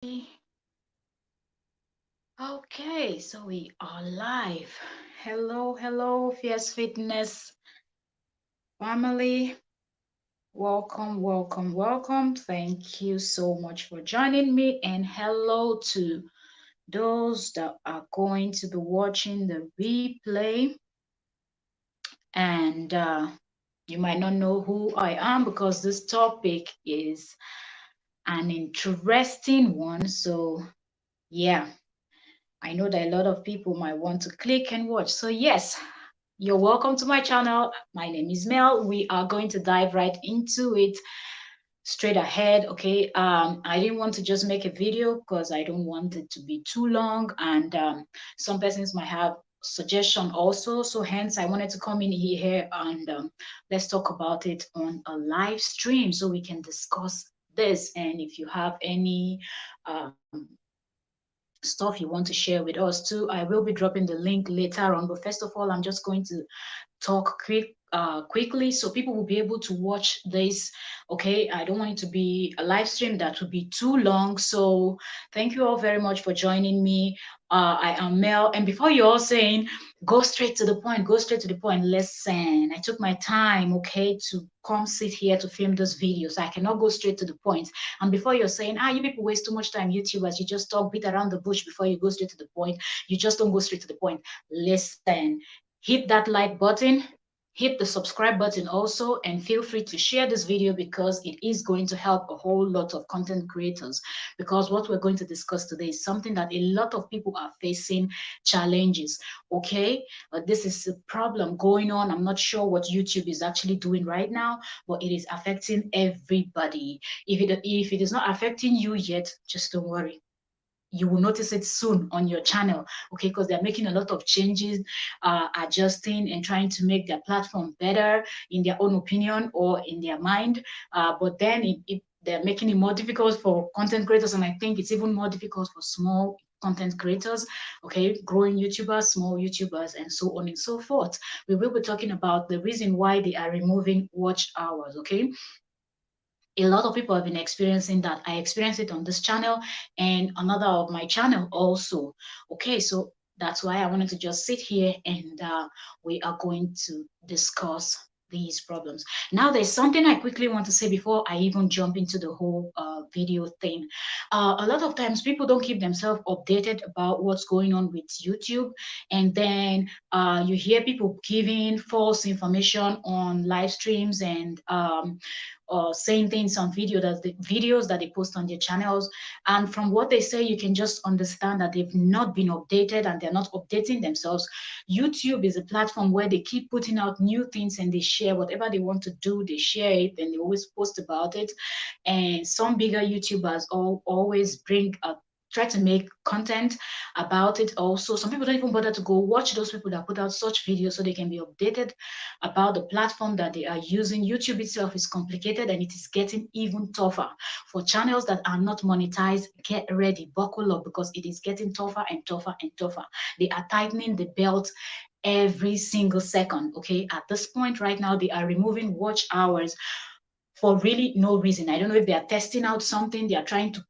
Okay, so we are live. Hello, hello, Fierce Fitness family. Welcome, welcome, welcome. Thank you so much for joining me. And hello to those that are going to be watching the replay. And you might not know who I am because this topic is an interesting one. So, yeah. I know that a lot of people might want to click and watch. So yes, you're welcome to my channel. My name is Mel. We are going to dive right into it straight ahead. Okay. I didn't want to just make a video because I don't want it to be too long, and some persons might have suggestion also. So hence I wanted to come in here and let's talk about it on a live stream so we can discuss this. And if you have any um, stuff you want to share with us too, I will be dropping the link later on. But first of all, I'm just going to talk quickly so people will be able to watch this. Okay, I don't want it to be a live stream that would be too long. So thank you all very much for joining me. I am Mel, and before you're all saying go straight to the point, go straight to the point, listen, I took my time, okay, to come sit here to film this video, so I cannot go straight to the point. And before you're saying, you people waste too much time, YouTubers, you just talk, beat around the bush before you go straight to the point, you just don't go straight to the point. Listen, hit that like button, hit the subscribe button also, and feel free to share this video because it is going to help a whole lot of content creators. Because what we're going to discuss today is something that a lot of people are facing challenges. Okay, this is a problem going on. I'm not sure what YouTube is actually doing right now, but it is affecting everybody. If it is not affecting you yet, just don't worry, you will notice it soon on your channel. Okay, because they're making a lot of changes, adjusting and trying to make their platform better in their own opinion or in their mind. But then they're making it more difficult for content creators, and I think it's even more difficult for small content creators, okay, growing YouTubers, small YouTubers, and so on and so forth. We will be talking about the reason why they are removing watch hours. Okay, a lot of people have been experiencing that. I experienced it on this channel and another of my channel also. Okay, so that's why I wanted to just sit here and we are going to discuss these problems. Now, there's something I quickly want to say before I even jump into the whole video thing. A lot of times people don't keep themselves updated about what's going on with YouTube, and then you hear people giving false information on live streams and saying things on videos that they post on their channels. And from what they say, you can just understand that they've not been updated and they're not updating themselves. YouTube is a platform where they keep putting out new things and they share whatever they want to do. They share it and they always post about it. And some bigger YouTubers always bring up, try to make content about it also. Some people don't even bother to go watch those people that put out such videos so they can be updated about the platform that they are using. YouTube itself is complicated and it is getting even tougher. For channels that are not monetized, get ready, buckle up, because it is getting tougher and tougher and tougher. They are tightening the belt every single second. Okay, at this point right now, they are removing watch hours for really no reason. I don't know if they are testing out something, they are trying to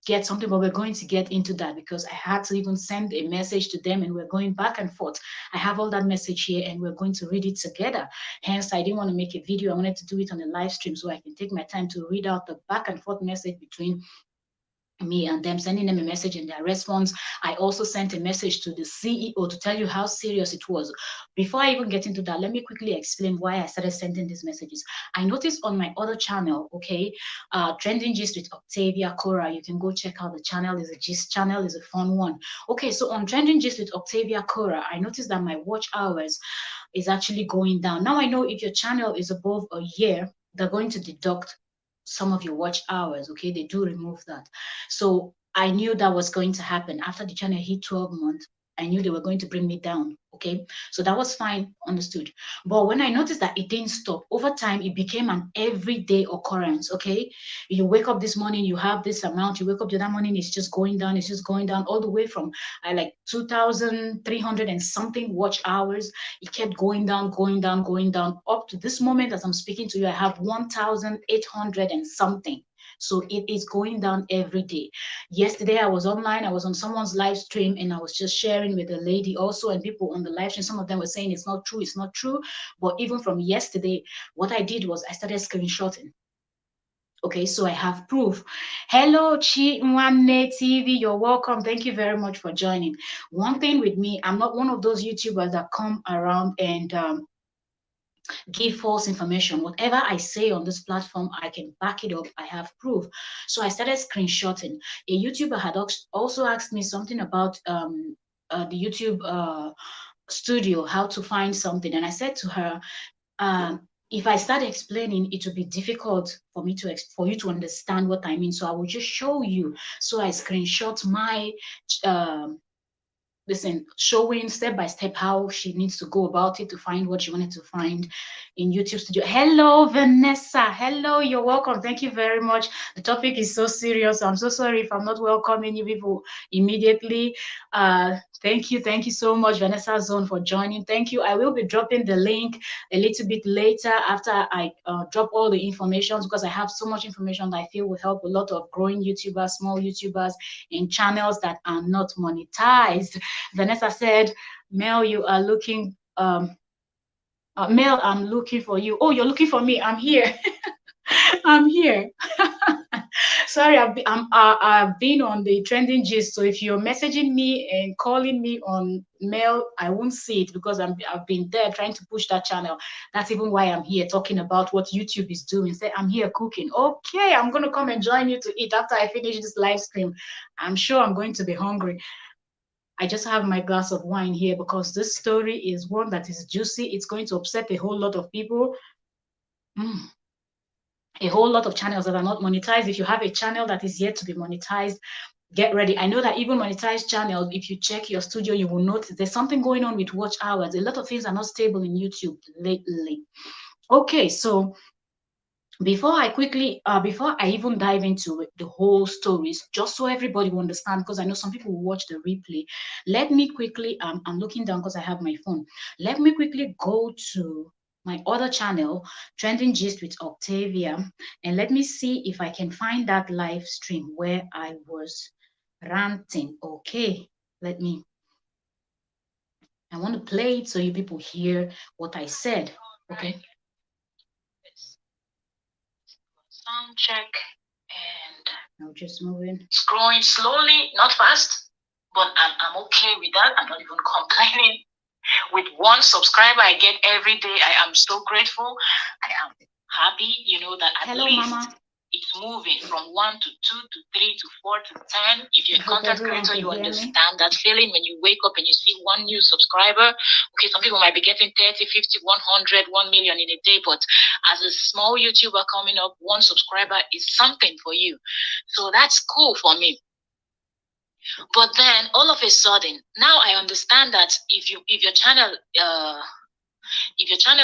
get something, but we're going to get into that because I had to even send a message to them and we're going back and forth. I have all that message here and we're going to read it together. Hence, I didn't want to make a video. I wanted to do it on a live stream so I can take my time to read out the back and forth message between me and them, sending them a message and their response. I also sent a message to the CEO to tell you how serious it was. Before I even get into that, let me quickly explain why I started sending these messages. I noticed on my other channel, okay, Trending Gist with Octavia Cora, you can go check out the channel. Is a gist channel, is a fun one. Okay, so on Trending Gist with Octavia Cora, I noticed that my watch hours is actually going down. Now I know if your channel is above a year, they're going to deduct some of your watch hours. Okay, they do remove that. So I knew that was going to happen after the channel hit 12 months. I knew they were going to bring me down. Okay, so that was fine, understood. But when I noticed that it didn't stop over time, it became an everyday occurrence. Okay, you wake up this morning, you have this amount, you wake up the other morning, it's just going down, it's just going down, all the way from like 2,300 and something watch hours. It kept going down, going down, going down, up to this moment as I'm speaking to you. I have 1,800 and something. So it is going down every day. Yesterday I was online, I was on someone's live stream, and I was just sharing with a lady also, and people on the live stream, some of them were saying it's not true, it's not true. But even from yesterday, what I did was I started screenshotting. Okay, so I have proof. Hello, Chi Nwanne TV. You're welcome. Thank you very much for joining. One thing with me, I'm not one of those YouTubers that come around and give false information. Whatever I say on this platform, I can back it up. I have proof. So I started screenshotting. A YouTuber had also asked me something about the YouTube studio, how to find something. And I said to her, if I start explaining, it will be difficult for me for you to understand what I mean. So I will just show you. So I screenshot my listen, showing step by step how she needs to go about it to find what she wanted to find in YouTube studio. Hello, Vanessa. Hello, you're welcome. Thank you very much. The topic is so serious. I'm so sorry if I'm not welcoming you people immediately. Thank you so much, Vanessa Zone, for joining. Thank you. I will be dropping the link a little bit later after I drop all the information, because I have so much information that I feel will help a lot of growing YouTubers, small YouTubers, in channels that are not monetized. Vanessa said, Mel, you are looking, Mel, I'm looking for you. Oh, you're looking for me. I'm here. I'm here. Sorry, I've been on the trending gist. So if you're messaging me and calling me on mail, I won't see it, because I've been there trying to push that channel. That's even why I'm here talking about what YouTube is doing. Say I'm here cooking. Okay, I'm gonna come and join you to eat after I finish this live stream. I'm sure I'm going to be hungry. I just have my glass of wine here because this story is one that is juicy. It's going to upset a whole lot of people. A whole lot of channels that are not monetized. If you have a channel that is yet to be monetized, get ready. I know that even monetized channels, if you check your studio, you will notice there's something going on with watch hours. A lot of things are not stable in YouTube lately. Okay, so before I even dive into the whole stories, just so everybody will understand, because I know some people will watch the replay, let me quickly, I'm looking down because I have my phone. Let me quickly go to my other channel, Trending Gist with Octavia, and let me see if I can find that live stream where I was ranting. Okay, I want to play it so you people hear what I said. Okay. Sound check, and I'm just moving. It's growing slowly, not fast, but I'm okay with that. I'm not even complaining. With one subscriber I get every day, I am so grateful. I am happy, that at least Mama. It's moving from 1 to 2 to 3 to 4 to 10. If you're a content creator, you understand that feeling when you wake up and you see one new subscriber. Okay, some people might be getting 30, 50, 100, 1 million in a day, but as a small YouTuber coming up, one subscriber is something for you. So that's cool for me. But then all of a sudden, now I understand that if your channel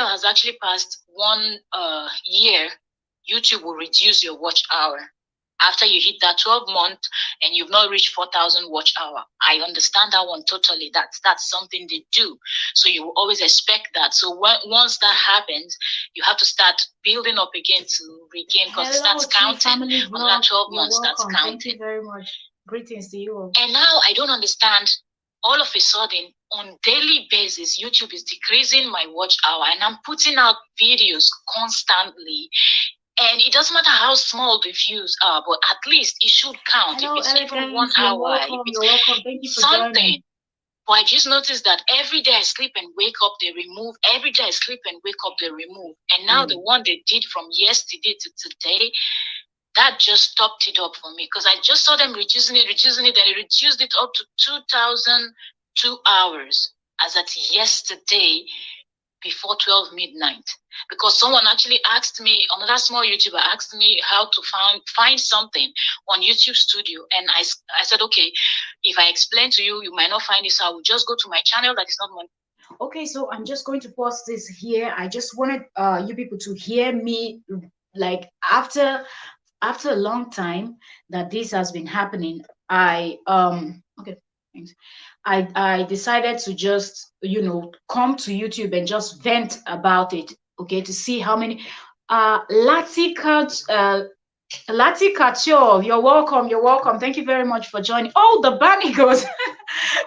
has actually passed 1 year, YouTube will reduce your watch hour after you hit that 12-month and you've not reached 4,000 watch hour. I understand that one totally. That's something they do. So you will always expect that. So once that happens, you have to start building up again to regain, because it starts counting. On that 12 months, starts counting. Thank you very much. Greetings to you all. And now I don't understand. All of a sudden, on daily basis, YouTube is decreasing my watch hour, and I'm putting out videos constantly. And it doesn't matter how small the views are, but at least it should count. Hello, if it's even 1 hour, welcome, if it's Thank you for something. Joining. But I just noticed that every day I sleep and wake up, they remove. Every day I sleep and wake up, they remove. And now the one they did from yesterday to today, that just topped it up for me, because I just saw them reducing it, and they reduced it up to 2,002 hours as at yesterday before 12 midnight. Because someone actually asked me, another small YouTuber asked me how to find something on YouTube Studio, and I said, okay, if I explain to you, you might not find it, so I will just go to my channel that is not one. Okay, so I'm just going to pause this here. I just wanted you people to hear me, like after a long time that this has been happening. I decided to just come to YouTube and just vent about it, okay, to see how many Lati cards Lati Kachol, you're welcome. You're welcome. Thank you very much for joining. Oh, the bunny goes.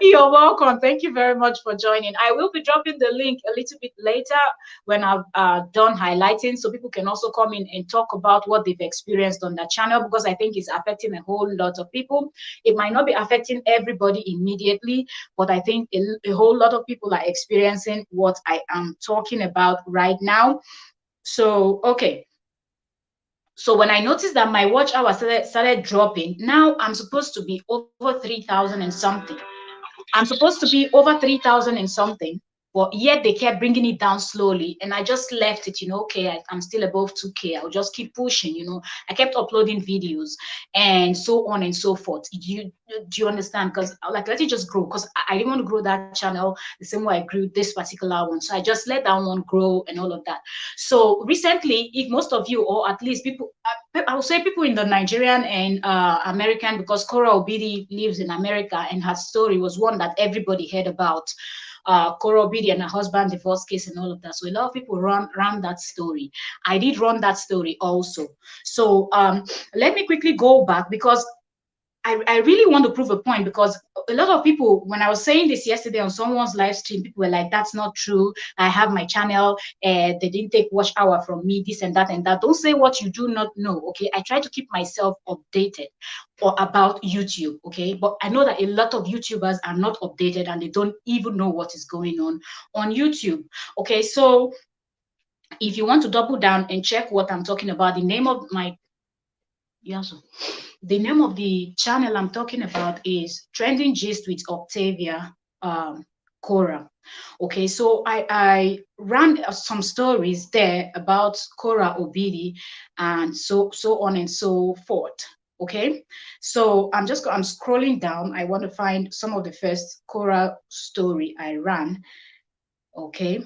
You're welcome. Thank you very much for joining. I will be dropping the link a little bit later when I've done highlighting, so people can also come in and talk about what they've experienced on the channel, because I think it's affecting a whole lot of people. It might not be affecting everybody immediately, but I think a whole lot of people are experiencing what I am talking about right now. So, okay. So when I noticed that my watch hour started dropping, now I'm supposed to be over 3,000 and something. I'm supposed to be over 3,000 and something, but yet they kept bringing it down slowly. And I just left it, okay, I'm still above 2K. I'll just keep pushing. I kept uploading videos and so on and so forth. Do you understand? Because like, let it just grow, because I didn't want to grow that channel the same way I grew this particular one. So I just let that one grow and all of that. So recently, if most of you, or at least people, I will say people in the Nigerian and American, because Cora Obidi lives in America and her story was one that everybody heard about. Cora Obidi and her husband divorce case and all of that. So a lot of people ran that story. I did run that story also. So let me quickly go back, because I really want to prove a point, because a lot of people, when I was saying this yesterday on someone's live stream, people were like, that's not true. I have my channel. They didn't take watch hour from me, this and that and that. Don't say what you do not know, okay? I try to keep myself updated or about YouTube, okay? But I know that a lot of YouTubers are not updated and they don't even know what is going on YouTube, okay? So if you want to double down and check what I'm talking about, the name of my, yeah, so the name of the channel I'm talking about is Trending Gist with Octavia Cora. Okay, so I ran some stories there about Cora Obidi and so on and so forth. Okay, so I'm scrolling down. I want to find some of the first Cora story I ran. Okay.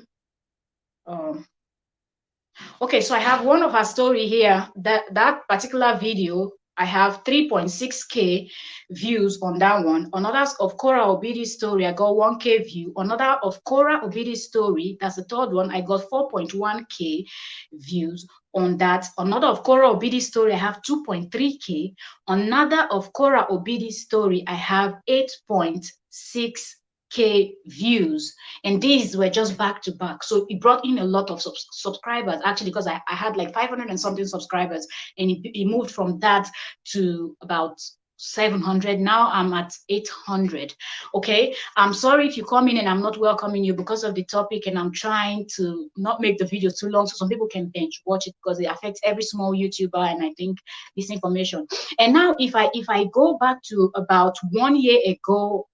Okay, so I have one of her story here. That particular video, I have 3.6K views on that one. Another of Cora Obidi's story, I got 1K view. Another of Cora Obidi's story, that's the third one, I got 4.1K views on that. Another of Cora Obidi's story, I have 2.3K. Another of Cora Obidi's story, I have 8.6K views, and these were just back to back. So it brought in a lot of subscribers, actually, because I had like 500 and something subscribers, and it moved from that to about 700. Now I'm at 800. Okay, I'm sorry if you come in and I'm not welcoming you because of the topic, and I'm trying to not make the video too long so some people can binge watch it, because it affects every small YouTuber, and I think this information. And now if I go back to about 1 year ago,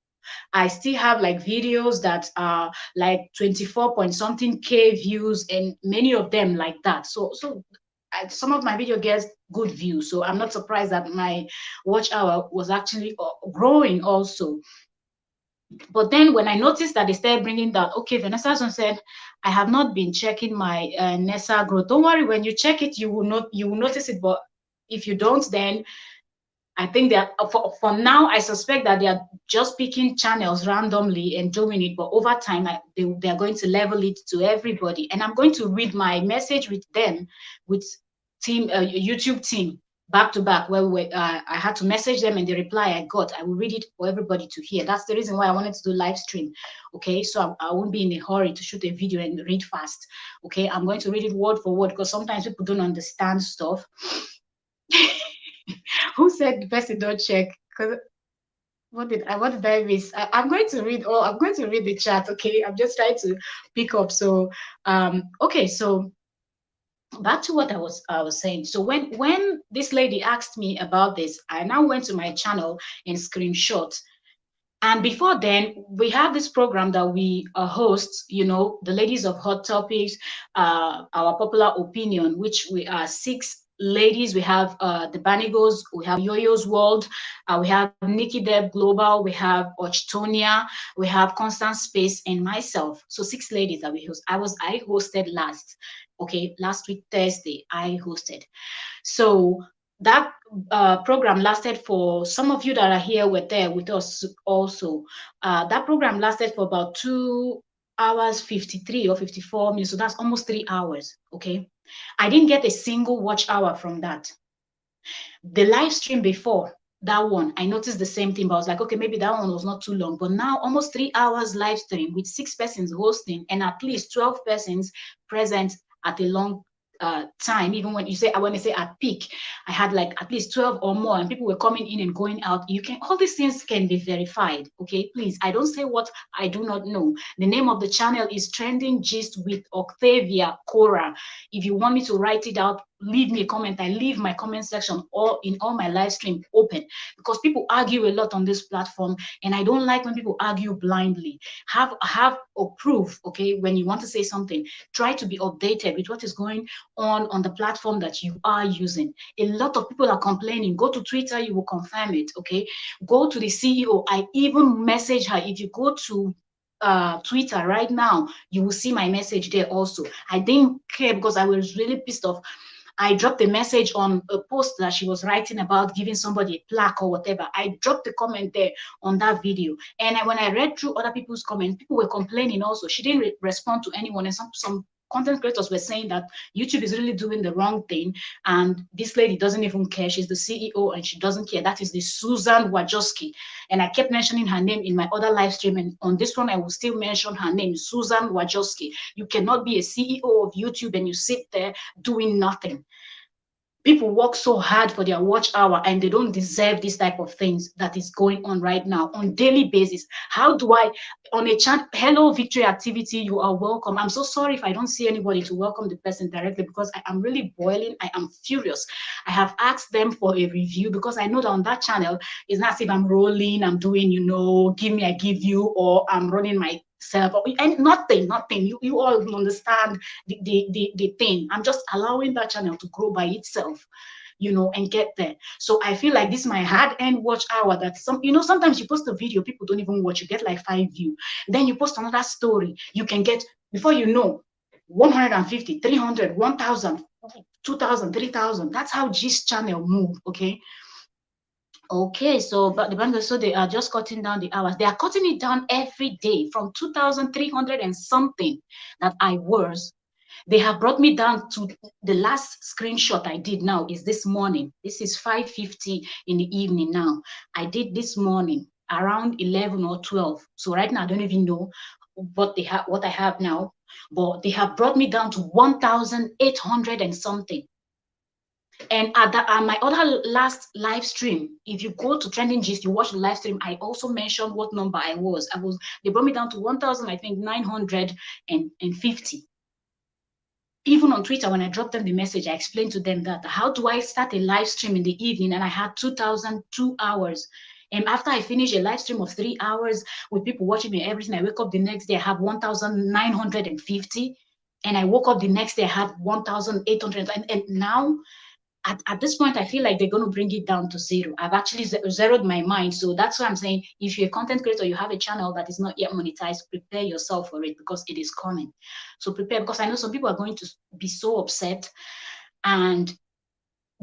I still have like videos that are like 24 point something K views, and many of them like that. So some of my video gets good views. So I'm not surprised that my watch hour was actually growing also. But then when I noticed that they started bringing that, okay, Vanessa said, I have not been checking my NESA growth. Don't worry, when you check it, you will notice it. But if you don't, then I think that for now, I suspect that they are just picking channels randomly and doing it. But over time, they are going to level it to everybody. And I'm going to read my message with them, with YouTube team, back to back, where I had to message them, and the reply I got, I will read it for everybody to hear. That's the reason why I wanted to do live stream. Okay, so I won't be in a hurry to shoot a video and read fast. Okay, I'm going to read it word for word, because sometimes people don't understand stuff. Who said the person don't check? Because what did I miss? I'm going to read I'm going to read the chat. Okay, I'm just trying to pick up. So okay, so back to what I was saying. So when this lady asked me about this, I now went to my channel and screenshot. And before then, we have this program that we host, the ladies of hot topics, our popular opinion, which we are 6 ladies. We have the Banigos, we have Yo-Yo's World, we have Nikki Deb Global, we have Ochtonia, we have Constant Space, and myself. So 6 ladies that we host. I hosted last. Okay, last week, Thursday, I hosted. So that program lasted for, some of you that are here were there with us also. That program lasted for about 2 hours 53 or 54 minutes. So that's almost 3 hours. Okay, I didn't get a single watch hour from that. The live stream before that one, I noticed the same thing, but I was like, okay, maybe that one was not too long. But now, almost 3 hours live stream with 6 persons hosting and at least 12 persons present at a long time. Even when I say at peak, I had like at least 12 or more, and people were coming in and going out. All these things can be verified. Okay, please. I don't say what I do not know. The name of the channel is Trending Gist with Octavia Cora. If you want me to write it out, leave me a comment. I leave my comment section in all my live stream open, because people argue a lot on this platform, and I don't like when people argue blindly. Have a proof. Okay, when you want to say something, try to be updated with what is going on the platform that you are using. A lot of people are complaining. Go to Twitter, you will confirm it. Okay, go to the CEO. I even message her. If you go to Twitter right now, you will see my message there also. I didn't care because I was really pissed off. I dropped a message on a post that she was writing about giving somebody a plaque or whatever. I dropped a comment there on that video. And when I read through other people's comments, people were complaining also. She didn't respond to anyone. And some content creators were saying that YouTube is really doing the wrong thing. And this lady doesn't even care. She's the CEO and she doesn't care. That is the Susan Wojcicki. And I kept mentioning her name in my other live stream. And on this one, I will still mention her name, Susan Wojcicki. You cannot be a CEO of YouTube and you sit there doing nothing. People work so hard for their watch hour and they don't deserve this type of things that is going on right now on daily basis. How do I, on a chat, hello victory activity, you are welcome. I'm so sorry if I don't see anybody to welcome the person directly, because I am really boiling. I am furious. I have asked them for a review because I know that on that channel, it's not as if I'm rolling, I'm doing, give me, I give you, or I'm running my self, and nothing. You all understand the thing. I'm just allowing that channel to grow by itself, and get there. So I feel like this is my hard-earned watch hour that sometimes you post a video, people don't even watch, you get like 5 views. Then you post another story, you can get, before you know, 150, 300, 1,000, 2,000, 3,000. That's how this channel move, okay? Okay, so but the bundle, so they are just cutting down the hours. They are cutting it down every day from 2,300 and something that I was. They have brought me down to the last screenshot I did now is this morning. This is 5:50 in the evening now. I did this morning around 11 or 12. So right now I don't even know what I have now, but they have brought me down to 1,800 and something. And at my other last live stream, if you go to Trending Gist, you watch the live stream, I also mentioned what number I was. They brought me down to 1,000, I think 950. Even on Twitter, when I dropped them the message, I explained to them that how do I start a live stream in the evening, and I had 2,002 hours. And after I finish a live stream of 3 hours with people watching me, everything, I wake up the next day, I have 1,950. And I woke up the next day, I had 1,800. And now, at this point, I feel like they're going to bring it down to zero. I've actually zeroed my mind. So that's why I'm saying, if you're a content creator, you have a channel that is not yet monetized, prepare yourself for it, because it is coming. So prepare, because I know some people are going to be so upset and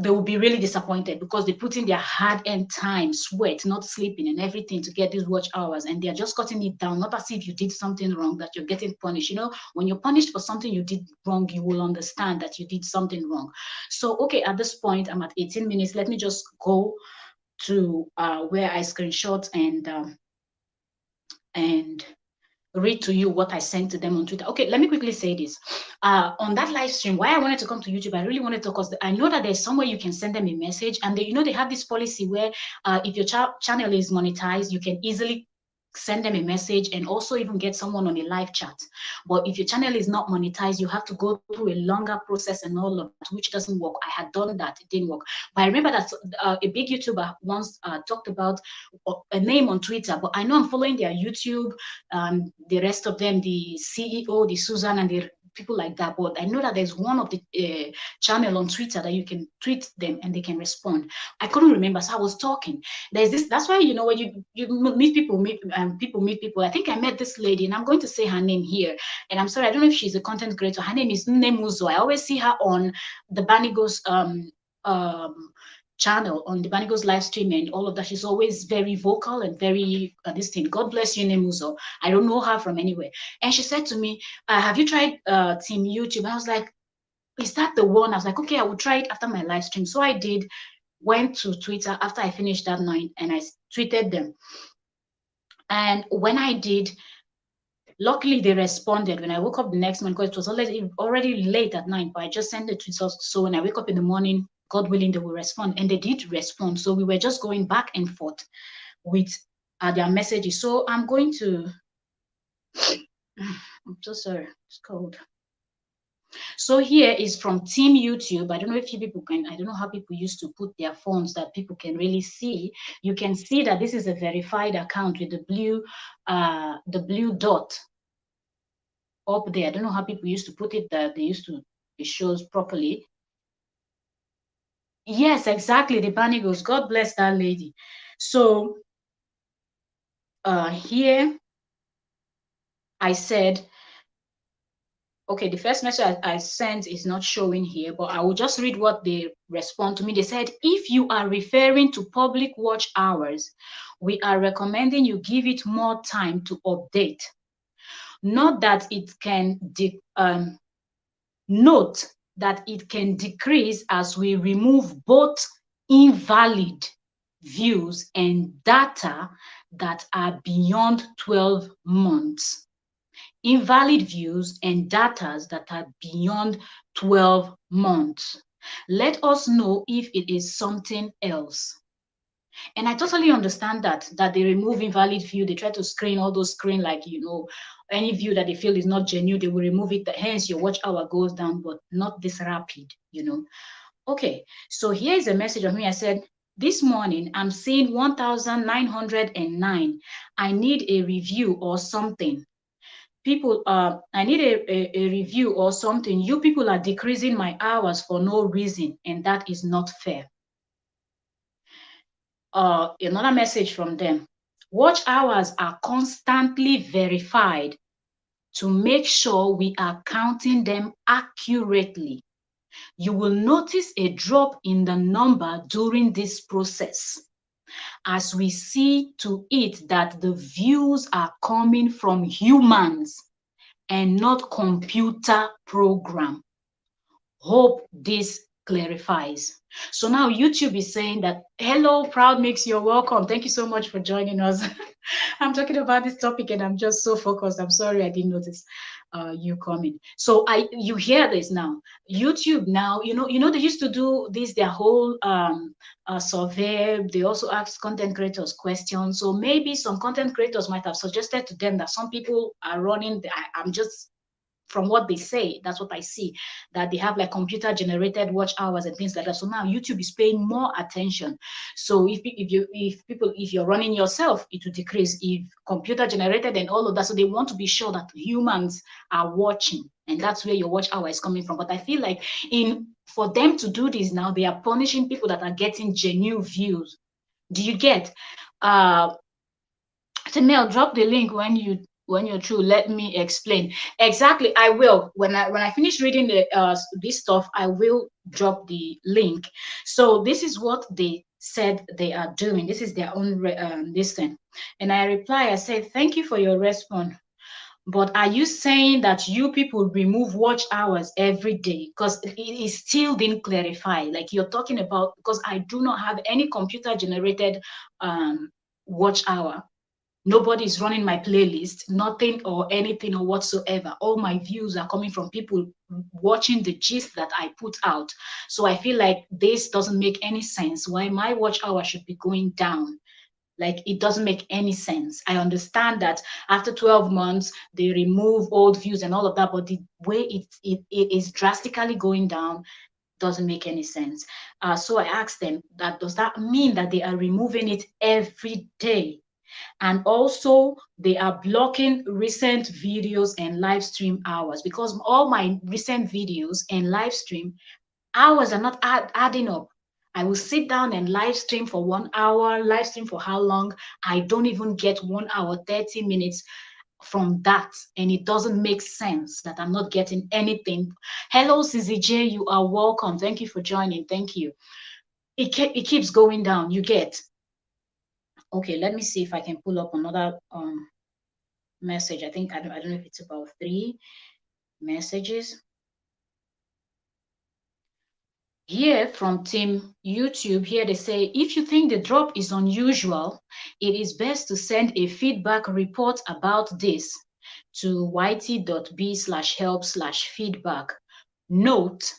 they will be really disappointed because they put in their hard-earned time, sweat, not sleeping and everything to get these watch hours, and they're just cutting it down, not as if you did something wrong that you're getting punished. When you're punished for something you did wrong, you will understand that you did something wrong. So, okay, at this point, I'm at 18 minutes. Let me just go to where I screenshot and read to you what I sent to them on Twitter. Okay, let me quickly say this. On that live stream, why I wanted to come to YouTube, I really wanted to, because I know that there's somewhere you can send them a message, and they have this policy where if your channel is monetized, you can easily send them a message and also even get someone on a live chat. But if your channel is not monetized, you have to go through a longer process and all of that, which doesn't work. I had done that, it didn't work. But I remember that a big YouTuber once talked about a name on Twitter, but I know I'm following their YouTube, the rest of them, the CEO, the Susan, and the people like that. But I know that there's one of the channel on Twitter that you can tweet them and they can respond. I couldn't remember, so I was talking. There's this. That's why when you meet people, people meet people. I think I met this lady, and I'm going to say her name here. And I'm sorry, I don't know if she's a content creator. Her name is Nemuzo. I always see her on the Banigos channel, on the Banigos live stream and all of that. She's always very vocal and very this thing. God bless you, Nemuzo. I don't know her from anywhere. And she said to me, have you tried Team YouTube? I was like, is that the one? I was like, okay, I will try it after my live stream. So I did. went to Twitter after I finished that night and I tweeted them. And when I did, luckily they responded. When I woke up the next morning, because it was already late at night, but I just sent the tweet. So when I wake up in the morning, God willing, they will respond. And they did respond. So we were just going back and forth with their messages. So I'm going to, I'm so sorry, it's cold. So here is from Team YouTube. I don't know if you people can, I don't know how people used to put their phones that people can really see. You can see that this is a verified account with the blue dot up there. I don't know how people used to put it, that they used to, it shows properly. Yes, exactly. The bunny goes, God bless that lady. So here I said, okay, the first message I sent is not showing here, but I will just read what they respond to me. They said, if you are referring to public watch hours, we are recommending you give it more time to update. Not that it can note that it can decrease as we remove both invalid views and data that are beyond 12 months. Invalid views and data that are beyond 12 months. Let us know if it is something else. And I totally understand that they remove invalid view. They try to screen all those screen, like, any view that they feel is not genuine, they will remove it. Hence, your watch hour goes down, but not this rapid. Okay, so here is a message of me. I said, this morning, I'm seeing 1,909. I need a review or something. People, I need a review or something. You people are decreasing my hours for no reason, and that is not fair. Another message from them. Watch hours are constantly verified to make sure we are counting them accurately. You will notice a drop in the number during this process as we see to it that the views are coming from humans and not computer program. Hope this clarifies. So now YouTube is saying that, hello, Proud Mix, you're welcome. Thank you so much for joining us. I'm talking about this topic and I'm just so focused. I'm sorry I didn't notice you coming. So you hear this now. YouTube now, they used to do this, their whole survey. They also ask content creators questions. So maybe some content creators might have suggested to them that some people are running, I'm just, from what they say, that's what I see, that they have like computer generated watch hours and things like that. So now YouTube is paying more attention. So if you're running yourself, it will decrease. If computer generated and all of that, so they want to be sure that humans are watching, and that's where your watch hour is coming from. But I feel like for them to do this now, they are punishing people that are getting genuine views. Do you get? Mel, drop the link when you're through. Let me explain. Exactly, I will. When I finish reading this stuff, I will drop the link. So this is what they said they are doing. This is their own this thing. And I reply, I say, thank you for your response. But are you saying that you people remove watch hours every day? Because it still didn't clarify. Like you're talking about, because I do not have any computer generated watch hour. Nobody is running my playlist, nothing or anything or whatsoever. All my views are coming from people watching the gist that I put out. So I feel like this doesn't make any sense. Why my watch hour should be going down? Like it doesn't make any sense. I understand that after 12 months, they remove old views and all of that, but the way it is drastically going down doesn't make any sense. So I asked them, that does that mean that they are removing it every day? And also they are blocking recent videos and live stream hours, because all my recent videos and live stream hours are not adding up. I will sit down and live stream for 1 hour. Live stream for how long? I don't even get 1 hour 30 minutes from that, and it doesn't make sense that I'm not getting anything. Hello CZJ, you are welcome. Thank you for joining. Thank you. It keeps going down. You get. Okay, let me see if I can pull up another message. I think I don't know if it's about 3 messages. Here from Team YouTube, here they say, if you think the drop is unusual, it is best to send a feedback report about this to yt.b/help/feedback. Note,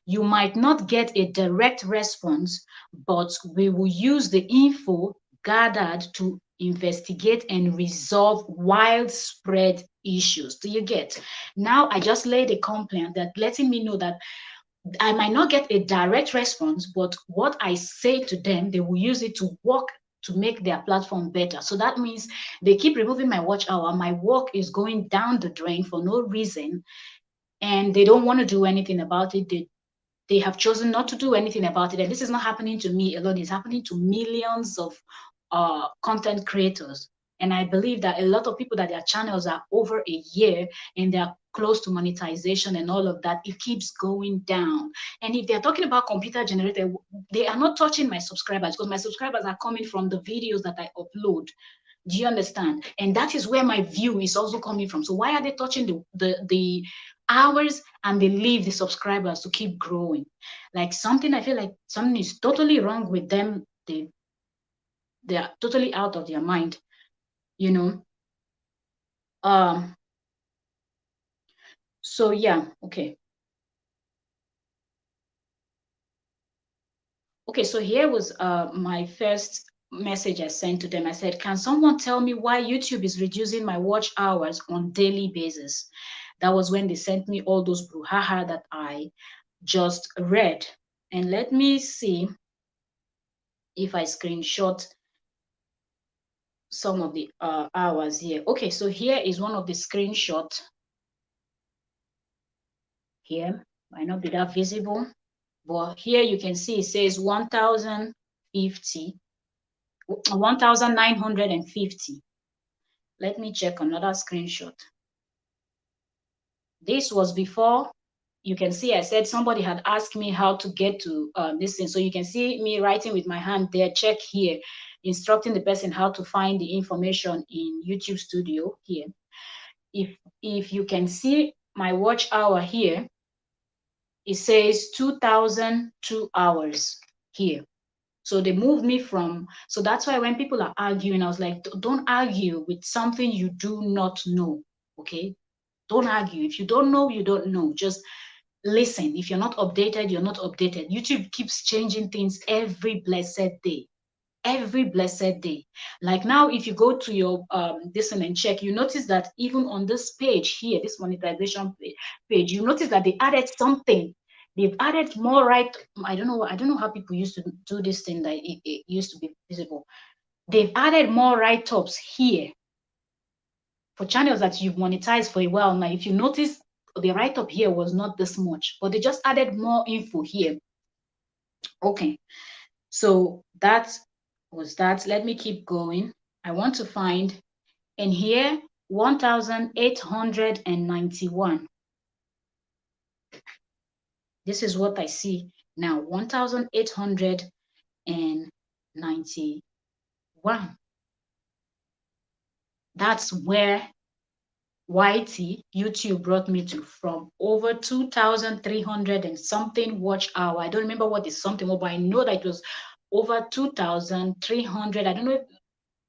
you might not get a direct response, but we will use the info gathered to investigate and resolve widespread issues. Do you get? Now I just laid a complaint that letting me know that I might not get a direct response, but what I say to them, they will use it to work to make their platform better. So that means they keep removing my watch hour. My work is going down the drain for no reason, and they don't want to do anything about it. They have chosen not to do anything about it. And this is not happening to me alone. It's happening to millions of content creators. And I believe that a lot of people that their channels are over a year and they're close to monetization and all of that, it keeps going down. And if they're talking about computer generated, they are not touching my subscribers, because my subscribers are coming from the videos that I upload. Do you understand? And that is where my view is also coming from. So why are they touching the hours and they leave the subscribers to keep growing? Like something, I feel like something is totally wrong with them. They are totally out of their mind, you know. Um. So yeah, okay. Okay, so here was my first message I sent to them. I said, can someone tell me why YouTube is reducing my watch hours on daily basis? That was when they sent me all those brouhaha that I just read. And let me see if I screenshot some of the hours here. Okay, so here is one of the screenshot here. Might not be that visible, but here you can see it says 1,050, 1,950. Let me check another screenshot. This was before. You can see I said somebody had asked me how to get to this thing. So you can see me writing with my hand there, check here, instructing the person how to find the information in YouTube Studio here. If you can see my watch hour here, it says 2,002 hours here. So they moved me from, so that's why when people are arguing, I was like, don't argue with something you do not know, okay? Don't argue. If you don't know, you don't know. Just listen. If you're not updated, you're not updated. YouTube keeps changing things every blessed day. Every blessed day. Like now, if you go to your this and check, you notice that even on this page here, this monetization page, you notice that they added something. They've added more, right? I don't know how people used to do this thing that it used to be visible. They've added more write-ups here for channels that you've monetized for a while now. If you notice, the write-up here was not this much, but they just added more info here. Okay, so that was that. Let me keep going. I want to find, and here 1,891. This is what I see now, 1,891. That's where YouTube brought me to, from over 2,300 and something watch hour. I don't remember what the something was, but I know that it was over 2,300. I don't know if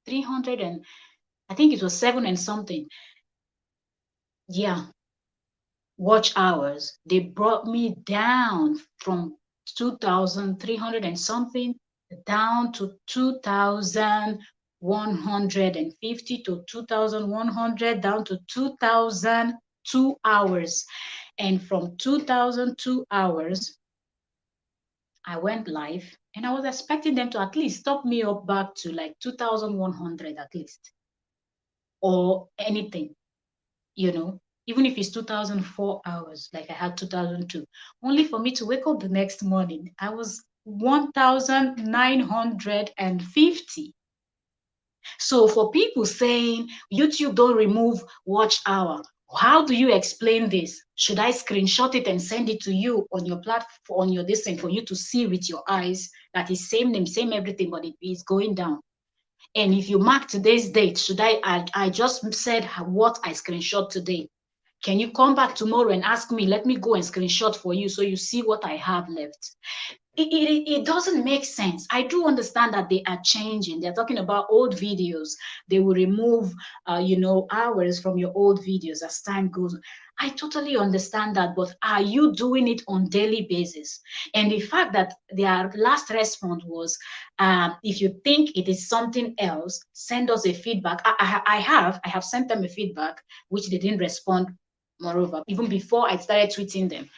300, and I think it was 7 and something. Yeah, watch hours. They brought me down from 2,300 and something down to 2,150 to 2,100, down to 2,002 hours. And from 2,002 hours, I went live, and I was expecting them to at least stop me up back to like 2,100 at least, or anything, you know, even if it's 2,004 hours, like I had 2,002, only for me to wake up the next morning, I was 1,950. So for people saying YouTube don't remove watch hour, how do you explain this? Should I screenshot it and send it to you on your platform, on your this thing, for you to see with your eyes that is same name, same everything, but it is going down? And if you mark today's date, should I just said what I screenshot today? Can you come back tomorrow and ask me? Let me go and screenshot for you so you see what I have left. It doesn't make sense. I do understand that they are changing. They're talking about old videos. They will remove, hours from your old videos as time goes on. I totally understand that, but are you doing it on daily basis? And the fact that their last response was, if you think it is something else, send us a feedback. I have sent them a feedback, which they didn't respond. Moreover, even before I started tweeting them,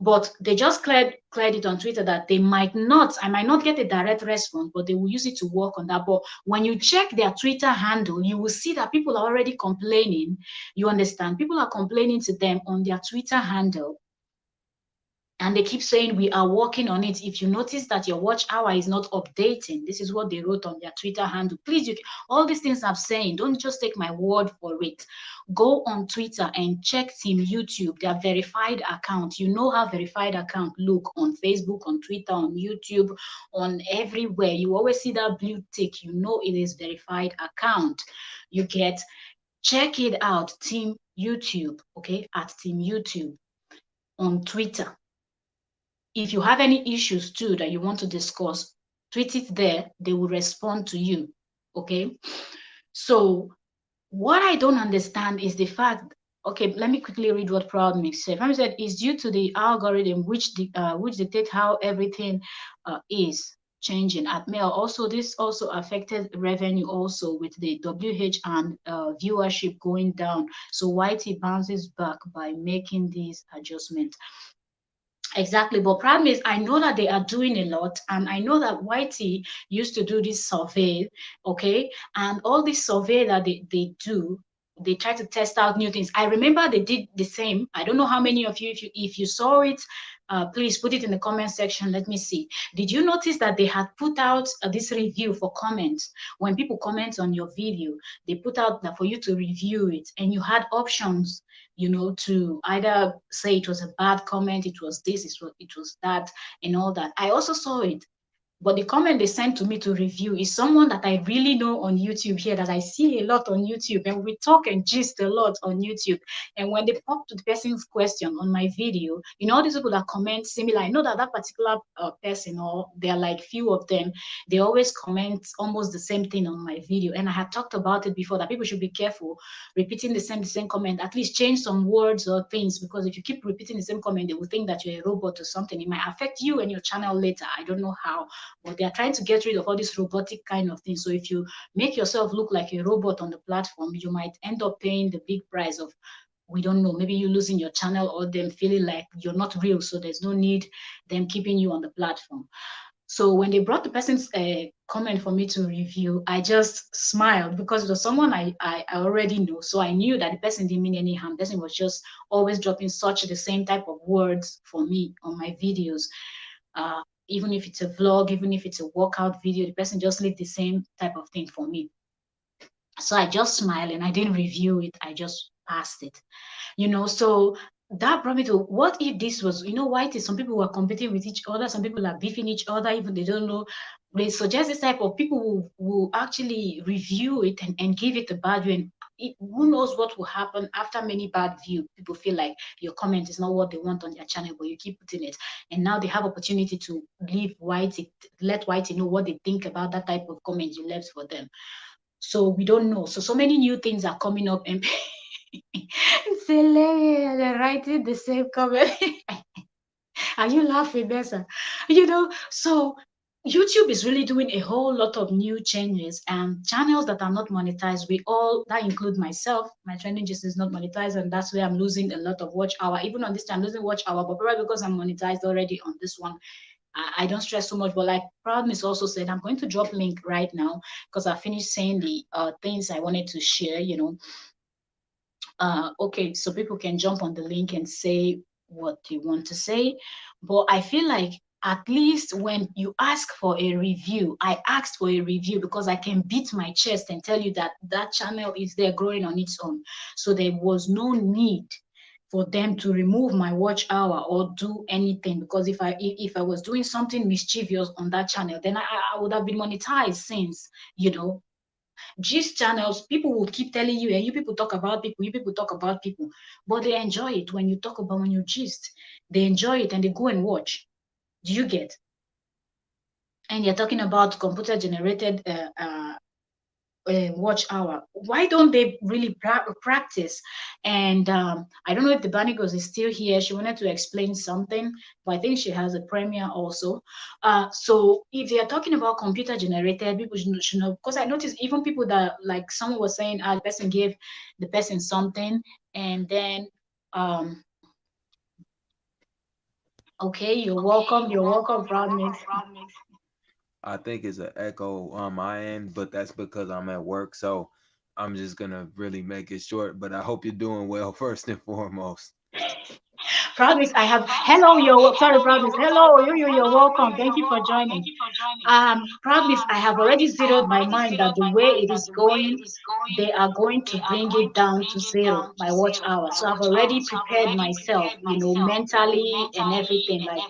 but they just cleared it on Twitter that I might not get a direct response, but they will use it to work on that. But when you check their Twitter handle, you will see that people are already complaining. You understand? People are complaining to them on their Twitter handle. And they keep saying, we are working on it. If you notice that your watch hour is not updating, this is what they wrote on their Twitter handle. Please, all these things I'm saying, don't just take my word for it. Go on Twitter and check Team YouTube, their verified account. You know how verified account look on Facebook, on Twitter, on YouTube, on everywhere. You always see that blue tick. You know it is verified account. Check it out, Team YouTube, okay, at Team YouTube on Twitter. If you have any issues too that you want to discuss, tweet it there. They will respond to you. Okay. So what I don't understand is the fact. Okay, let me quickly read what Proudmix said. Proudmix said it's due to the algorithm which dictate how everything is changing at Mail. Also, this also affected revenue also with the WH and viewership going down. So YT bounces back by making these adjustments. Exactly, but problem is I know that they are doing a lot, and I know that YT used to do this survey, okay, and all this survey that they do, they try to test out new things. I remember they did the same. I don't know how many of you, if you saw it, please put it in the comment section. Let me see. Did you notice that they had put out this review for comments? When people comment on your video, they put out that for you to review it, and you had options, to either say it was a bad comment, it was this, it was that, and all that. I also saw it. But the comment they sent to me to review is someone that I really know on YouTube here, that I see a lot on YouTube, and we talk and gist a lot on YouTube. And when they pop to the person's question on my video, all these people that comment similar, I know that particular person, or there are like few of them, they always comment almost the same thing on my video. And I had talked about it before, that people should be careful repeating the same comment. At least change some words or things, because if you keep repeating the same comment, they will think that you're a robot or something. It might affect you and your channel later. I don't know how, but they are trying to get rid of all this robotic kind of thing. So if you make yourself look like a robot on the platform, you might end up paying the big price of, we don't know, maybe you losing your channel, or them feeling like you're not real. So there's no need them keeping you on the platform. So when they brought the person's comment for me to review, I just smiled, because it was someone I already know. So I knew that the person didn't mean any harm. The person was just always dropping such the same type of words for me on my videos. Even if it's a vlog, even if it's a workout video, the person just leave the same type of thing for me. So I just smiled and I didn't review it. I just passed it, so that brought me to, what if this was, why it is some people were competing with each other, some people are beefing each other, even they don't know. They suggest this type of people will actually review it and give it a bad view. And who knows what will happen after many bad views. People feel like your comment is not what they want on their channel, but you keep putting it. And now they have opportunity to let Whitey know what they think about that type of comment you left for them. So we don't know. So many new things are coming up, and it's hilarious. They're writing the same comment. Are you laughing, Nessa? So YouTube is really doing a whole lot of new changes, and channels that are not monetized, that include myself. My trending gist is not monetized, and that's where I'm losing a lot of watch hour. Even on this channel, I'm losing watch hour, but probably because I'm monetized already on this one, I don't stress so much. But like Proudness also said, I'm going to drop link right now, because I finished saying the things I wanted to share, okay, so people can jump on the link and say what they want to say. But I feel like, at least when you ask for a review, I asked for a review because I can beat my chest and tell you that that channel is there growing on its own. So there was no need for them to remove my watch hour or do anything, because if I was doing something mischievous on that channel, then I would have been monetized since, Gist channels, people will keep telling you, and you people talk about people, you people talk about people, but they enjoy it when you talk about, when you gist, they enjoy it and they go and watch. Do you get? And you're talking about computer generated watch hour. Why don't they really practice? And I don't know if the Banigos is still here. She wanted to explain something, but I think she has a premiere also. So if they are talking about computer generated, people should know, because I noticed even people that, like someone was saying, the person gave the person something, and then okay, you're welcome, proud mix. I think it's an echo on my end, but that's because I'm at work. So I'm just gonna really make it short. But I hope you're doing well first and foremost. Proudness, I have hello, you're sorry, Proudness. Hello, you're welcome. Thank you for joining. Proudness, I have already zeroed my mind that the way it is going, they are going to bring it down to zero by watch hour. So I've already prepared myself, mentally and everything. Like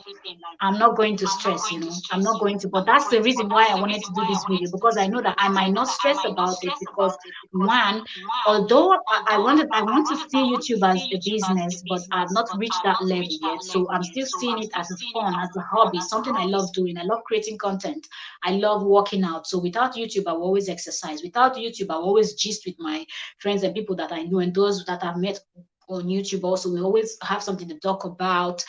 I'm not going to stress, I'm not going to, but that's the reason why I wanted to do this video, because I know that I might not stress about it because one, although I want to see YouTube as a business, but I've not reached that level yet. So I'm still seeing it as a fun, as a hobby, something I love doing. I love creating content. I love working out. So without YouTube, I will always exercise. Without YouTube, I will always gist with my friends and people that I know and those that I've met on YouTube also. We always have something to talk about,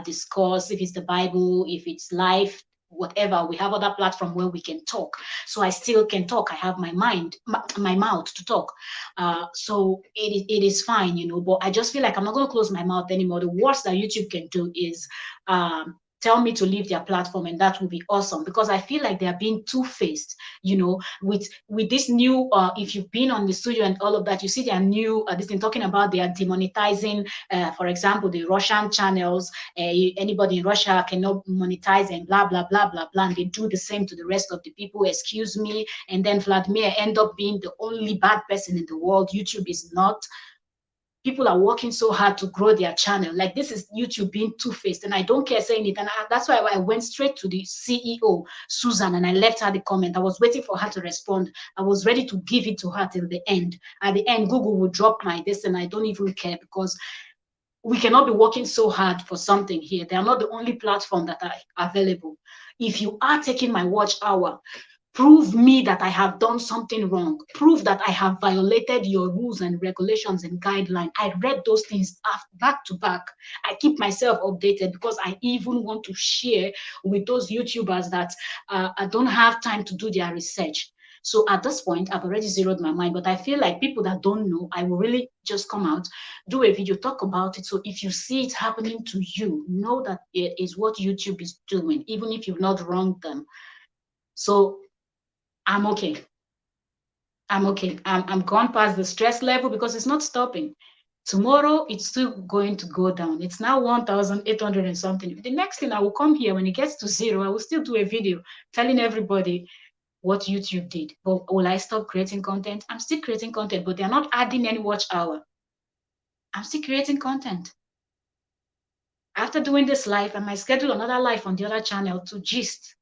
discuss, if it's the Bible, if it's life, whatever. We have other platform where we can talk. So I still can talk. I have my mind, my mouth to talk. So it is fine, but I just feel like I'm not going to close my mouth anymore. The worst that YouTube can do is tell me to leave their platform, and that would be awesome, because I feel like they are being two-faced, with this new if you've been on the studio and all of that, you see their new this thing talking about they are demonetizing, for example, the Russian channels. Anybody in Russia cannot monetize and blah blah blah blah blah, and they do the same to the rest of the people, excuse me. And then Vladimir end up being the only bad person in the world. YouTube is not. People are working so hard to grow their channel. Like, this is YouTube being two-faced, and I don't care saying it. And that's why I went straight to the CEO, Susan, and I left her the comment. I was waiting for her to respond. I was ready to give it to her till the end. At the end, Google would drop my this, and I don't even care, because we cannot be working so hard for something here. They are not the only platform that are available. If you are taking my watch hour, prove me that I have done something wrong. Prove that I have violated your rules and regulations and guidelines. I read those things back to back. I keep myself updated, because I even want to share with those YouTubers that don't have time to do their research. So at this point, I've already zeroed my mind, but I feel like people that don't know, I will really just come out, do a video, talk about it. So if you see it happening to you, know that it is what YouTube is doing, even if you've not wronged them. So I'm okay. I'm okay. I'm gone past the stress level, because it's not stopping. Tomorrow, it's still going to go down. It's now 1,800 and something. The next thing, I will come here when it gets to zero. I will still do a video telling everybody what YouTube did. But will I stop creating content? I'm still creating content, but they're not adding any watch hour. I'm still creating content. After doing this live, I might schedule another live on the other channel to gist,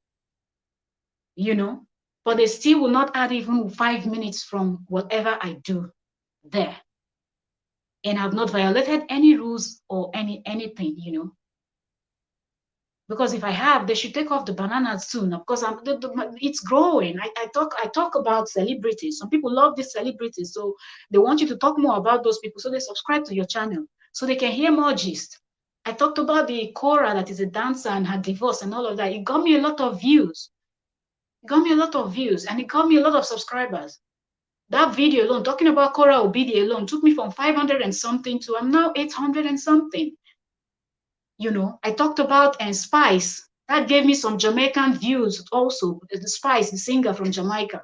you know, but they still will not add even 5 minutes from whatever I do there. And I've not violated any rules or anything, because if I have, they should take off the bananas soon. Because it's growing. I talk about celebrities. Some people love these celebrities, so they want you to talk more about those people, so they subscribe to your channel so they can hear more gist. I talked about the Cora that is a dancer and her divorce and all of that. It got me a lot of views. It got me a lot of views, and it got me a lot of subscribers. That video alone, talking about Cora Obidi alone, took me from 500 and something to I'm now 800 and something. I talked about and Spice. That gave me some Jamaican views also. The Spice, the singer from Jamaica.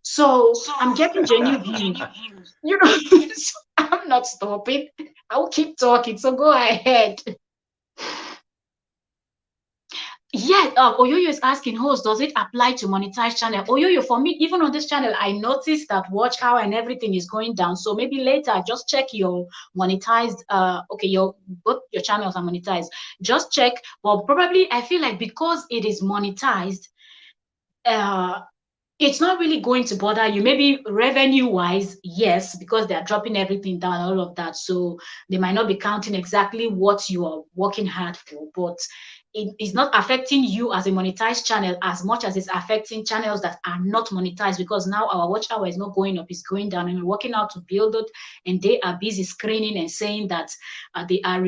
So I'm getting genuine views. So I'm not stopping. I'll keep talking. So go ahead. Yeah, Oyoyo is asking, host, does it apply to monetize channel? Oyoyo, for me, even on this channel, I noticed that watch hour and everything is going down. So maybe later, just check your monetized. Okay, both your channels are monetized. Just check. Well, probably I feel like because it is monetized, uh, it's not really going to bother you. Maybe revenue wise, yes, because they are dropping everything down, all of that. So they might not be counting exactly what you are working hard for, but it is not affecting you as a monetized channel as much as it's affecting channels that are not monetized, because now our watch hour is not going up, it's going down, and we're working out to build it. And they are busy screening and saying that they are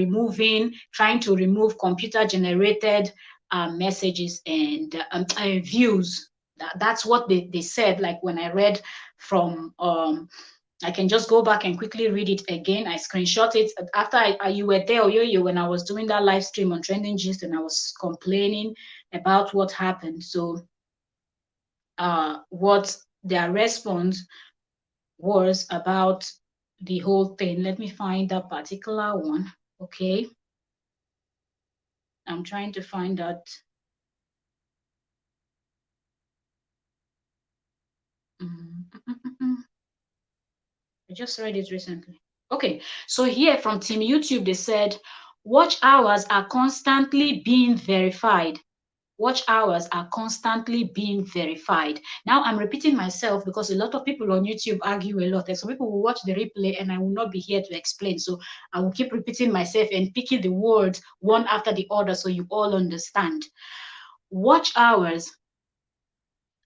trying to remove computer generated messages and views. That's what they said. Like when I read from I can just go back and quickly read it again. I screenshot it after you were there, Oyoyo, when I was doing that live stream on Trending Gist, and I was complaining about what happened. So what their response was about the whole thing. Let me find that particular one. Okay, I'm trying to find that. Mm, mm, mm, mm, mm. I just read it recently. Okay, so here from Team YouTube, they said watch hours are constantly being verified. Watch hours are constantly being verified. Now I'm repeating myself because a lot of people on YouTube argue a lot, and some people will watch the replay and I will not be here to explain. So I will keep repeating myself and picking the words one after the other so you all understand. Watch hours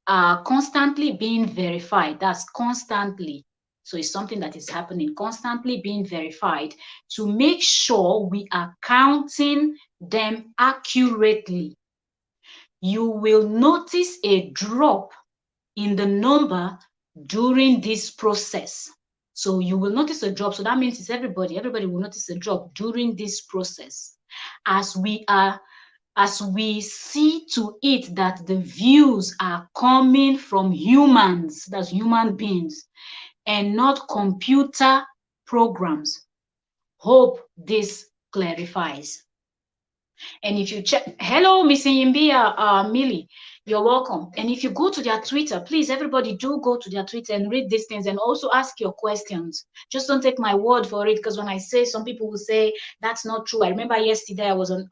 are constantly being verified. That's constantly. So it's something that is happening, constantly being verified to make sure we are counting them accurately. You will notice a drop in the number during this process. So you will notice a drop. So that means it's everybody will notice a drop during this process as we see to it that the views are coming from humans, that's human beings, and not computer programs. Hope this clarifies. And if you check, hello, Miss Yimbia, Millie, you're welcome. And if you go to their Twitter, please, everybody do go to their Twitter and read these things and also ask your questions. Just don't take my word for it, because when I say, some people will say that's not true. I remember yesterday I was on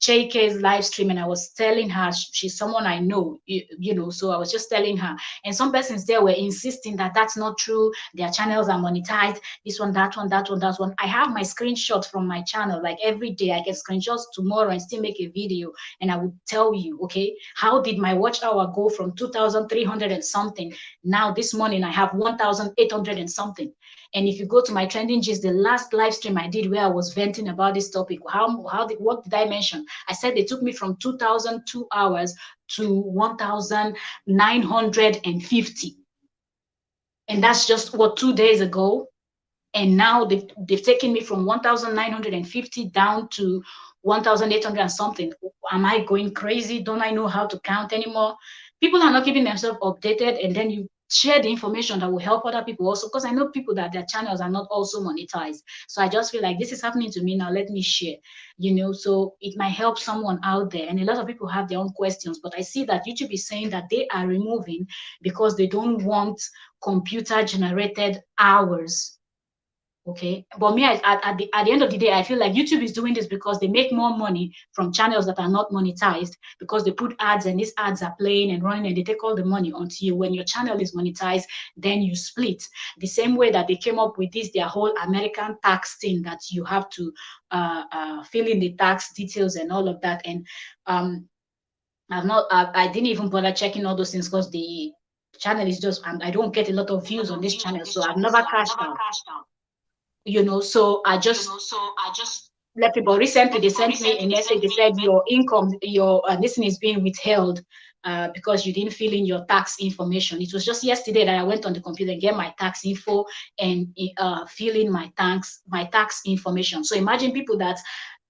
Cheike's live stream and I was telling her she's someone I know, you know, so I was just telling her. And some persons there were insisting that that's not true. Their channels are monetized. This one, that one, that one, that one. I have my screenshot from my channel. Like every day, I get screenshots tomorrow and still make a video, and I would tell you, okay, how did my watch hour go from 2,300 and something? Now this morning I have 1,800 and something. And if you go to my trending gist, the last live stream I did where I was venting about this topic, what did I mention? I said they took me from 2,002 hours to 1,950, and that's just what 2 days ago. And now they've taken me from 1,950 down to 1,800 and something. Am I going crazy? Don't I know how to count anymore? People are not keeping themselves updated, and then you share the information that will help other people also, because I know people that their channels are not also monetized. So I just feel like this is happening to me now, let me share, so it might help someone out there. And a lot of people have their own questions, but I see that YouTube is saying that they are removing because they don't want computer generated hours. Okay, but me, at the end of the day, I feel like YouTube is doing this because they make more money from channels that are not monetized, because they put ads and these ads are playing and running and they take all the money until when your channel is monetized, then you split. The same way that they came up with this, their whole American tax thing, that you have to fill in the tax details and all of that. And I didn't even bother checking all those things because the channel is just, I don't get a lot of views on this channel, so I've never cashed out. So I just let people. Recently they sent me a message. They said your income, your this thing is being withheld because you didn't fill in your tax information. It was just yesterday that I went on the computer and get my tax info and fill in my tax information. So imagine people that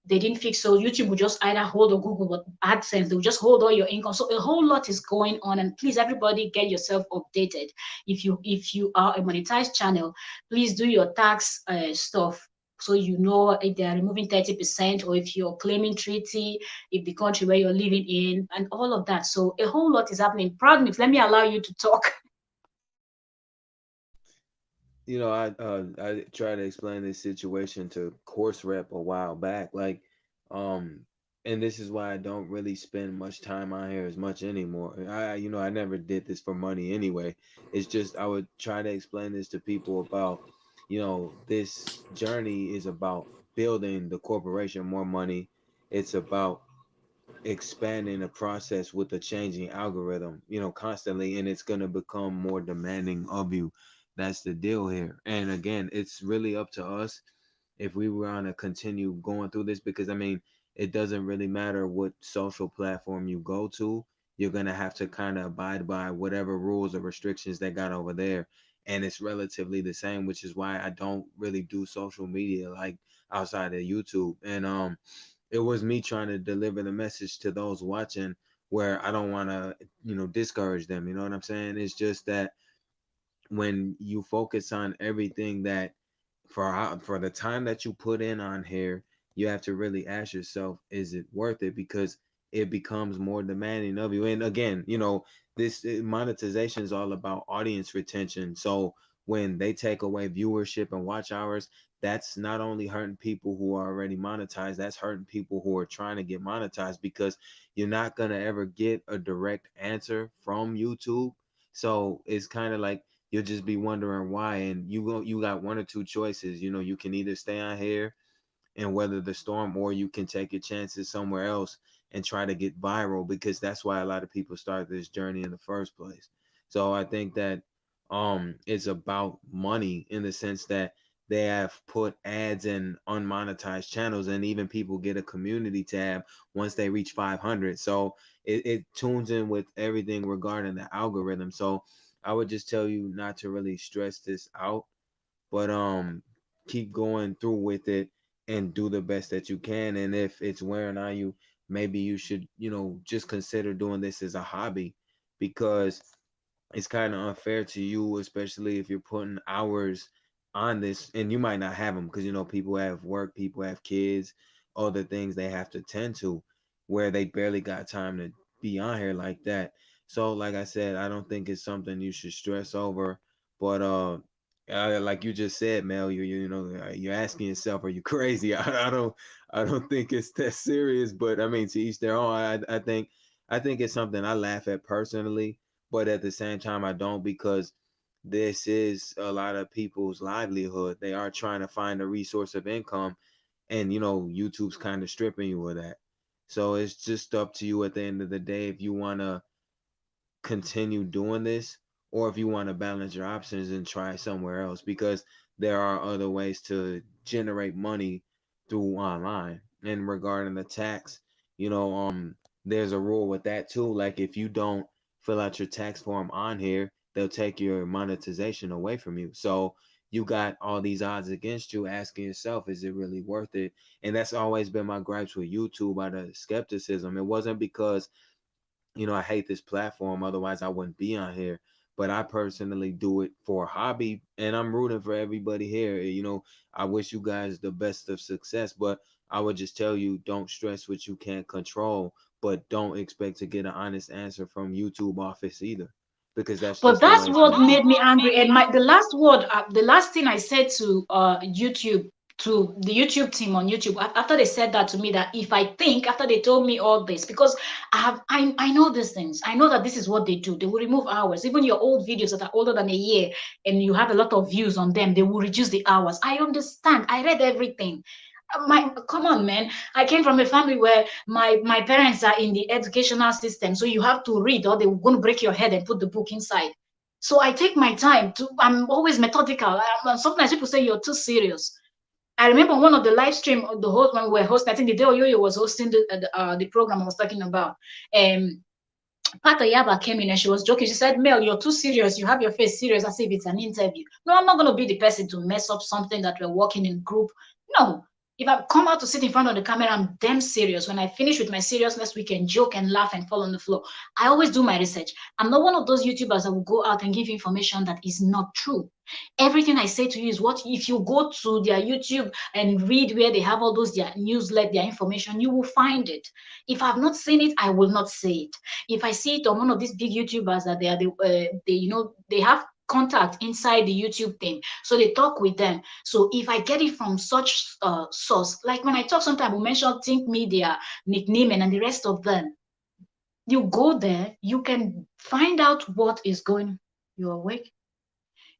they didn't fix. So YouTube will just either hold, or Google, but AdSense, they will just hold all your income. So a whole lot is going on. And please, everybody, get yourself updated. If you are a monetized channel, please do your tax stuff, so you know if they are removing 30%, or if you're claiming treaty, if the country where you're living in, and all of that. So a whole lot is happening. Proud me, let me allow you to talk. I tried to explain this situation to course rep a while back. Like, um, and this is why I don't really spend much time on here as much anymore. I never did this for money anyway. It's just I would try to explain this to people about, this journey is about building the corporation more money. It's about expanding the process with the changing algorithm, constantly, and it's going to become more demanding of you. That's the deal here. And again, it's really up to us if we were to continue going through this, because I mean, it doesn't really matter what social platform you go to, you're going to have to kind of abide by whatever rules or restrictions they got over there. And it's relatively the same, which is why I don't really do social media like outside of YouTube. And it was me trying to deliver the message to those watching, where I don't want to, discourage them. You know what I'm saying? It's just that when you focus on everything that for the time that you put in on here, you have to really ask yourself, is it worth it? Because it becomes more demanding of you. And again, this monetization is all about audience retention. So when they take away viewership and watch hours, that's not only hurting people who are already monetized, that's hurting people who are trying to get monetized, because you're not going to ever get a direct answer from YouTube. So it's kind of like you'll just be wondering why, and you got one or two choices. You can either stay on here and weather the storm, or you can take your chances somewhere else and try to get viral, because that's why a lot of people start this journey in the first place. So I think that it's about money, in the sense that they have put ads in unmonetized channels, and even people get a community tab once they reach 500. So it tunes in with everything regarding the algorithm. So I would just tell you not to really stress this out, but keep going through with it and do the best that you can. And if it's wearing on you, maybe you should, just consider doing this as a hobby, because it's kind of unfair to you, especially if you're putting hours on this and you might not have them, because people have work, people have kids, other things they have to tend to, where they barely got time to be on here like that. So like I said, I don't think it's something you should stress over. But like you just said, Mel, you're asking yourself, are you crazy? I don't think it's that serious, but I mean, to each their own. I think it's something I laugh at personally, but at the same time I don't, because this is a lot of people's livelihood. They are trying to find a resource of income, and YouTube's kind of stripping you of that. So it's just up to you at the end of the day, if you want to continue doing this, or if you want to balance your options and try somewhere else, because there are other ways to generate money through online. And regarding the tax, there's a rule with that too. Like, if you don't fill out your tax form on here, they'll take your monetization away from you. So you got all these odds against you, asking yourself, is it really worth it? And that's always been my gripes with YouTube, out of skepticism. It wasn't because I hate this platform. Otherwise, I wouldn't be on here. But I personally do it for a hobby, and I'm rooting for everybody here. I wish you guys the best of success, but I would just tell you, don't stress what you can't control, but don't expect to get an honest answer from YouTube office either, because that's But just the that's way it's going what to be. made me angry. And the last thing I said to YouTube, to the YouTube team on YouTube, after they said that to me, that if I think, after they told me all this, because I know these things, I know that this is what they do. They will remove hours, even your old videos that are older than a year, and you have a lot of views on them. They will reduce the hours. I understand. I read everything. Come on, man. I came from a family where my parents are in the educational system, so you have to read, or they're going to break your head and put the book inside. So I take my time to. I'm always methodical. Sometimes people say you're too serious. I remember one of the live stream of the host, when we were hosting, I think the day Oyoyo was hosting the program I was talking about. Pata Yaba came in and she was joking. She said, Mel, you're too serious. You have your face serious as if it's an interview. No, I'm not going to be the person to mess up something that we're working in group. No. If I come out to sit in front of the camera, I'm damn serious. When I finish with my seriousness, we can joke and laugh and fall on the floor. I always do my research. I'm not one of those YouTubers that will go out and give information that is not true. Everything I say to you is what, if you go to their YouTube and read where they have all those, their newsletter, their information, you will find it. If I've not seen it, I will not say it. If I see it on one of these big YouTubers that they are they have contact inside the YouTube thing. So they talk with them. So if I get it from such source, like when I talk, sometimes we mention Think Media, Nickname, and the rest of them. You go there, you can find out what is going. You're awake.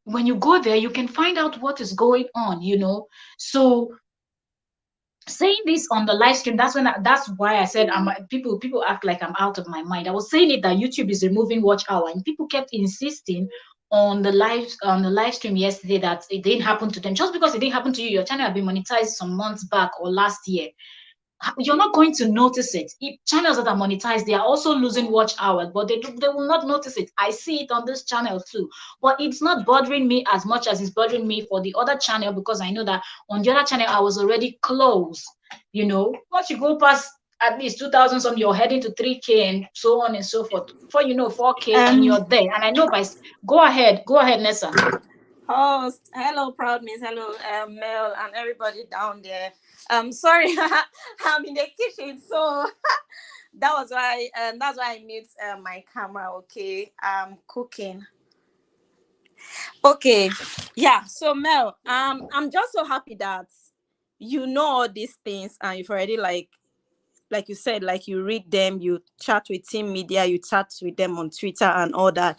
When you go there, you can find out what is going on. So saying this on the live stream, that's why I said people act like I'm out of my mind. I was saying it that YouTube is removing watch hour, and people kept insisting on the live stream yesterday that it didn't happen to them. Just because it didn't happen to you, your channel had been monetized some months back or last year, you're not going to notice it. If channels that are monetized, they are also losing watch hours, but they will not notice it. I see it on this channel too, but it's not bothering me as much as it's bothering me for the other channel, because I know that on the other channel I was already close. Once you go past at least 2,000 some, you're heading to 3K and so on and so forth. Before you know 4K and Um. you're there. And I know go ahead, Nessa. Oh, hello, proud miss. Hello, Mel, and everybody down there. Sorry, I'm in the kitchen, so that's why I mute my camera. Okay, I'm cooking. Okay, yeah. So Mel, I'm just so happy that you know all these things and you've already like you said, like you read them, you chat with Team Media, you chat with them on Twitter and all that.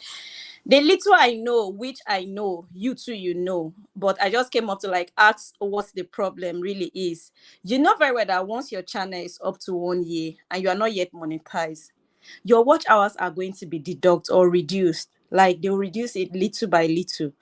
The little I know, which I know, you too, but I just came up to like ask what the problem really is. You know very well that once your channel is up to 1 year and you are not yet monetized, your watch hours are going to be deducted or reduced. Like they'll reduce it little by little.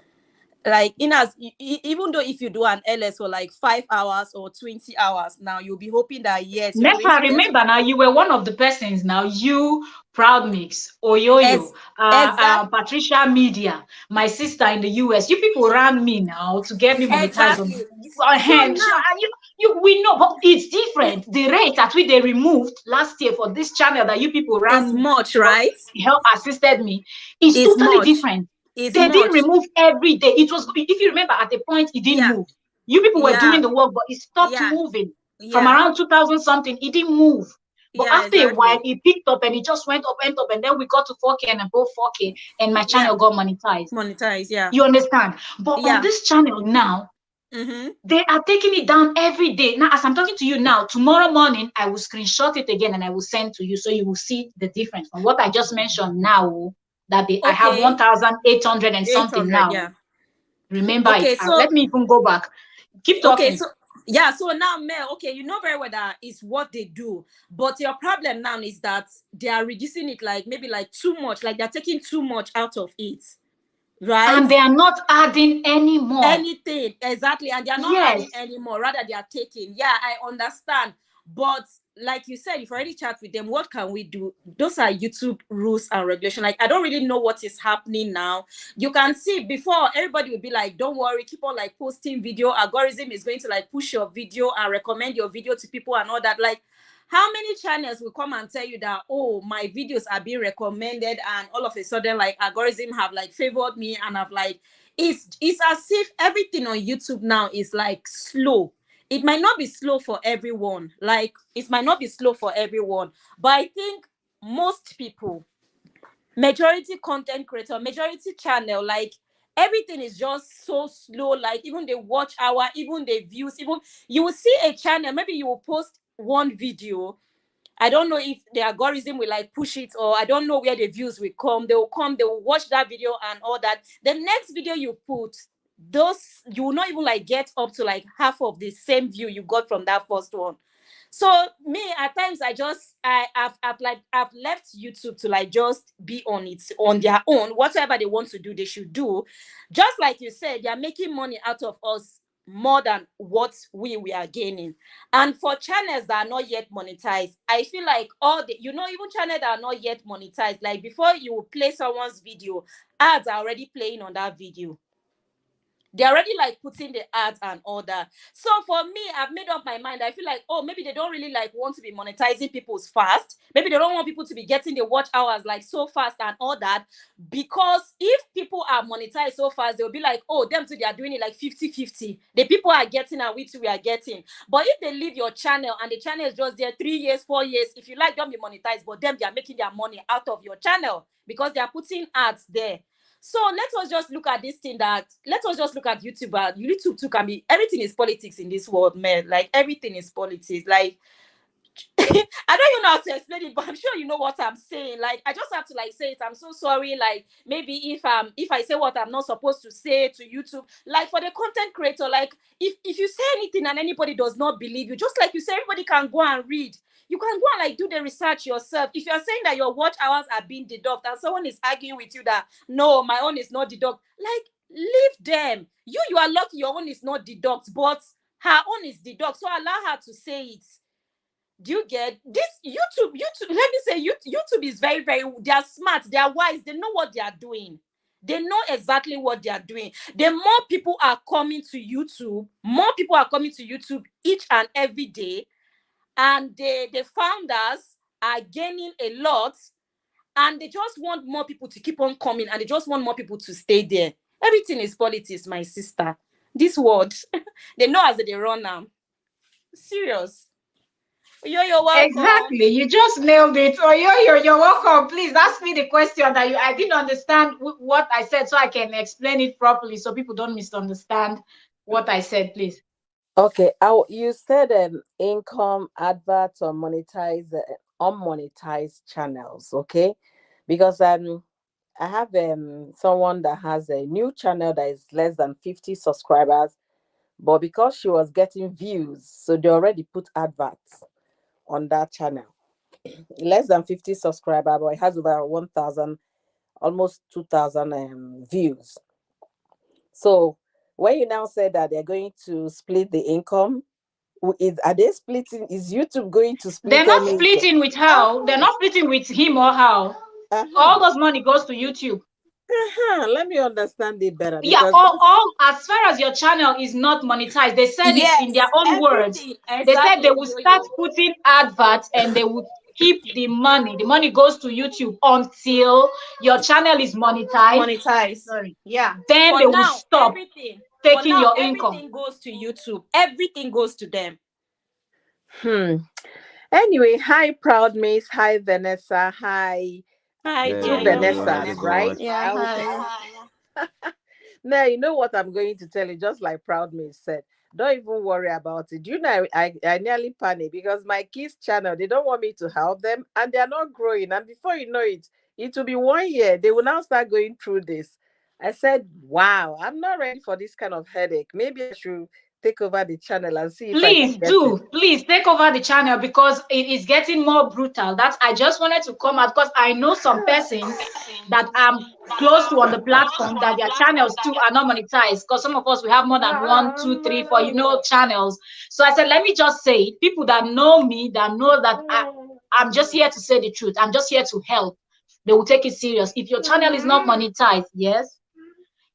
Like in as even though if you do an LS for like 5 hours or 20 hours, now you'll be hoping that yes, you are going Never to get remember now, you were one of the persons now, you, Proud Mix, Oyoyo, as exact Patricia Media, my sister in the US. You people ran me now to get me monetized exactly. on So hand. now We know, but it's different. The rate at which they removed last year for this channel that you people is ran, much, right? help assisted me, is Is totally much. different. Is They didn't much. remove every day. It was, if you remember, at the point it didn't Yeah. move. You people were Yeah. doing the work, but it stopped Yeah. moving from Yeah. around 2000 something. It didn't move. But Yeah, after a while, exactly. it picked up and it just went up, and then we got to 4K and above 4K, and my Yeah. channel got monetized. Monetize, yeah. You understand? But on Yeah. this channel now, Mm-hmm. they are taking it down every day. Now, as I'm talking to you now, tomorrow morning, I will screenshot it again and I will send to you, so you will see the difference from what I just mentioned now. I have Okay. 1,800 and something 800, now. yeah. Remember it. Okay, so Let me even go back. Keep okay, talking. so yeah, so now Mel, okay, you know very well that is what they do. But your problem now is that they are reducing it like maybe like too much, like they're taking too much out of it, right? And they are not adding anymore. Anything exactly, and they are not Yes. adding anymore, rather they are taking. Yeah, I understand, but like you said, you've already chat with them. What can we do? Those are YouTube rules and regulation. Like I don't really know what is happening now. You can see before everybody would be like, don't worry, keep on like posting video, algorithm is going to like push your video and recommend your video to people and all that. Like how many channels will come and tell you that, oh, my videos are being recommended, and all of a sudden like algorithm have like favored me and have like, it's as if everything on YouTube now is like slow. It might not be slow for everyone. Like it might not be slow for everyone, but I think most people, majority content creator, majority channel, like everything is just so slow. Like even the watch hour, even the views, even you will see a channel, maybe you will post one video. I don't know if the algorithm will like push it, or I don't know where the views will come. They will come, they will watch that video and all that. The next video you put, those you will not even like get up to like half of the same view you got from that first one. So me at times I've left YouTube to like just be on it on their own. Whatever they want to do, they should do. Just like you said, they are making money out of us more than what we are gaining. And for channels that are not yet monetized, I feel like all the even channels that are not yet monetized, like before you play someone's video, ads are already playing on that video. They're already like putting the ads and all that. So for me, I've made up my mind. I feel like, oh, maybe they don't really like want to be monetizing people's fast. Maybe they don't want people to be getting the watch hours like so fast and all that. Because if people are monetized so fast, they'll be like, oh, them too, they are doing it like 50-50. The people are getting and we too we are getting. But if they leave your channel and the channel is just there 3 years, 4 years, if you like, don't be monetized, but them, they are making their money out of your channel because they are putting ads there. So let us just look at this thing that let us just look at YouTube. YouTube too can be, everything is politics in this world, man. Like everything is politics. Like I don't even know how to explain it, but I'm sure you know what I'm saying. Like I just have to like say it. I'm so sorry. Like maybe if I say what I'm not supposed to say to YouTube, like for the content creator, like if you say anything and anybody does not believe you, just like you say, everybody can go and read. You can go and like do the research yourself. If you're saying that your watch hours are being deducted and someone is arguing with you that no, my own is not deduct, like leave them. You are lucky your own is not deduct, but her own is deduct. So allow her to say it. Do you get this? YouTube, let me say, YouTube is very, very, they are smart, they are wise, they know what they are doing. They know exactly what they are doing. The more people are coming to YouTube, each and every day, and the founders are gaining a lot, and they just want more people to keep on coming, and they just want more people to stay there. Everything is politics, my sister. This world, they know as they run now. Serious. You're welcome. Exactly. You just nailed it. Oh, you're welcome. Please ask me the question that I didn't understand what I said, so I can explain it properly so people don't misunderstand what I said, please. Okay, you said income adverts or monetize unmonetized channels, okay? Because I have someone that has a new channel that is less than 50 subscribers, but because she was getting views, so they already put adverts on that channel. Less than 50 subscriber, but it has over 1,000, almost 2,000 views. So when you now say that they're going to split the income, are they splitting? Is YouTube going to split They're not any income? splitting with how. They're not splitting with him or how. All Uh-huh. those money goes to YouTube. Uh-huh. Let me understand it better Yeah, because all as far as your channel is not monetized, they said it in their Yes, own words. everything. They said they Exactly, will start yo-yo. putting adverts and they would keep the money. The money goes to YouTube until your channel is monetized. Monetize. Sorry. Yeah. Then For they will now, stop taking your income. everything goes to YouTube. Everything goes to them. hmm. Anyway, hi Proud Miss, hi Vanessa, hi Hi, Hey, two dear hey, yo-yo. how's Vanessas, it right? going? Yeah, I would hi. now you know what I'm going to tell you, just like Proud Miss said. Don't even worry about it. You know, I nearly panic because my kids' channel, they don't want me to help them and they're not growing. And before you know it, it will be 1 year. They will now start going through this. I said, wow, I'm not ready for this kind of headache. Maybe I should take over the channel and see if I can Please get it. do, please take over the channel because it is getting more brutal. That's I just wanted to come out because I know some persons that I'm close to on the platform that their channels too are not monetized because some of us we have more than one, two, three, four, channels. So I said, let me just say it. People that know me, that know that I'm just here to say the truth. I'm just here to help. They will take it serious. If your channel is not monetized, yes,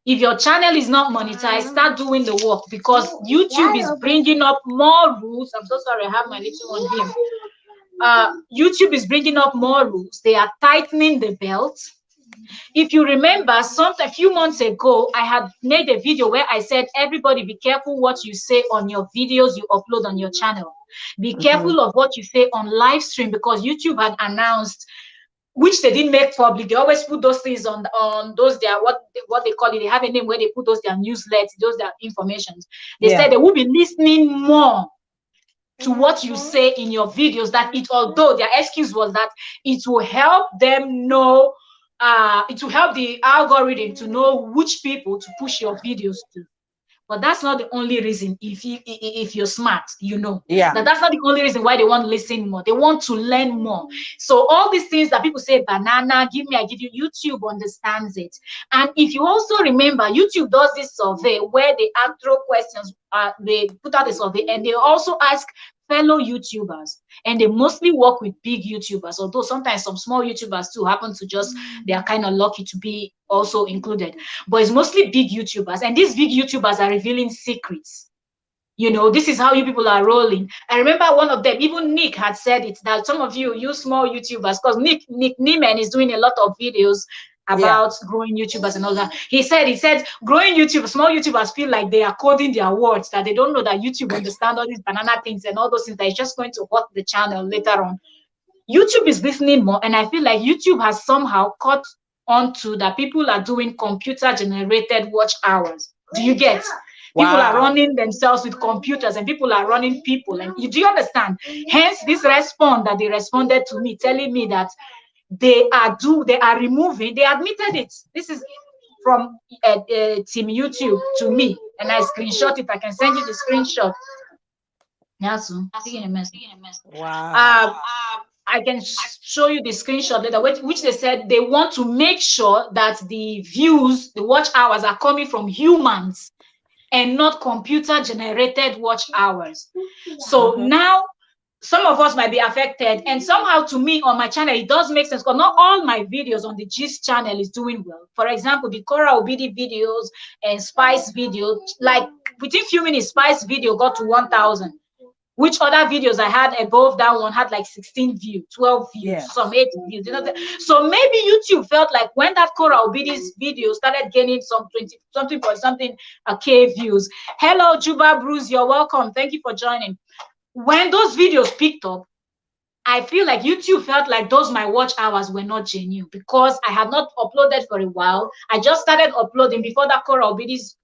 if your channel is not monetized, start doing the work because YouTube is bringing up more rules. I'm so sorry, I have my little one here. YouTube is bringing up more rules. They are tightening the belt. If you remember, a few months ago, I had made a video where I said, everybody be careful what you say on your videos you upload on your channel. Be Mhm. careful of what you say on live stream because YouTube had announced, which they didn't make public. They always put those things on those their what they call it. They have a name where they put those their newsletters, those their informations. They Yeah. said they will be listening more to what you say in your videos. That it, although their excuse was that it will help them know, it will help the algorithm to know which people to push your videos to. But that's not the only reason. If you're smart, you know Yeah. that that's not the only reason why they want to listen more. They want to learn more. So all these things that people say, banana, give me, I give you, YouTube understands it. And if you also remember, YouTube does this survey where they throw questions. They put out a survey and they also ask fellow YouTubers, and they mostly work with big YouTubers, although sometimes some small YouTubers too happen to just, they are kind of lucky to be also included, but it's mostly big YouTubers, and these big YouTubers are revealing secrets. This is how you people are rolling. I remember one of them, even Nick had said it, that some of you use small YouTubers, because Nick Nieman is doing a lot of videos Yeah. about growing YouTubers and all that. He said growing YouTubers, small YouTubers feel like they are coding their words, that they don't know that YouTube understand all these banana things and all those things, that it's just going to hurt the channel later on. YouTube is listening more, and I feel like YouTube has somehow caught onto that people are doing computer generated watch hours. Do you get? People are Wow. running themselves with computers and people are running people. And do you understand? Hence, this response that they responded to me, telling me that they are removing, they admitted it. This is from Team YouTube to me, and I screenshot it. I can send you the screenshot. Yeah, so Wow. uh, I can show you the screenshot later, which they said they want to make sure that the views, the watch hours are coming from humans and not computer generated watch hours. So Mm-hmm. now some of us might be affected, and somehow to me on my channel it does make sense because not all my videos on the Gist channel is doing well. For example, the Cora Obidi videos and Spice video, like within few minutes Spice video got to 1,000, which other videos I had above that one had like 16 views, 12 views, some Yes. 8 views. So maybe YouTube felt like when that Cora Obidi's video started gaining some 20 something for something K views. Hello, Juba Bruce, you're welcome. Thank you for joining. When those videos picked up, I feel like YouTube felt like those my watch hours were not genuine because I had not uploaded for a while. I just started uploading before that Cora Obidi's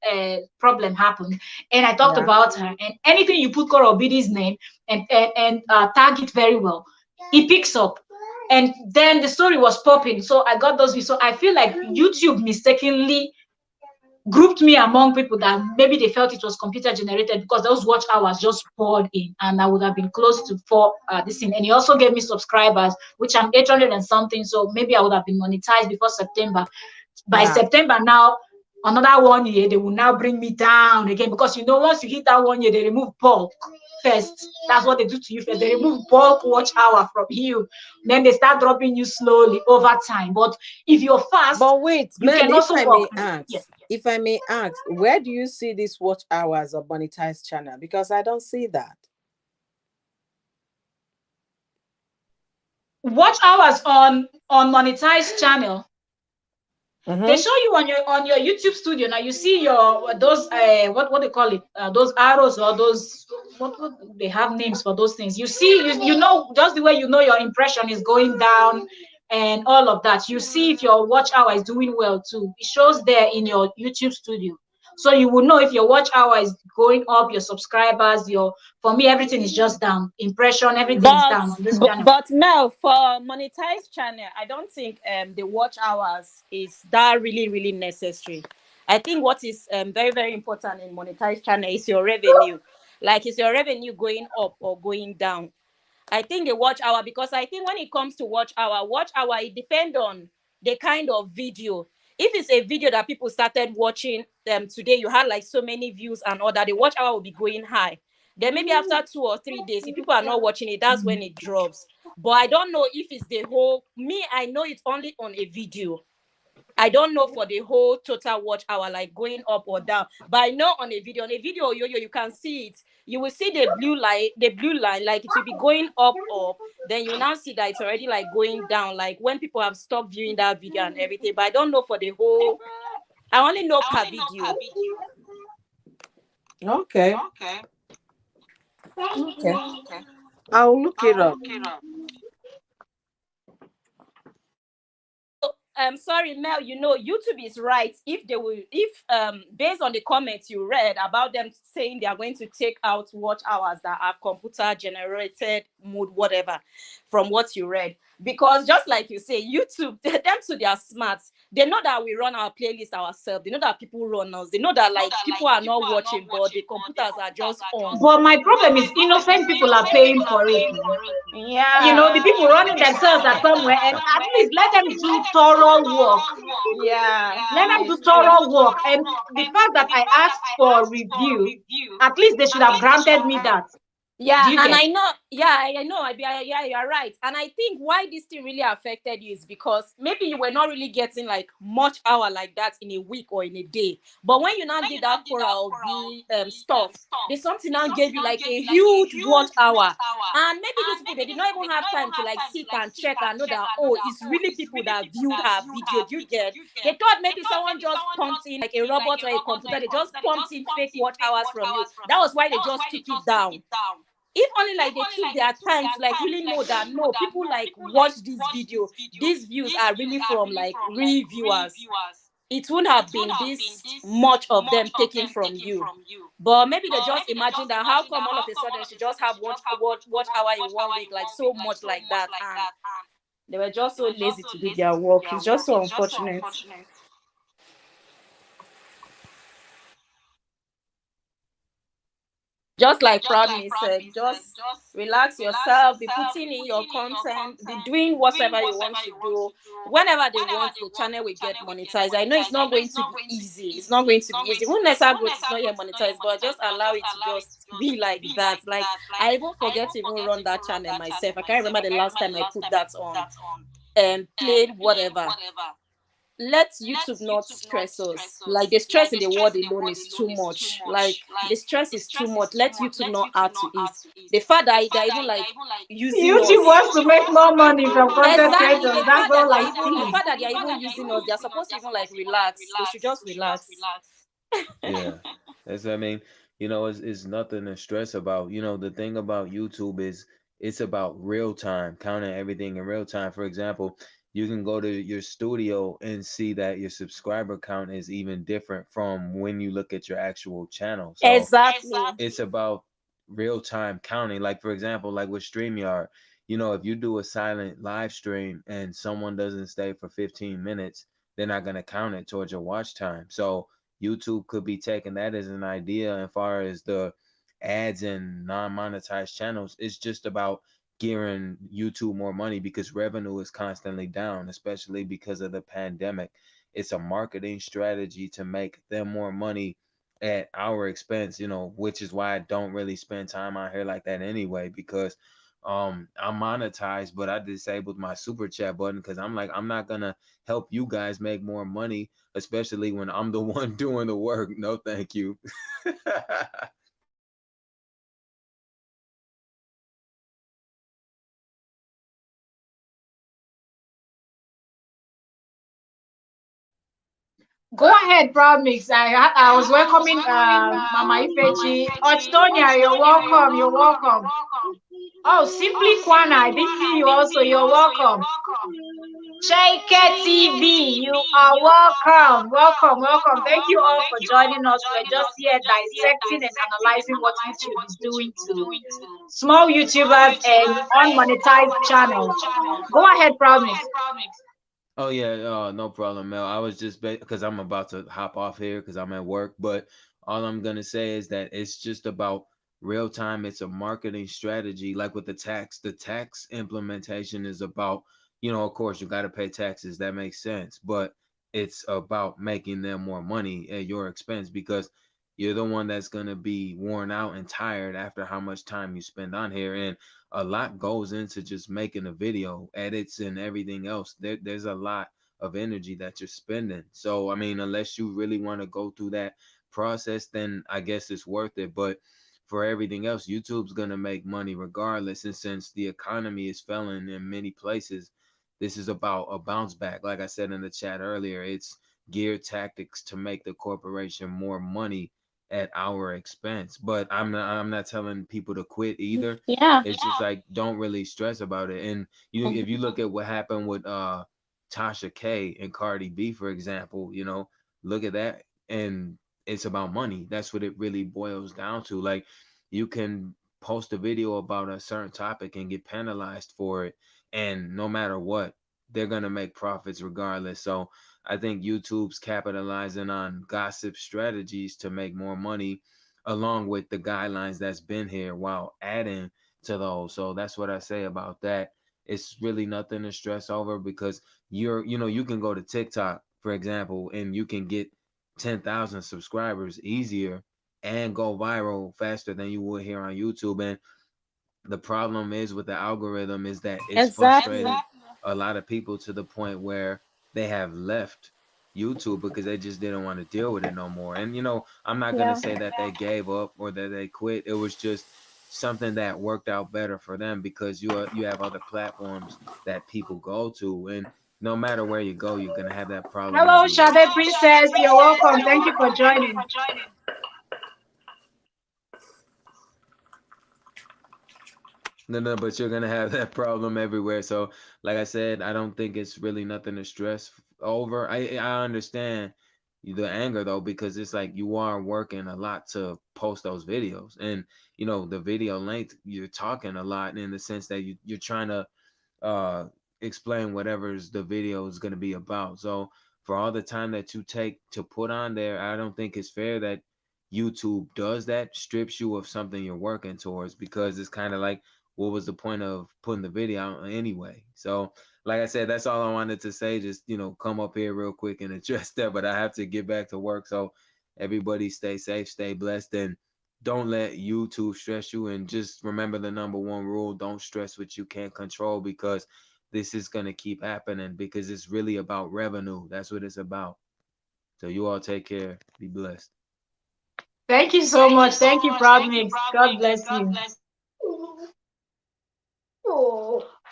problem happened, and I talked Yeah. about her. And anything you put Cora Obidi's name and tag it very well, it picks up. And then the story was popping, so I got those views. So I feel like YouTube mistakenly grouped me among people that maybe they felt it was computer generated because those watch hours just poured in and I would have been close to four this thing. And he also gave me subscribers, which I'm 800 and something. So maybe I would have been monetized before September. By Yeah. September now, another 1 year, they will now bring me down again because once you hit that 1 year, they remove bulk first. That's what they do to you first. They remove bulk watch hour from you. Then they start dropping you slowly over time. But if you're fast, But wait, you Mel, can if also I work. may Yes. ask, where do you see these watch hours of monetized channel? Because I don't see that. Watch hours on monetized channel. They Mm-hmm. show you on your YouTube studio. Now you see your those what they call it, those arrows or those what they have names for those things. You see, you know, just the way you know your impression is going down and all of that. You see if your watch hour is doing well too. It shows there in your YouTube studio. So you will know if your watch hour is going up, your subscribers, your for me, everything is just down. Impression, everything is But down on this but, channel. but Mel, for monetized channel, I don't think the watch hours is that really necessary. I think what is very very important in monetized channel is your revenue. Like, is your revenue going up or going down? I think the watch hour, because I think when it comes to watch hour, it depends on the kind of video. If it's a video that people started watching today, you had like so many views and all that, the watch hour will be going high. Then maybe after 2 or 3 days, if people are not watching it, that's when it drops. But I don't know if it's the whole. Me, I know it's only on a video. I don't know for the whole total watch hour, like going up or down. But I know on a video, you can see it. You will see the blue line, like it will be going up. Then you now see that it's already like going down, like when people have stopped viewing that video and everything. But I don't know for the whole. I only know per video. Okay. Okay. I'll look it up. Sorry, Mel, YouTube is right. If based on the comments you read about them saying they are going to take out watch hours that are computer generated mood, whatever, from what you read. Because just like you say, YouTube, them too, they are smart. They know that we run our playlist ourselves. They know that people run us. They know that like people are not watching, but the computers are just on. But my problem is innocent people are paying for it. Yeah. The people running themselves are somewhere, and at least let them do thorough work. Yeah, Let them do it's true. thorough work. And the fact that I asked for review, at least they should have granted me that. Do Yeah, you and get? I know, I know, yeah, you're right. And I think why this thing really affected you is because maybe you were not really getting like much hour like that in a week or in a day. But when you now did that Coral V stuff, there's something now gave you like a huge watch hour. And maybe these people, they did not even have time to like sit and check and know that, oh, it's really people that viewed her video. Do you get? They thought maybe someone just pumped in like a robot or a computer, they just pumped in fake watch hours from you. That was why they just took it down. If only like they took their time to like really know that no, people like watch this video, these views are really from like reviewers, it wouldn't have been this much of them taken from you. But maybe they just imagine that how come all of a sudden she just have watch hour in 1 week, like so much like that, and they were just so lazy to do their work. It's just so unfortunate. Just like Proud Me said, just relax yourself, be putting in your content, be doing whatever you want to do. Whenever they want, the channel will get monetized. I know it's not going to be easy. It's not going to be easy. When Nessa growth is not yet monetized, but just allow it to just be like that. Like I even forget to even run that channel myself. I can't remember the last time I put that on and played whatever. Let YouTube not stress us. Like the stress in the world alone is too much. Like the stress is too much. Let YouTube not add to it. The fact that they're even like using YouTube us. wants to make more money from content Exactly. creators. That's all I The see. fact that they're even using us, they're supposed to even like relax. They should just relax. Yeah, that's I mean, you know, it's nothing to stress about. You know, the thing about YouTube is it's about real time, counting everything in real time. For example, you can go to your studio and see that your subscriber count is even different from when you look at your actual channel. So Exactly. it's about real time counting. Like for example, like with StreamYard, you know, if you do a silent live stream and someone doesn't stay for 15 minutes, they're not gonna count it towards your watch time. So YouTube could be taking that as an idea as far as the ads and non-monetized channels. It's just about gearing YouTube more money because revenue is constantly down, especially because of the pandemic. It's a marketing strategy to make them more money at our expense, you know, which is why I don't really spend time out here like that anyway, because I'm monetized, but I disabled my super chat button because I'm like, I'm not gonna help you guys make more money, especially when I'm the one doing the work. No, thank you. Go ahead, Proud Mix. I was welcoming Mama Ifechi. Tonya, you're welcome. You're welcome. Oh, Simply Kwana, I didn't see you also. You're welcome. Shaker TV, you are welcome. Welcome, welcome. Thank you all for joining us. We're just here dissecting and analyzing what YouTube is doing to small YouTubers and unmonetized channels. Go ahead, Proud Mix. Oh yeah, no problem, Mel. I was just because I'm about to hop off here because I'm at work, but all I'm gonna say is that it's just about real time. It's a marketing strategy, like with the tax. The tax implementation is about, you know, of course you got to pay taxes. That makes sense, but it's about making them more money at your expense because you're the one that's gonna be worn out and tired after how much time you spend on here, and a lot goes into just making a video, edits and everything else. There's a lot of energy that you're spending. So I mean, unless you really want to go through that process, then I guess it's worth it. But for everything else, YouTube's gonna make money regardless. And since the economy is failing in many places, this is about a bounce back. Like I said in the chat earlier, it's gear tactics to make the corporation more money at our expense. But I'm not telling people to quit either. Yeah. It's just like don't really stress about it. And you if you look at what happened with Tasha K and Cardi B, for example, you know, look at that. And it's about money. That's what it really boils down to. Like you can post a video about a certain topic and get penalized for it. And no matter what, they're gonna make profits regardless. So I think YouTube's capitalizing on gossip strategies to make more money along with the guidelines that's been here while adding to those. So that's what I say about that. It's really nothing to stress over because you can go to TikTok, for example, and you can get 10,000 subscribers easier and go viral faster than you would here on YouTube. And the problem is with the algorithm is that it's frustrated Exactly. a lot of people to the point where they have left YouTube because they just didn't want to deal with it no more. And I'm not gonna Yeah. say that they gave up or that they quit. It was just something that worked out better for them because you have other platforms that people go to, and no matter where you go, you're gonna have that problem Hello, everywhere. Shade Princess. You're welcome. Thank you for joining. No, but you're gonna have that problem everywhere. So, like I said, I don't think it's really nothing to stress over. I understand the anger though, because it's like you are working a lot to post those videos, and the video length, you're talking a lot in the sense that you're trying to uh explain whatever's the video is going to be about. So for all the time that you take to put on there, I don't think it's fair that YouTube does that, strips you of something you're working towards, because it's kind of like, what was the point of putting the video out anyway? So like I said, that's all I wanted to say. Just come up here real quick and address that, but I have to get back to work. So everybody stay safe, stay blessed, and don't let YouTube stress you. And just remember the number one rule: don't stress what you can't control, because this is going to keep happening, because it's really about revenue. That's what it's about. So you all take care. Be blessed. Thank you so much. Thank you, Proud Mix. God bless you.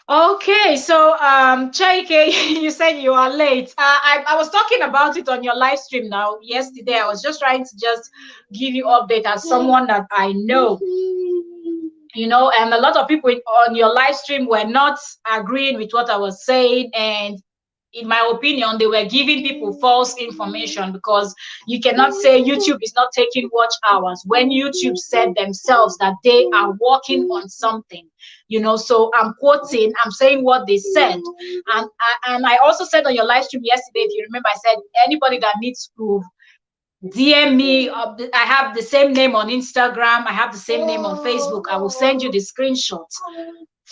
Okay, so Chaike, you said you are late. I was talking about it on your live stream now yesterday. I was just trying to just give you update as someone that I know. And a lot of people on your live stream were not agreeing with what I was saying, and in my opinion, they were giving people false information, because you cannot say YouTube is not taking watch hours when YouTube said themselves that they are working on something. So I'm quoting, I'm saying what they said. And I also said on your live stream yesterday, if you remember, I said anybody that needs proof, DM me. I have the same name on Instagram. I have the same name on Facebook. I will send you the screenshot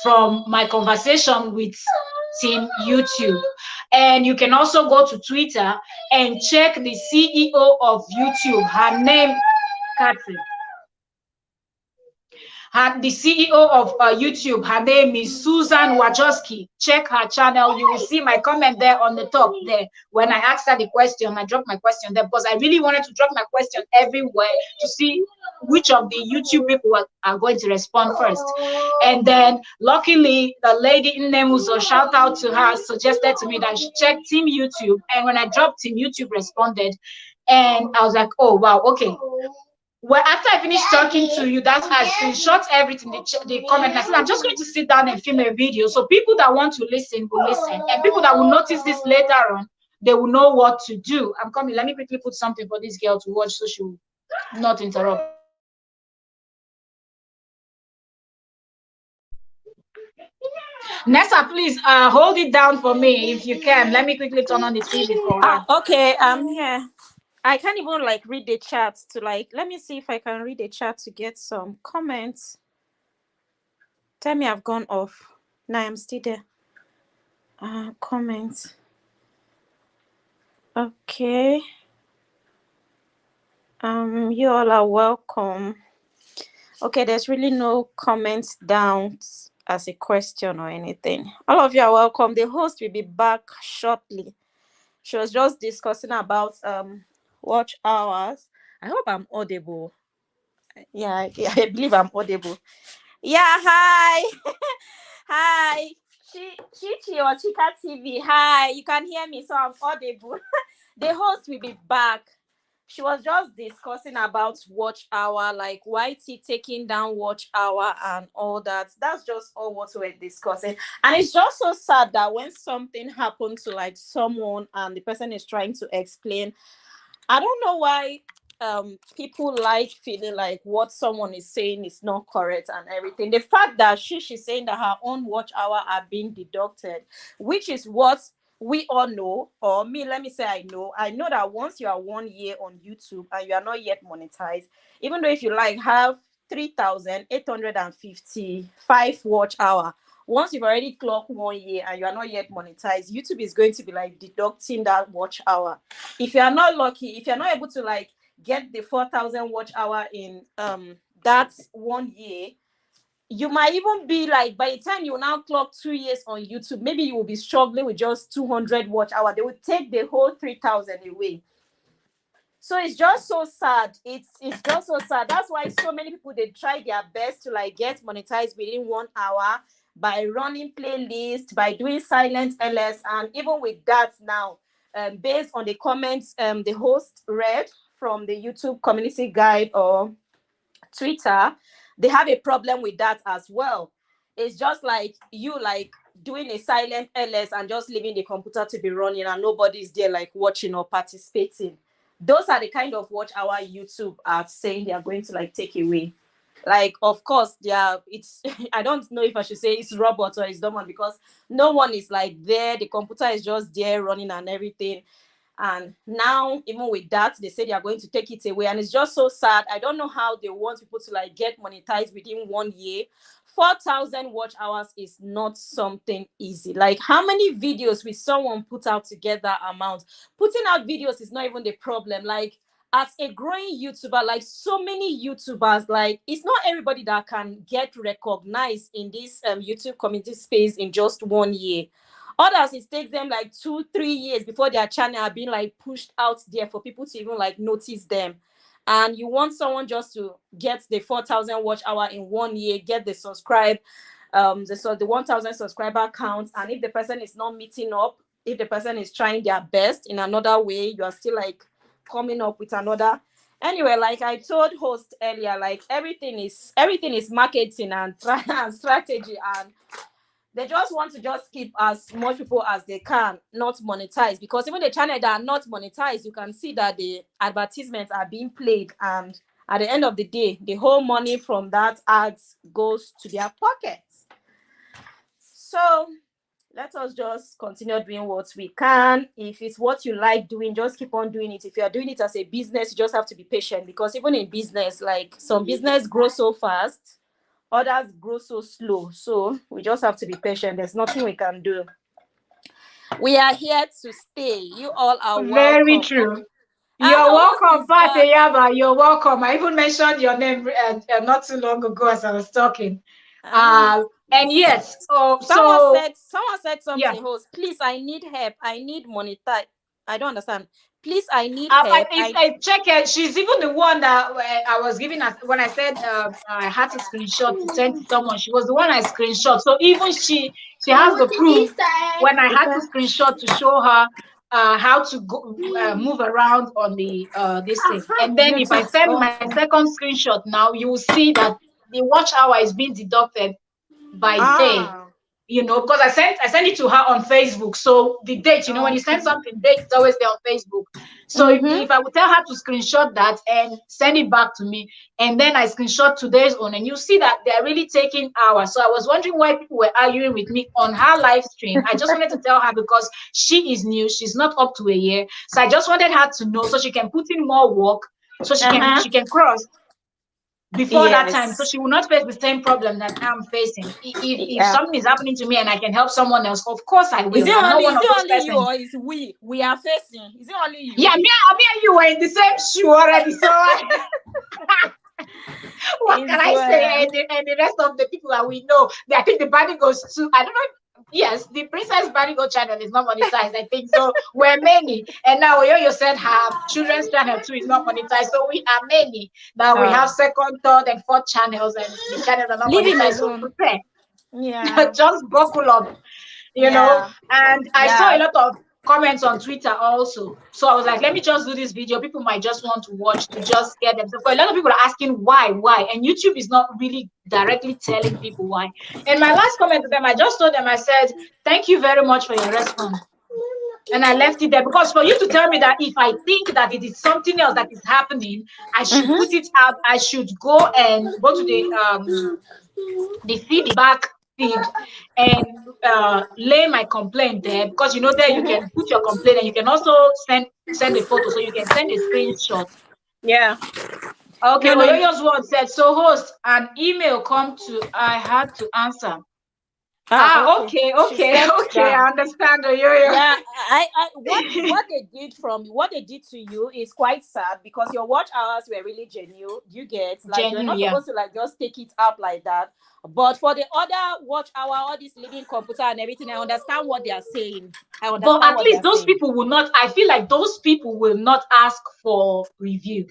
from my conversation with Team YouTube. And you can also go to Twitter and check the CEO of YouTube. Her name, Catherine. The CEO of YouTube, her name is Susan Wachowski. Check her channel. You will see my comment there on the top there. When I asked her the question, I dropped my question there because I really wanted to drop my question everywhere to see which of the YouTube people are going to respond first. And then luckily, the lady in Nemuzo, shout out to her, suggested to me that she check Team YouTube. And when I dropped Team YouTube responded. And I was like, oh, wow, okay. Well, after I finished talking to you, that's I screenshot everything, the comment. I said, I'm just going to sit down and film a video. So people that want to listen will listen. And people that will notice this later on, they will know what to do. I'm coming. Let me quickly put something for this girl to watch so she will not interrupt. Nessa, please hold it down for me if you can. Let me quickly turn on the TV for her. Okay, I'm here. I can't even read the chat to let me see if I can read the chat to get some comments. Tell me I've gone off. No, I'm still there. Comments. Okay. You all are welcome. Okay, there's really no comments down as a question or anything. All of you are welcome. The host will be back shortly. She was just discussing about watch hours. I hope I'm audible. Yeah, I believe I'm audible. Yeah, hi. Hi. Chichi or Chika TV. Hi, you can hear me, so I'm audible. The host will be back. She was just discussing about watch hour, like YT taking down watch hour and all that. That's just all what we're discussing. And it's just so sad that when something happened to someone and the person is trying to explain, I don't know why people like feeling like what someone is saying is not correct and everything. The fact that she's saying that her own watch hour are being deducted, which is what we all know, or me, let me say I know that once you are 1 year on YouTube and you are not yet monetized, even though if you have 3,855 watch hour, once you've already clocked 1 year and you are not yet monetized, YouTube is going to be deducting that watch hour. If you are not lucky, if you're not able to get the 4,000 watch hour in that 1 year, you might even be by the time you now clock 2 years on YouTube, maybe you will be struggling with just 200 watch hour. They will take the whole 3,000 away. So it's just so sad. It's just so sad. That's why so many people, they try their best to get monetized within 1 hour by running playlists, by doing silent LS, and even with that now, based on the comments the host read from the YouTube community guide or Twitter, they have a problem with that as well. it's just like you like doing a silent ls and just leaving the computer to be running and nobody's there like watching or participating. Those are the kind of watch our YouTube are saying they are going to like take away. Like, of course, they are. It's I don't know if I should say it's robots or it's dormant, because no one is like there. The computer is just there running and everything. And now, even with that, they say they are going to take it away, and it's just so sad. I don't know how they want people to like get monetized within 1 year. 4,000 watch hours is not something easy. Like, how many videos will someone put out together amount? Putting out videos is not even the problem. Like, as a growing YouTuber, like so many YouTubers, like it's not everybody that can get recognized in this YouTube community space in just 1 year. Others, it takes them like 2 3 years before their channel are being like pushed out there for people to even like notice them. And you want someone just to get the 4,000 watch hour in 1 year, get the subscribe, the 1,000 subscriber count. And if the person is not meeting up, if the person is trying their best in another way, you are still like coming up with another. Anyway, like I told host earlier, like everything is marketing and and strategy, and they just want to just keep as much people as they can not monetize, because even the channel that are not monetized, you can see that the advertisements are being played, and at the end of the day, the whole money from that ads goes to their pockets. So let us just continue doing what we can. If it's what you like doing, just keep on doing it. If you are doing it as a business, you just have to be patient, because even in business, like some business grow so fast, others grow so slow. So we just have to be patient. There's nothing we can do. We are here to stay. You all are Very welcome. true. You're Host welcome, is back. Pateyaba. You're welcome. I even mentioned your name not too long ago as I was talking. Ah. And yes, Someone so said yeah. something, host. Please, I need help. I need monetize. I don't understand. Please, I need I, help. if I check it, she's even the one that I was giving us when I said I had to screenshot to send to someone. She was the one I screenshot. So even she has the proof when I had to screenshot to show her how to go move around on the this thing. And then if I send my second screenshot now, you will see that the watch hour is being deducted by day, Ah. because I sent it to her on Facebook. So the date, when you send something, date is always there on Facebook. So Mm-hmm. if I would tell her to screenshot that and send it back to me, and then I screenshot today's own, and you see that they're really taking hours. So I was wondering why people were arguing with me on her live stream. I just wanted to tell her because she is new, she's not up to a year. So I just wanted her to know so she can put in more work, so she can Uh-huh. she can cross before that time, so Yes. she will not face the same problem that I'm facing. If Yeah. something is happening to me and I can help someone else, of course I Is will. it I'm not only one is of it those only you, persons. or is we are facing? Is it only Yeah, you? me and you were in the same shoe already, so what Is can I say? well. And the rest of the people that we know, I think the body goes to, I don't know. Yes, the Princess Badigo channel is not monetized, I think so. We're many, and now you said her children's channel too is not monetized, so we are many. Now we have second, third, and fourth channels, and the channels are not Leave him monetized. So alone. prepare, Yeah. just buckle up, Yeah. And I saw a Yeah. lot of comments on Twitter also. So I was like, let me just do this video. People might just want to watch to just scare themselves. But a lot of people are asking why, and YouTube is not really directly telling people why. And my last comment to them, I just told them, I said, thank you very much for your response. And I left it there because for you to tell me that if I think that it is something else that is happening, I should put Mm-hmm. it out. I should go to the feedback feed and lay my complaint there, because there you can put your complaint and you can also send a photo, so you can send a screenshot. Yeah. Okay, No, no. Oyoyo's word said, so host, an email come to, I had to answer. Ah, okay. Okay, She okay, stepped okay, I down. understand, Oyoyo. Yeah, I what they did to you is quite sad, because your watch hours were really genuine. You get like you're Genuine, not yeah. supposed to like just take it out like that. But for the other watch hour, all this living computer and everything, I understand what they are saying. I But understand at what they least are those saying. people will not, I feel like those people will not ask for review.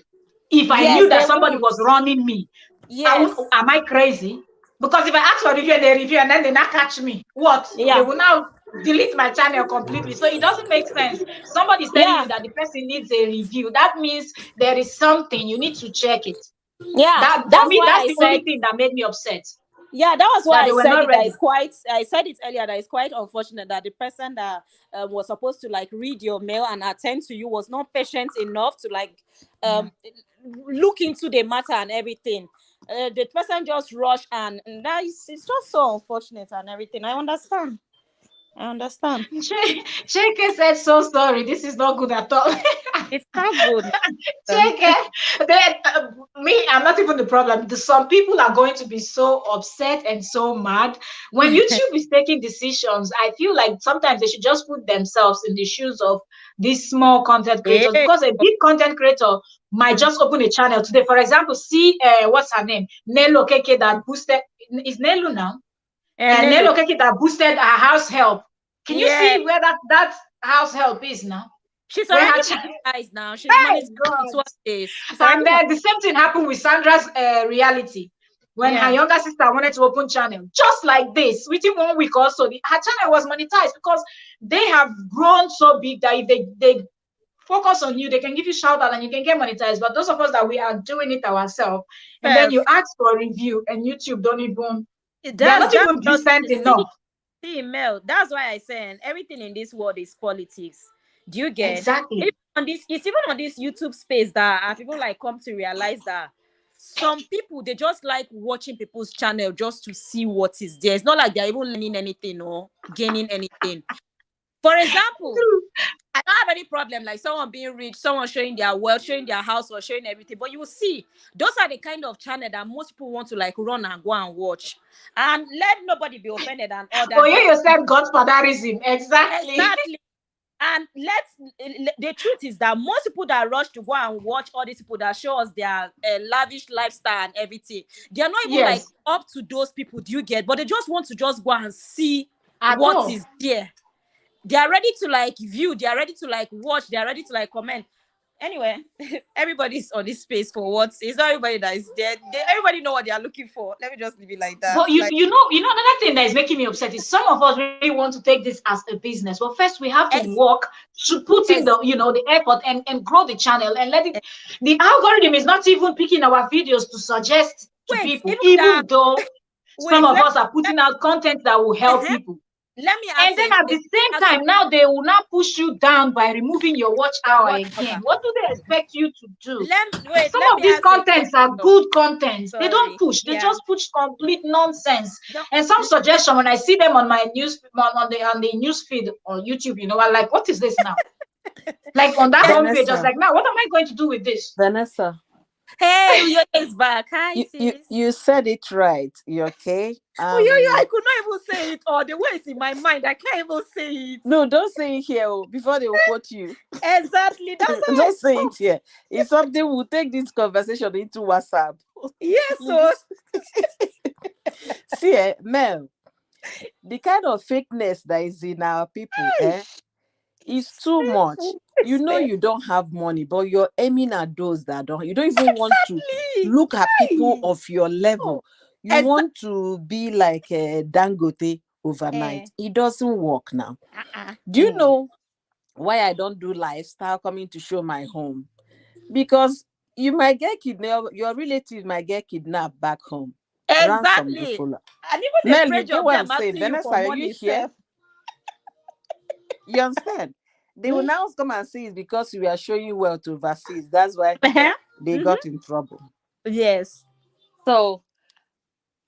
If I Yes, knew they that somebody won't. was running me, Yes. am I crazy? Because if I ask for review and they review and then they not catch me, what? They Yeah. will now delete my channel completely. So it doesn't make sense. Somebody's telling you Yeah. that the person needs a review. That means there is something, you need to check it. Yeah. That for That's me, why that's I the only said thing that made me upset. Yeah, that was that why they I were said not it. That is ready. quite. I said it earlier. That it's quite unfortunate that the person that was supposed to like read your mail and attend to you was not patient enough to like Yeah. um look into the matter and everything. The person just rushed, and that is it's just so unfortunate and everything. I understand. I understand. Chike said, so sorry. This is not good at all. It's not good. Check it. Then, me, I'm not even the problem. Some people are going to be so upset and so mad when YouTube is taking decisions. I feel like sometimes they should just put themselves in the shoes of these small content creators, Yeah. because a big content creator might Mm. just open a channel today. For example, see what's her name, Nelo Keke, that boosted, is Nelo now, and Nello. Nelo Keke that boosted her house help. Can you Yeah. see where that house help is now? She's Where already her monetized now. She's hey monetized with God. what this. She's already And then the same thing happened with Sandra's reality. When her yeah. younger sister wanted to open channel, just like this, within 1 week or so, her channel was monetized, because they have grown so big that if they focus on you, they can give you shout out and you can get monetized. But those of us that we are doing it ourselves, and then you Perf. ask for a review, and YouTube don't even, they are That's not that's even just decent it. See, enough. see, Mel. That's why I say everything in this world is politics. Do you get? Exactly. Even on this, it's even on this YouTube space that I people like come to realize that some people they just like watching people's channel just to see what is there. It's not like they're even learning anything or gaining anything. For example, I don't have any problem like someone being rich, someone showing their wealth, showing their house or showing everything. But you will see, those are the kind of channel that most people want to like run and go and watch. And let nobody be offended and all Oh, that. you Just yourself, godfatherism. Exactly. exactly. And let's the truth is that most people that rush to go and watch all these people that show us their lavish lifestyle and everything, they are not even like Yes, up to those people. Do you get? But they just want to just go and see at what all. is there. They are ready to like view, they are ready to like watch, they are ready to like comment. Anyway, everybody's on this space for what it's not everybody that is there. Everybody know what they are looking for. Let me just leave it like that. But you Like you know another thing that is making me upset is some of us really want to take this as a business. But first we have to ex, work to put in ex, the the effort and grow the channel and let it. The algorithm is not even picking our videos to suggest to wait, people, even that even though some wait, of us are putting out content that will help uh-huh, people. let me And ask then a at the same time, now they will not push you down by removing your watch your hour whatever. again. What do they expect you to do? Some Let of me these ask a contents are question. good contents. They don't Sorry. push. They Yeah. just push complete nonsense. No, And some let, suggestion when I see them on my news on the news feed on YouTube, I'm like, what is this now? Like on that let, homepage, I was Vanessa, like, now what am I going to do with this? Vanessa, hey, Uyo is back. Hi, you sis. you said it right. You okay? I could not even say it, or the way it's in my mind, I can't even say it. No, don't say it here before they will quote you. Exactly. That's how I Don't say it spoke. here. It's something we'll take this conversation into WhatsApp. Yes, so Please. See, Mel, the kind of fakeness that is in our people, is too much. You know respect. you don't have money, but you're aiming at those that don't. You don't even want to Exactly. look at people Hi. of your Oh, level. You exactly. want to be like Dangote overnight. It doesn't work now. Do you Mm. know why I don't do lifestyle coming to show my home? Because you might get kidnapped, your relatives might get kidnapped back home. Ransom go Exactly. follow. And even the Mel, you pressure get of what I'm them saying? asking you Vanessa, for are you money here? itself. You understand? They will Mm. now come and say it's because we are showing well to overseas. That's why Uh-huh. they Mhm. got in trouble. Yes. So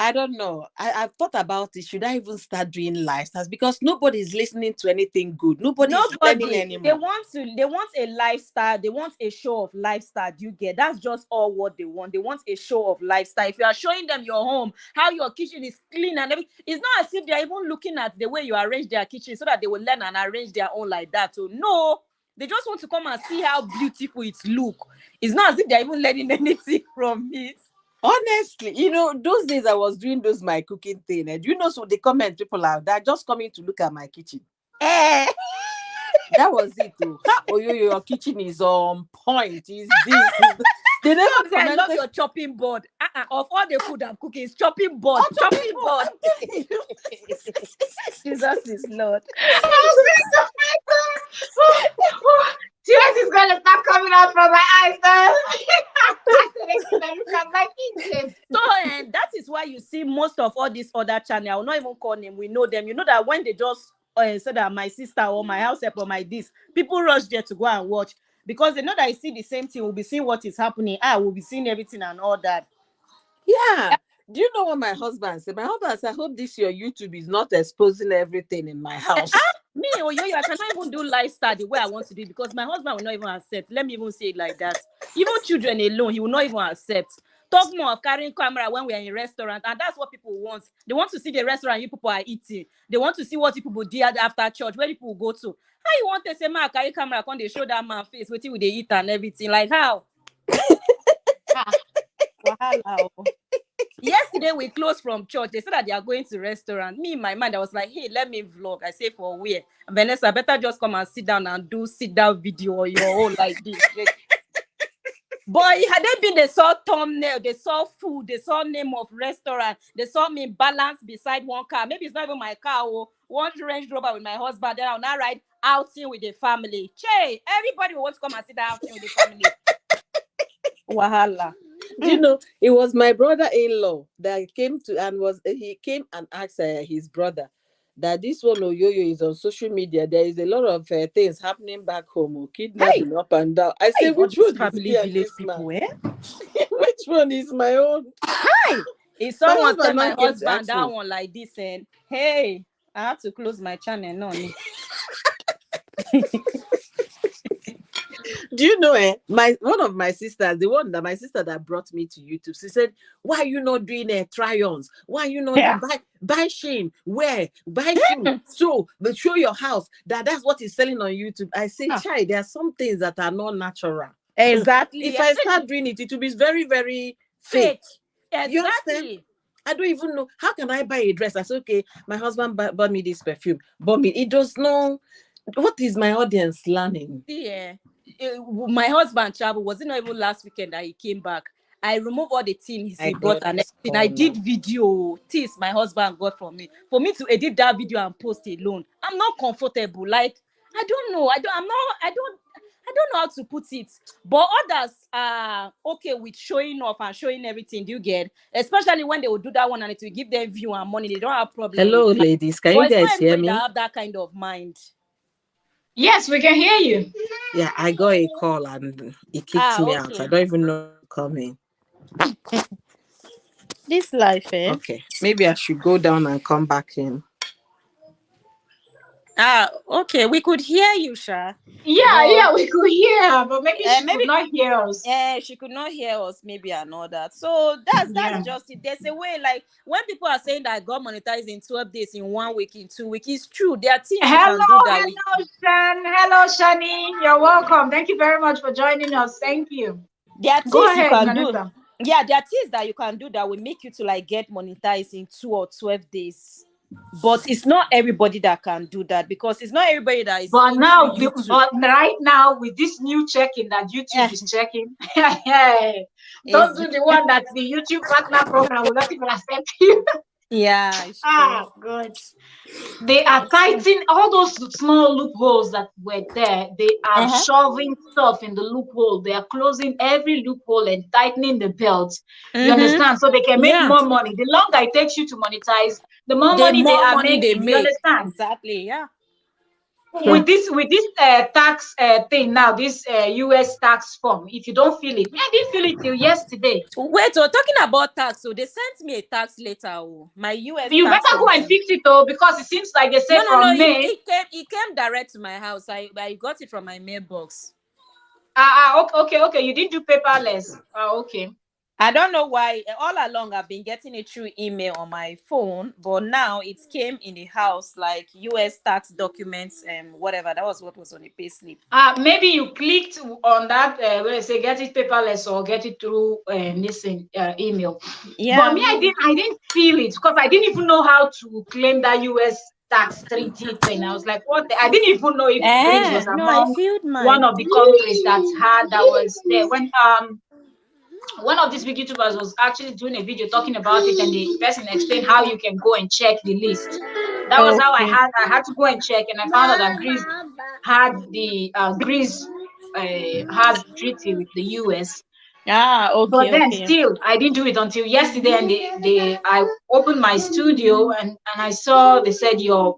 I don't know. I've thought about it. Should I even start doing lifestyles? Because nobody's listening to anything good. Nobody's learning Nobody. anymore. They want a lifestyle, they want a show of lifestyle. Do you get? That's just all what they want. They want a show of lifestyle. If you are showing them your home, how your kitchen is clean and everything, it's not as if they're even looking at the way you arrange their kitchen so that they will learn and arrange their own like that. So no, they just want to come and see how beautiful it look. It's not as if they're even learning anything from it. Honestly, those days I was doing those my cooking thing. And do you know so the comment people are that just coming to look at my kitchen. Eh. That was it too. Ha, oh, your kitchen is on point. Is this is they never Some say I love commented your chopping board. Of all the food I'm cooking, it's chopping board. on Chopping people. board. I'm telling you. Jesus is Lord. Tears is gonna start coming out from my eyes now. I look at my kitchen. So and that is why why you see most of all these other channels, I will not even call them, we know them. You know that when they just say that my sister or my house help or my this, people rush there to go and watch because they know that I see the same thing. We'll be seeing what is happening. We'll be seeing everything and all that. Yeah. Do you know what my husband said? My husband said, I hope this your YouTube is not exposing everything in my house. Me, oh yo, I cannot even do lifestyle the way I want to do it because my husband will not even accept. Let me even say it like that. Even children alone, he will not even accept. Talk more of carrying camera when we are in restaurant, and that's what people want. They want to see the restaurant you people are eating. They want to see what you people did after church, where people go to. How you want to say, man, carry camera, when they show that man face, waiting with they eat and everything? Like how? Wahala. Yesterday we closed from church. They said that they are going to restaurant. Me in my mind, I was like, hey, let me vlog. I say for where? Vanessa, better just come and sit down and do sit down video or your own like this. Boy, had they been, they saw thumbnail, they saw food, they saw name of restaurant, they saw me balance beside one car. Maybe it's not even my car, or one Range Rover with my husband. Then I'll now ride outing with the family. Che, everybody will want to come and sit down outing with the family. Wahala. Do you know, it was my brother-in-law that came to he came and asked his brother that this one Oyoyo is on social media. There is a lot of things happening back home, kidnapping up and down. I say, which one is me and this man? Which one is my own? Hi. If someone tell my came to husband ask that me. one like this, and hey, I have to close my channel. No, me. Do you know one of my sisters, my sister that brought me to YouTube, she said, why are you not doing try-ons? Why are you not buy Shein, wear, buy food, so but show your house that's what is selling on YouTube? I say, Chai, there are some things that are not natural. Exactly. If I start doing it, it will be very, very fake. Exactly. I don't even know. How can I buy a dress? I said, okay, my husband bought me this perfume. Bought me. It does know what is my audience learning. Yeah. My husband travel. Was it not even last weekend that he came back? I removed all the things he bought and everything. I did video things my husband got from me. For me to edit that video and post alone, I'm not comfortable. Like, I don't know. I don't know how to put it. But others are okay with showing off and showing everything. Do you get? Especially when they will do that one and it will give them view and money. They don't have problem. Hello, ladies. Can you guys hear me? That have that kind of mind. Yes, we can hear you. Yeah, I got a call and it kicked me out. I don't even know what's coming. This life, eh? Okay, maybe I should go down and come back in. Okay, we could hear you, Sha. Yeah, we could hear her, but maybe she could not hear us. She could not hear us, maybe, and all that. So that's just it. There's a way, like when people are saying that God monetized in 12 days, in 1 week, in 2 weeks, it's true. There are things you can do that. Hello, Shan. Hello, Shani. You're welcome. Thank you very much for joining us. Thank you. There are things Go ahead, you can Vanessa. do. Yeah, there are things that you can do that will make you to like get monetized in 2 or 12 days. But it's not everybody that can do that because it's not everybody that is. But now, right now, with this new checking that YouTube is checking, don't do the one that the YouTube partner program will not even accept you. Yeah. Good. They are tightening all those small loopholes that were there. They are shoving stuff in the loophole. They are closing every loophole and tightening the belt. You understand? So they can make more money. The longer it takes you to monetize, the more money they are making. You understand? Exactly. Yeah. With this tax thing now, this US tax form, if you don't feel it, I didn't feel it till yesterday. Wait, we're talking about tax. So they sent me a tax letter. Oh, my US. You better go and fix it though, because it seems like they said from May. It came direct to my house. I got it from my mailbox. Okay. You didn't do paperless. Okay. I don't know why. All along, I've been getting it through email on my phone, but now it came in the house like US tax documents and whatever. That was what was on the payslip. Maybe you clicked on that where they say get it paperless or get it through email. Yeah. But me, I didn't feel it because I didn't even know how to claim that US tax 3G thing. I was like, what? I didn't even know if Greece was among one of the countries that was there when one of these big YouTubers was actually doing a video talking about it, and the person explained how you can go and check the list. That was how I had to go and check, and I found out that Greece had the Greece has treaty with the US, Ah, But okay, then okay. still, I didn't do it until yesterday, and I opened my studio, and I saw they said your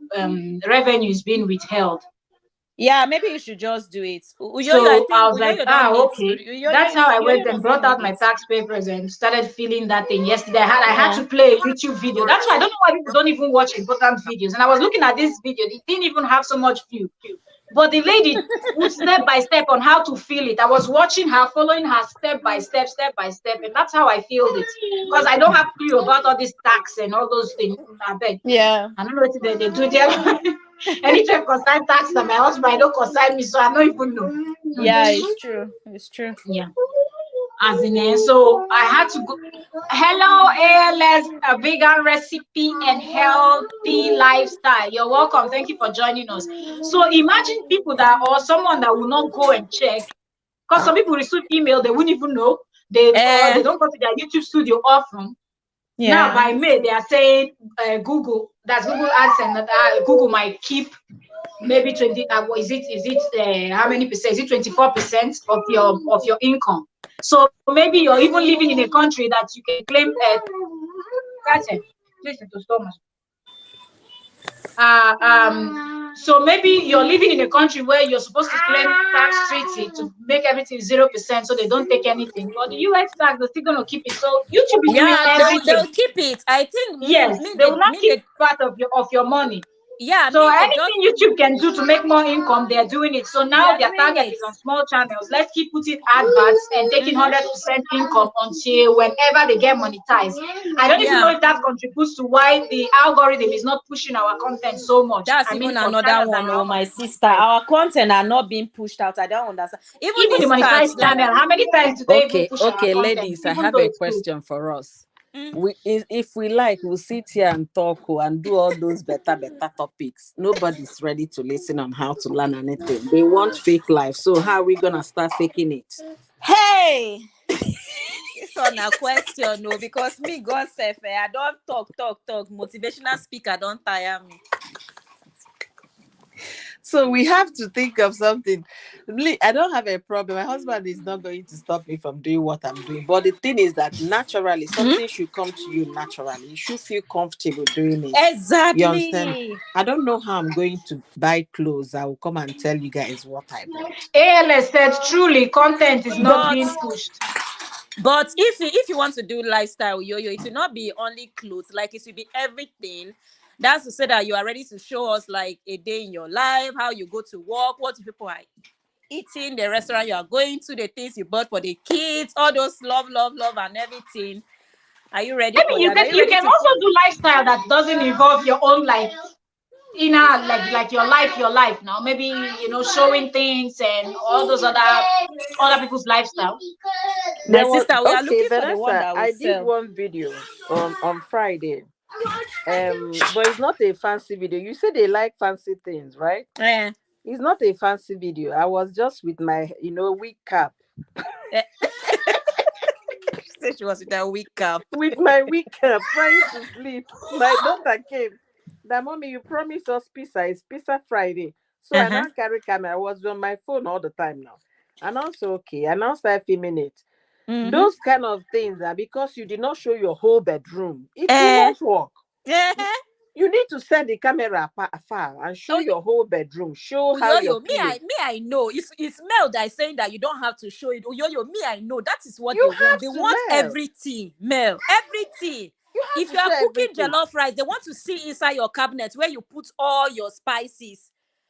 revenue is being withheld. Yeah, maybe you should just do it. Uyoyo, I So I think was like, Uyoyo don't ah, need to. okay. That's how I Uyoyo went and doesn't brought need out my it. tax papers and started filling that thing yesterday. I had Yeah. to play a YouTube video. That's why I don't know why people don't even watch important videos. And I was looking at this video, it didn't even have so much view. But the lady put step by step on how to fill it. I was watching her, following her step by step, and that's how I filled it. Because I don't have clue about all this tax and all those things. I beg. Yeah. I don't know what they do there. Anytime concern tax that my husband, I don't concern me, so I don't even know. Yeah, it's true. It's true. Yeah, as in, so I had to go. Hello, ALS, a vegan recipe and healthy lifestyle. You're welcome. Thank you for joining us. So imagine people that, or someone that will not go and check, because some people receive email, they wouldn't even know. Or they Eh, don't go to their YouTube studio often. Now yeah. by May, they are saying Google, that's Google AdSense, that Google might keep maybe 20, how many percent? Is it 24% of your income? So maybe you're even living in a country that you can claim that's it. Listen to Thomas. So maybe you're living in a country where you're supposed to claim tax treaty to make everything 0%, so they don't take anything. But the US tax, they're still gonna keep it. So YouTube is doing Yeah, they'll everything. keep it. I think Yes, they will not me keep the part of your money. yeah, So me they just anything YouTube can do to make more income, they're doing it. So they now are their doing target it. is on small channels. Let's keep putting adverts and taking Mm-hmm. 100% income until whenever they get monetized. I don't even know Yeah. if that contributes to why the algorithm is not pushing our content so much. That's I mean, even for another channels that one. are Oh, my sister, monetized. our content are not being pushed out. I don't understand. Even Even the this tax, monetized like, channel, how many times do they even Okay, push our okay, content, ladies, I even have though a it's good? question for us. mm, If we like, we'll sit here and talk and do all those better topics. Nobody's ready to listen on how to learn anything. They want fake life. So how are we gonna start faking it? hey, this one a question, no, because me, God self, I don't talk. Motivational speaker don't tire me. So we have to think of something. I don't have a problem. My husband is not going to stop me from doing what I'm doing. But the thing is that naturally, Hmm? something should come to you naturally. You should feel comfortable doing it. You understand? Exactly. I don't know how I'm going to buy clothes. I will come and tell you guys what I bought. ALS said truly content is not But being pushed. if you want to do lifestyle yo-yo, it will not be only clothes, like it will be everything. That's to say that you are ready to show us like a day in your life, how you go to work, what people are eating, the restaurant you are going to, the things you bought for the kids, all those love and everything. Are you ready I for mean, that? Are you you ready can to also put do lifestyle that doesn't involve your own like inner like your life now. Maybe showing things and all those other people's lifestyle. my There was sister? We are okay, looking for the one Vanessa. that will I did sell. one video on Friday. But it's not a fancy video. You say they like fancy things, right? Eh, It's not a fancy video. I was just with my, wig cap. eh. She said she was with a weak cap. With my wig cap, trying to sleep. My daughter came. That mommy, you promised us pizza. It's Pizza Friday. So I Uh-huh. now carry camera. I was on my phone all the time now. And also, okay, I now start filming it. Mm-hmm. Those kind of things are because you did not show your whole bedroom. It will Eh, not work. eh. You need to set the camera afar and show Oh, your whole bedroom. Show how your Uyoyo, pillow. I know. It's Mel that is saying that you don't have to show it. Uyoyo, I know. That is what they You want. They have to want mail. everything, Mel. Everything. You If have you to are show cooking everything. jollof rice, they want to see inside your cabinet where you put all your spices.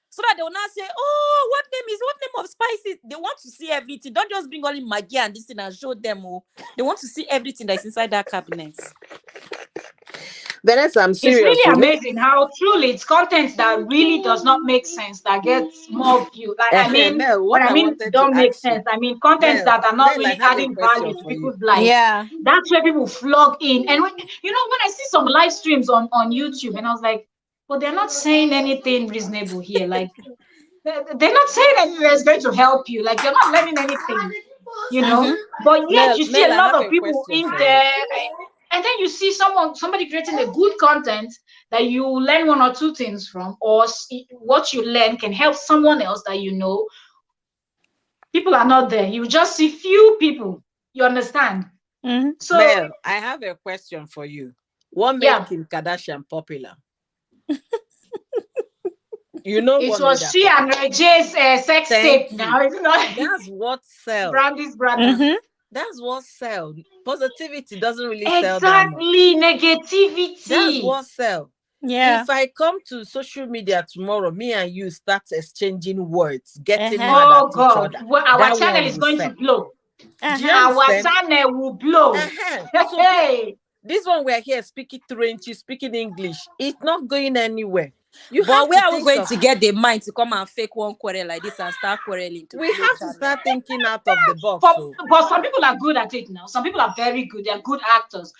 So that they will not say, oh, what name of spices? They want to see everything. Don't just bring only Maggie and this thing and show them. Oh, they want to see everything that's inside that cabinet. Vanessa, I'm It's serious. So really amazing how truly it's content that really does not make sense that gets more view. Like I mean, Mel, when what I I mean wanted to don't make ask you, sense, I mean contents that are not I really have a adding value question to for you. people's life. Yeah. That's where people flock in. And when I see some live streams on YouTube, and I was like, but they're not saying anything reasonable here. Like they're not saying anything that's going to help you. Like you're not learning anything, you know. Mm-hmm. But yet you see Mel, a I lot have of a people question in for you. there, and then you see somebody creating a good content that you learn one or two things from, or what you learn can help someone else that you know. People are not there. You just see few people. You understand? Mhm. So Mel, I have a question for you. What made yeah, Kim Kardashian popular? You know it what made was her she and popular? Ray J's sex Thank tape. you. Now it's not That's what sell. Brandy's brother. Mhm. That's what sell. Positivity doesn't really sell that much. Exactly, That's negativity. what sell. Yeah. If I come to social media tomorrow, me and you start exchanging words, getting Uh-huh. mad at Oh each God, other, well, our that channel one is will going to sell. blow. Do you Uh-huh. Our understand? channel will blow. Uh-huh. So Hey, this one we're here speaking French, speaking English. It's not going anywhere. You have But where to are we think going of. to get the mind to come and fake one quarrel like this and start quarreling to We blow have to channel? start thinking out of the box. for, So but some people are good at it now. Some people are very good. They're good actors.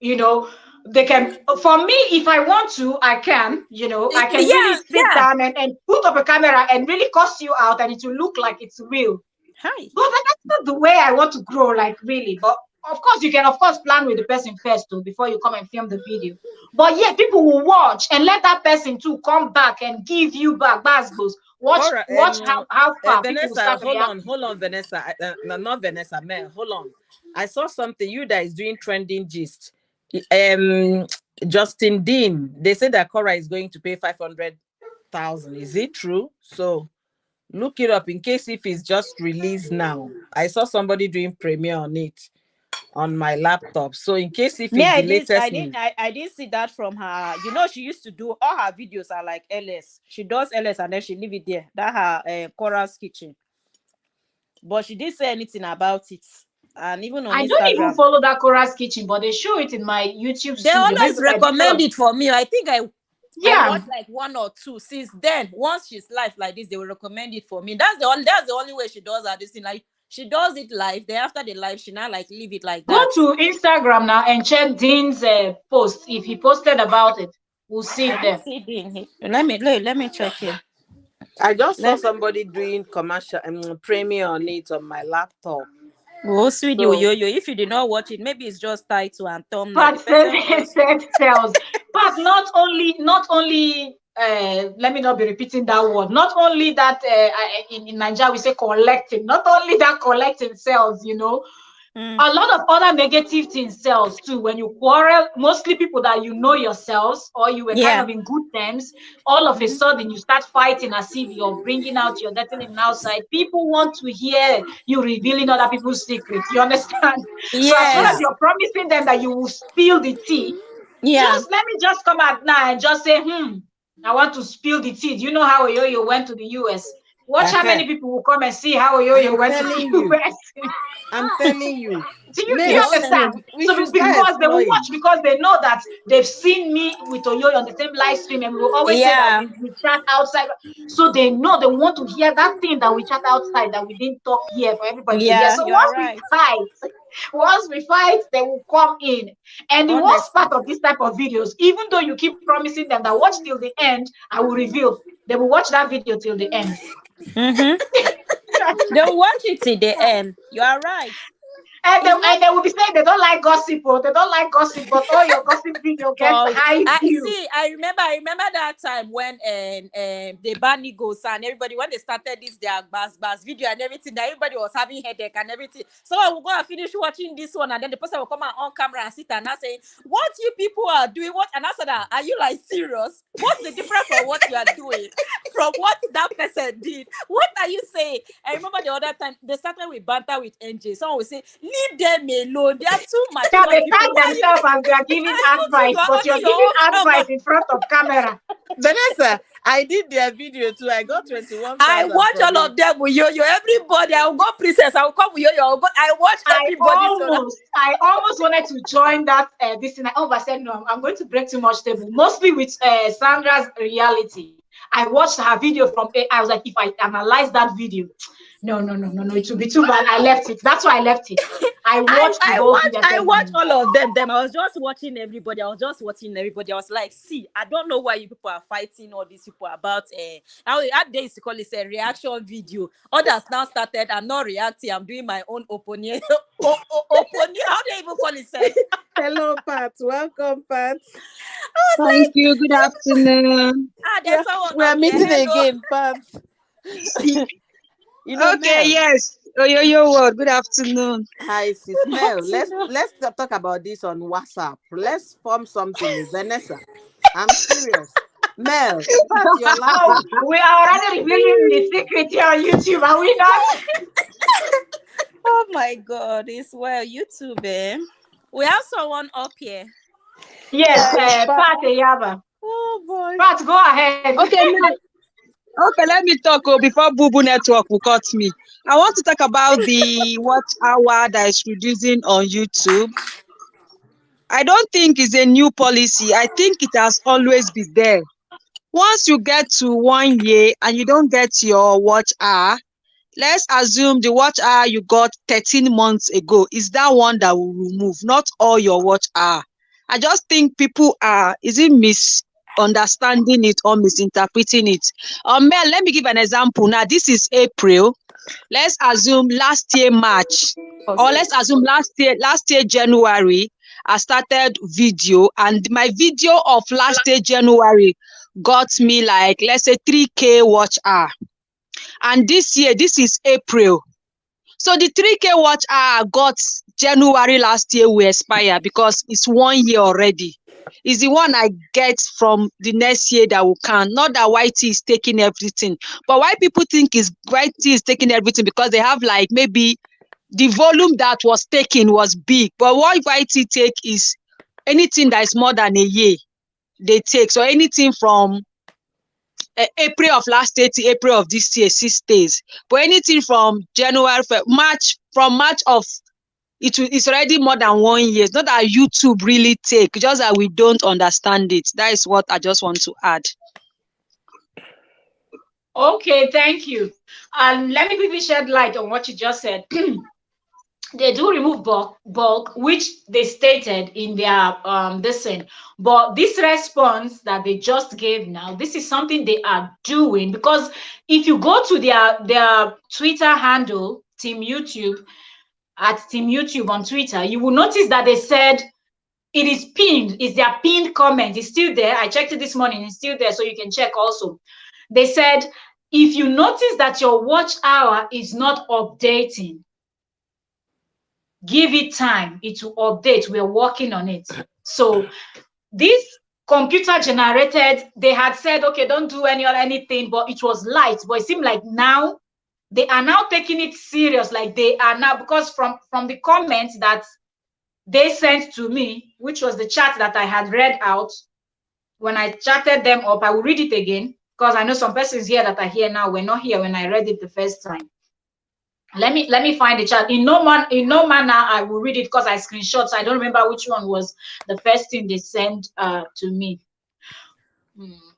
You know, they can. For me, if I want to, I can. You know, I can really Yeah, sit yeah. down and put up a camera and really cuss you out, and it will look like it's real. Hi. But that's not the way I want to grow, like really. But of course, you can, of course, plan with the person first, too, before you come and film the video. But yeah, people will watch and let that person too come back and give you back basketballs. Watch, all right, watch how far people will Vanessa, start reacting. hold on, Vanessa. No, not Vanessa, Mel. Hold on. I saw something. You that is doing trending gist. Um, Justin Dean. They say that Cora is going to pay 500,000. Is it true? So look it up in case if it's just released now. I saw somebody doing premiere on it on my laptop. So in case if Me, it's I the did I latest did news, I didn't see that from her. You know, she used to do all her videos are like LS. She does LS and then she leave it there. That her Cora's kitchen. But she didn't say anything about it. And even on I don't even Instagram. follow that Cora's Kitchen, but they show it in my YouTube They studio. Maybe always because I do a lot recommend of, it for me. I think I yeah. watched like one or two. Since then, once she's live like this, they will recommend it for me. That's the only way she does her this thing. Like she does it live. Then after the live, she now like leave it like Go that. to Instagram now and check Dean's post. If he posted about it, we'll see I it didn't there. see the let me check here. I just saw Let somebody doing commercial premiere on it on my laptop. Oh, sweetie, yo, So yo. If you did not watch it, maybe it's just title and thumbnail. But The person just said sales. But not only let me not be repeating that word. Not only that in Nigeria we say collecting, not only that collecting sells, mm, a lot of other negative things sells too. When you quarrel, mostly people that you know yourselves or you were kind yeah. of in good terms, all of a Mhm. sudden you start fighting as if you're bringing out, you're letting it outside. People want to hear you revealing other people's secrets. You understand? So as soon as yeah, Yes. you're promising them that you will spill the tea, Yeah. just let me just come out now and just say, I want to spill the tea. Do you know how Oyoyo went to the US? Watch how uh-huh. many people will come and see how Oyoyo I'm went to the telling you. US. I'm telling you. Do you Mel, Honest. understand? we So should start because they will watch exploring. because they know that they've seen me with Oyo on the same live stream, and we will always say that Yeah. we chat outside. So they know they want to hear that thing that we chat outside that we didn't talk here for everybody to hear. Yeah. So You are once we right. fight, they will come in. And the worst Honestly. part of this type of videos, even though you keep promising them that watch till the end, I will reveal. They will watch that video till the end. Mm-hmm. They'll watch it till the end. You are right. And they, It's not and they will be saying they don't like gossip, they don't like gossip, but all your gossip video gets for high I views. see. I remember that time when the Barney goes and everybody when they started this their bass video and everything that everybody was having headache and everything. So I will go and finish watching this one and then the person will come out on camera and sit and now saying, "What you people are doing? What?" And I said, "Are you like serious? What's the difference from what you are doing from what that person did? What are you saying?" I remember the other time they started with banter with NJ. Someone would say, "Leave them alone. They are too Yeah, mature they people. tag Why are you?" themselves as they are giving And you too, you advice, are but only you're your giving own advice camera. in front of camera. Vanessa, I did their video too. I got I 21,000 watch from all it. of them with yo-yo. Everybody, I will go princess. I will come with yo-yo. I watch everybody. So that I almost wanted to join that this thing. I said no, I'm going to break too much table. Mostly with Sandra's reality. I watched her video from. I was like, if I analyze that video, no, no, no, no, no, it will be too bad. I left it. That's why I left it. I I watched the I whole watch video. I I said, watch no. all of them. Them. I was just watching everybody. I was just watching everybody. I was like, see, I don't know why you people are fighting all these people about how they used to call it a reaction video. Others now started. I'm not reacting. I'm doing my own opinion. Opinion. How do you even call it? Self? Hello, Pat. Welcome, Pat. I was Thank like, you. Good afternoon. there's Yeah, someone we are up there. meeting Hello. again, Pat. You know, Okay, Mel. yes. Yo, world. Good afternoon. Hi, sis Good Mel. afternoon. Talk about this on WhatsApp. Let's form something, Vanessa. I'm serious. Mel, but you're Oh, laughing. we are already revealing the secret here on YouTube, are we not? Oh my God, it's well, YouTube, eh? We have someone up here. Yes, Yes, but Pat Eyaba. Oh boy. Pat, go ahead. Okay, now, okay, let me talk before Boo Boo Network will cut me. I want to talk about the watch hour that is reducing on YouTube. I don't think it's a new policy. I think it has always been there. Once you get to 1 year and you don't get your watch hour, let's assume the watch hour you got 13 months ago is that one that will remove, not all your watch hour. I just think people are, is it misunderstanding it or misinterpreting it? Mel, let me give an example. Now, this is April. Let's assume last year March, or Okay. let's assume last year January, I started video, and my video of last year January got me like, let's say, 3K watch hour. And this year, this is April. So the 3K watch hour I got January last year will expire because it's 1 year already. It's the one I get from the next year that will count. Not that YT is taking everything. But why people think is YT is taking everything because they have like maybe the volume that was taken was big. But what YT take is anything that is more than a year they take. So anything from April of last year to April of this year, 6 days. But anything from January, March, from March of it's already more than 1 year. It's not that YouTube really take, just that we don't understand it. That is what I just want to add. Okay, thank you. Let me quickly shed light on what you just said. They do remove bulk, which they stated in their this thing. But this response that they just gave now, this is something they are doing, because if you go to their Twitter handle, Team YouTube, at Team YouTube on Twitter, you will notice that they said it is pinned. It's their pinned comment. It's still there. I checked it this morning. It's still there, so you can check also. They said, if you notice that your watch hour is not updating, give it time. It will update. We're working on it. So this computer generated, they had said, okay, don't do anything, but it was light. But it seemed like now they are now taking it serious. Like they are now, because from the comments that they sent to me, which was the chat that I had read out, when I chatted them up, I will read it again, because I know some persons here that are here now were not here when I read it the first time. Let me find the chat. In no manner I will read it, because I screenshot, so I don't remember which one was the first thing they sent to me.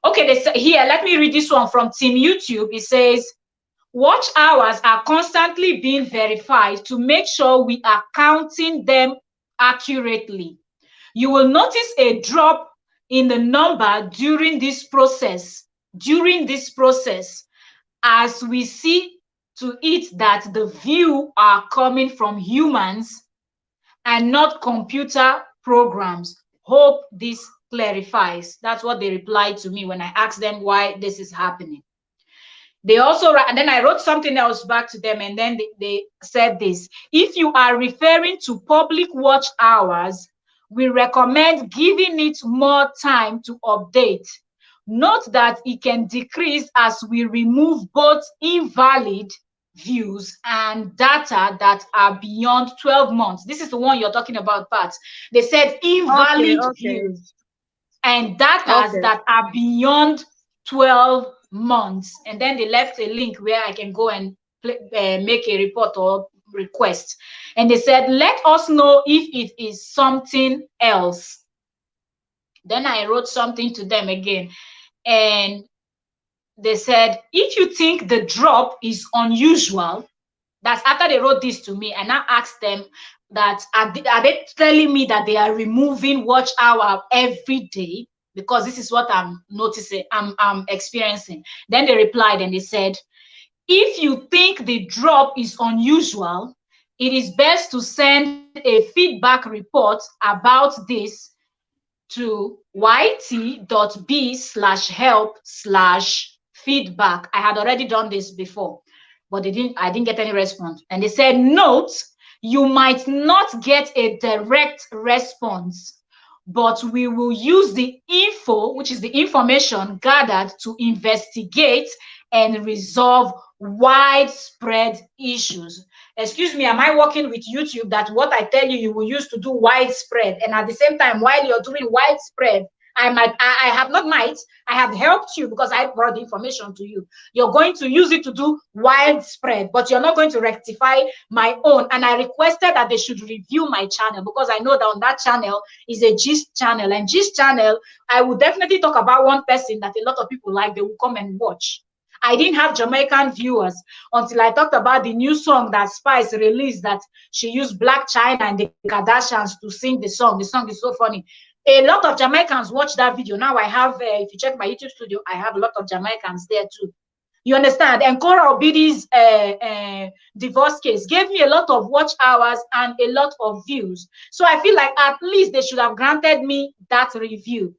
Okay, they say here, let me read this one from Team YouTube. It says, watch hours are constantly being verified to make sure we are counting them accurately. You will notice a drop in the number during this process. As we see to it that the view are coming from humans and not computer programs. Hope this clarifies. That's what they replied to me when I asked them why this is happening. They also, and then I wrote something else back to them, and then they said this: if you are referring to public watch hours, we recommend giving it more time to update. Note that it can decrease as we remove both invalid views and data that are beyond 12 months. This is the one you're talking about, Pat. They said Okay, invalid okay, views and data okay. that are beyond 12 months. And then they left a link where I can go and make a report or request. And they said, let us know if it is something else. Then I wrote something to them again. And they said, if you think the drop is unusual, that's after they wrote this to me. And I asked them that, are they telling me that they are removing watch hour every day? Because this is what I'm noticing, I'm experiencing. Then they replied and they said, if you think the drop is unusual, it is best to send a feedback report about this to yt.b/help/feedback. I had already done this before, but I didn't get any response. And they said, note, you might not get a direct response, but we will use the info, which is the information gathered, to investigate and resolve widespread issues. Excuse me, am I working with YouTube that what I tell you, you will use to do widespread, and at the same time, while you're doing widespread, I have not might, I have helped you because I brought the information to you. You're going to use it to do widespread, but you're not going to rectify my own. And I requested that they should review my channel, because I know that on that channel is a gist channel, and gist channel, I will definitely talk about one person that a lot of people like, they will come and watch. I didn't have Jamaican viewers until I talked about the new song that Spice released, that she used Black China and the Kardashians to sing the song. The song is so funny. A lot of Jamaicans watch that video. Now I have, if you check my YouTube studio, I have a lot of Jamaicans there too. You understand? And Cora Obidi's divorce case gave me a lot of watch hours and a lot of views. So I feel like at least they should have granted me that review.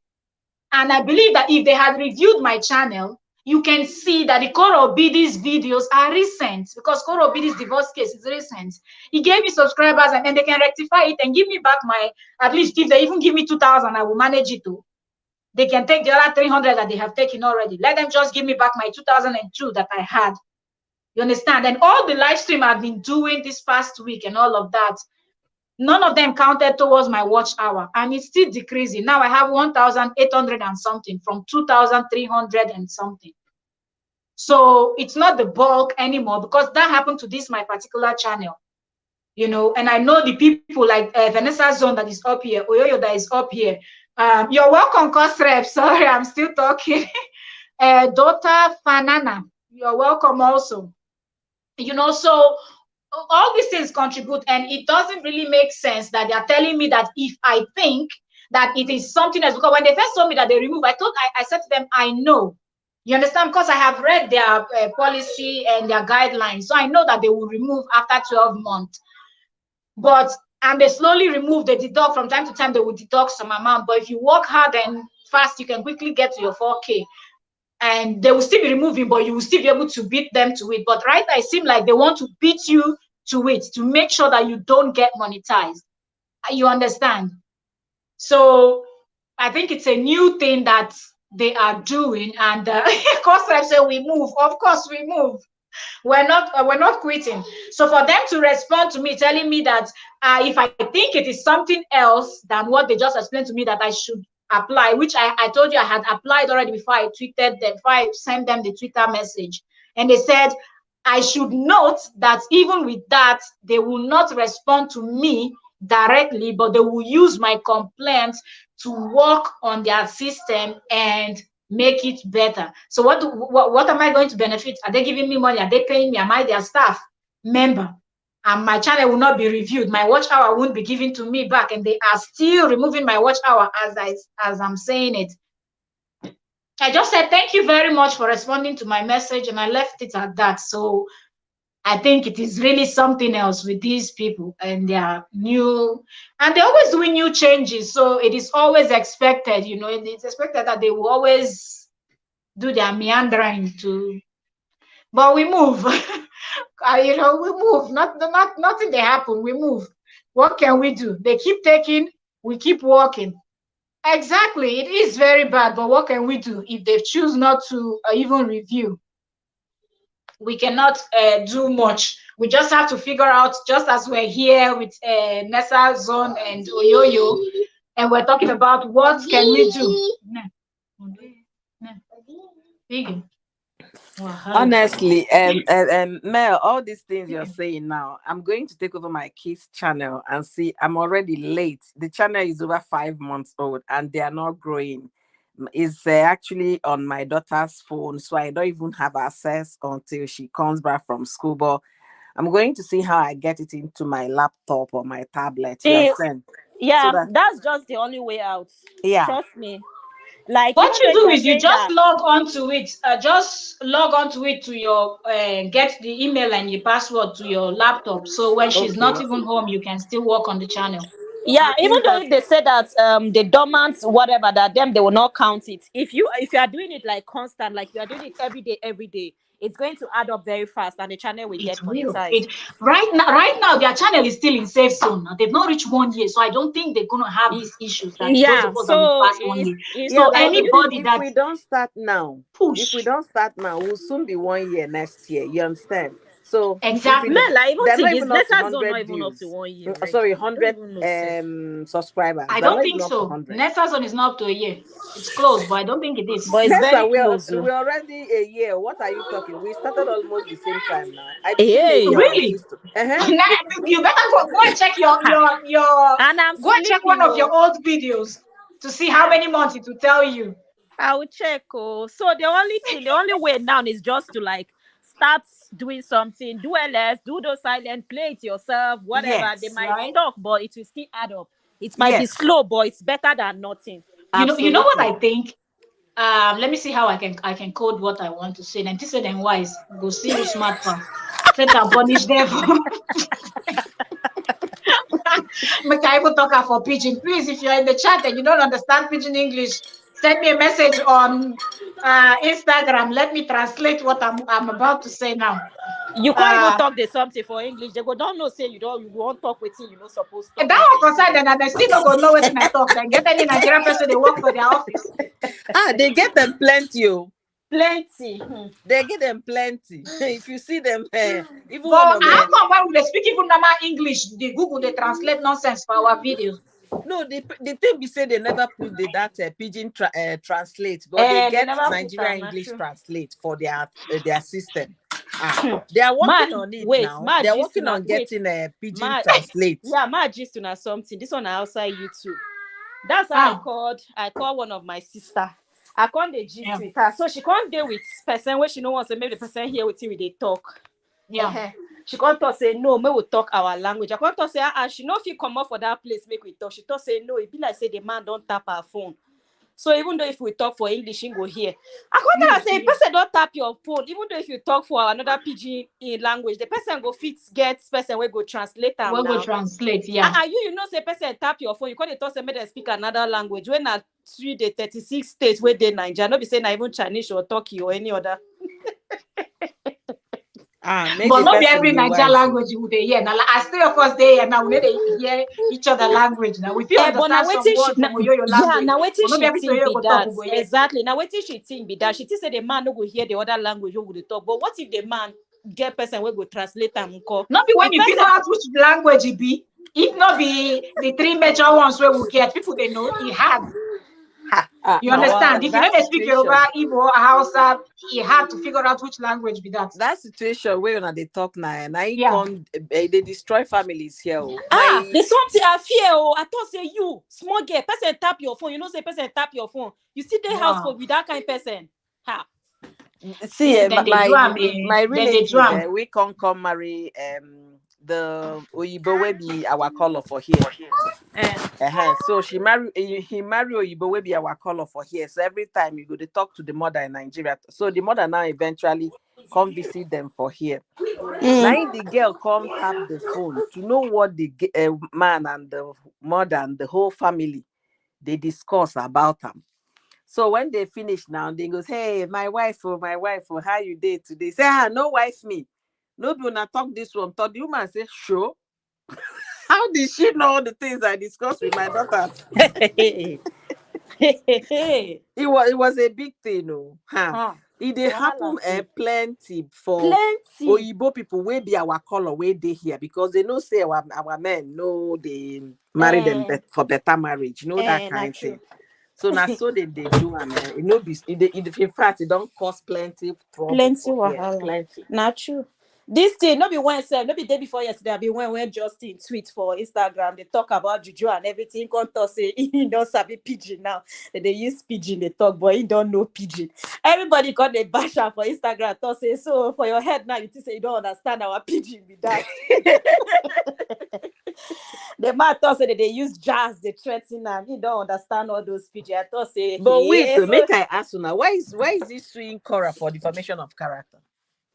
And I believe that if they had reviewed my channel, you can see that the Cora Obidi's videos are recent, because Cora Obidi's divorce case is recent. He gave me subscribers, and then they can rectify it and give me back my, at least if they even give me 2,000, I will manage it too. They can take the other 300 that they have taken already. Let them just give me back my 2002 that I had. You understand? And all the live stream I've been doing this past week and all of that, none of them counted towards my watch hour, and it's still decreasing. Now I have 1,800 and something from 2,300 and something. So it's not the bulk anymore, because that happened to this my particular channel, you know. And I know the people like Vanessa Zone that is up here, Oyoyo that is up here. You're welcome, cost rep. Sorry, I'm still talking. Daughter Fanana, you're welcome also. You know, so all these things contribute, and it doesn't really make sense that they are telling me that if I think that it is something else. Because when they first told me that they remove, I said to them, I know. You understand? Because I have read their policy and their guidelines, so I know that they will remove after 12 months. But and they slowly remove, they deduct from time to time, they will deduct some amount. But if you work hard and fast, you can quickly get to your 4K. And they will still be removing, but you will still be able to beat them to it. But right now, it seems like they want to beat you to it to make sure that you don't get monetized. You understand? So I think it's a new thing that they are doing. And of course, I say we move. Of course, we move. We're not quitting. So for them to respond to me telling me that if I think it is something else than what they just explained to me that I should apply, which I told you I had applied already before I tweeted them, before I sent them the Twitter message, and they said I should note that even with that, they will not respond to me directly, but they will use my complaints to work on their system and make it better. So what am I going to benefit? Are they giving me money? Are they paying me? Am I their staff member? And my channel will not be reviewed. My watch hour won't be given to me back, and they are still removing my watch hour as I'm saying it. I just said thank you very much for responding to my message, and I left it at that. So I think it is really something else with these people, and they are new, and they're always doing new changes. So it is always expected, you know, it's expected that they will always do their meandering to, but we move. You know, we move. Nothing they happen. We move. What can we do? They keep taking, we keep walking. Exactly. It is very bad, but what can we do if they choose not to even review? We cannot do much. We just have to figure out, just as we're here with Nessa Zone and Oyoyo, and we're talking about what can we do. Honestly, Mel, all these things you're saying now, I'm going to take over my kids' channel and see. I'm already late. The channel is over 5 months old, and they are not growing. It's actually on my daughter's phone, so I don't even have access until she comes back from school. But I'm going to see how I get it into my laptop or my tablet. You understand? So Yeah, that, that's just the only way out. yeah. Trust me. Like, What even you though do you're is you saying just that, log onto it. Just log onto it to your get the email and your password to your laptop. So when she's Okay. not even home, you can still work on the channel. yeah, I even think though that. if they say that the dormant whatever, that them they will not count it. If you are doing it like constant, like you are doing it every day, it's going to add up very fast and the channel will It get will. monetized. It right now their channel is still in safe zone. Now they've not reached 1 year, so I don't think they're gonna have these issues that those Yeah, of us that will so pass 1 year. it's Yeah, So like for you. anybody if that we don't start now, push we'll soon be 1 year next year. You understand? So if we exactly. Man, like even they're think not is even up to Nessa's zone not 100 even up to views. 1 year Sorry, already. I don't 100 even know, Seth. subscribers. I They're don't not even think up to so. 100. Next one is not up to a year. It's close, but I don't think it is. But it's Yes, sir. very close though. We're already a year. What are you talking? We started almost the same time now. I became a Hey, year on Really? 6th. Uh-huh. Now, you better go and check ha. your And I'm go and check one sleeping, of your oh. old videos to see how many months it will tell you. I will check. Oh, so the only way now is just to like start doing something, do LS, do those silent, play it yourself, whatever. They Yes. might Right? stop, but it will still add up. It might be Yes. slow, but it's better than nothing. You know what Absolutely. I think? Let me see how I can code what I want to say. And this and wise go see who smart pass. Set and punish them. Make I even talk her for pidgin. Please, if you're in the chat and you don't understand pidgin English, send me a message on Instagram. Let me translate what I'm about to say now. You can't even Uh, talk the something for English. They go don't know say you won't talk with you know supposed to talk that English one so concerned, and I still not gonna know what I talk. Then get any Nigerian person they work for their office. They get them plenty. Oh. plenty. They get them plenty. If you see them, even one But of how come when they speak even normal English, the Google they translate nonsense for our videos? no, the thing we say they never put that pigeon translate, but they They get never put Nigerian am, not English true. translate for their system. They are Ma, working on it wait, now. ma They are gist working una on wait, getting a pigeon ma translate. yeah, ma gist una something. This one na outside YouTube. That's how Ah, I called one of my sister. I called the gist yeah, with her. So she can't deal with person where she no wants to maybe the person here with you with they talk. yeah. She can't talk say no, me will talk our language. I can't talk say she know if you come up for that place, make we talk. She talk say no, it be like say the man don't tap her phone. So even though if we talk for English, she go here. I can't tell her say person don't tap your phone. Even though if you talk for another pidgin in language, the person go fit get person will go translate them We'll go now. translate. Yeah. You know say person tap your phone, you can't talk say make them speak another language. When na 36 states where they Nigeria, not be saying even Chinese or Turkey or any other. Make But the not be person every be Nigerian wise. language you would hear. Now, like, as 3 of us there, and now we need to hear each other language. Now, we feel But now understand some waiting she words from Oyoyo yeah, language, now waiting but not be she every think be Oyoyo go talk, that. we go hear. Exactly. Now waiting she think be that. She think say the man no go hear the other language who would talk. But what if the man get person will go translate and call? Not be when If you figure person out which language it be. If not be the three major ones where we get, people they know it hard. You understand? If you know That they speak situation, Yoruba, Igbo, Hausa, it hard to figure out which language be that. that situation where when they talk now, and I Yeah, can they destroy families here. Oh. My there's something I fear. Oh, I thought say you small girl, person tap your phone. You know say person tap your phone. You see the house for wow. with that kind of person. Ha. see Then they my drum, my then they relative drum. we can come marry the Oyibo will be our color for here. Eh. So he marry Oyibo will be our color for here. So every time you go to talk to the mother in Nigeria. So the mother now eventually come visit them for here. Now the girl come tap the phone to know what the man and the mother and the whole family they discuss about them. So when they finish now, they goes, "Hey, my wife, how you did today?" Say, no wife me. No, do not talk this one. Thought the woman say, sure. How did she know all the things I discussed with my daughter? It was a big thing, no. It dey happen Wahala dey. plenty for Plenty. Oyibo people wey be our color wey dey here because they know say our men know they marry them for better marriage, that Not kind true. thing. So now so they do am. It no be in fact it don't cause plenty trouble Plenty for here. wahala. Plenty. Not true. This thing, no be one self, no be day before yesterday. I be when Justin tweet for Instagram. They talk about juju and everything. Come to say he don't sabi pidgin now. They use pidgin. They talk, but he don't know pidgin. Everybody got the bash am for Instagram. To say so for your head now. You think say you don't understand our pidgin with that. The man thought say that they use jazz. They threaten him. He don't understand all those pidgin. I thought say But wait, hey, so make I ask you now, why is this suing Cora for defamation of character?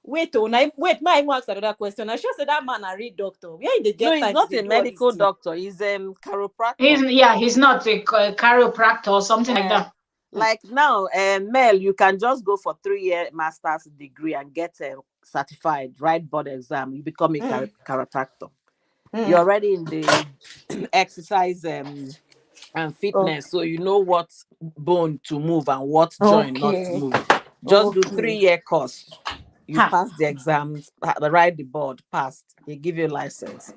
wait, wait, my ask another question. I sure say that man a real doctor. Where in the No, get he's time to not dey a do all this medical thing? doctor. He's chiropractor. He's not a chiropractor or something like Uh, that. Like now, Mel, you can just go for 3 year master's degree and get certified, write board exam, you become a Mm, chiropractor. You're mm. already in the exercise and Oh, fitness, so you know what bone to move and what joint not to okay. move. Just do Okay. 3 year course. You Ha. pass the exams, write the board, passed. They give you license.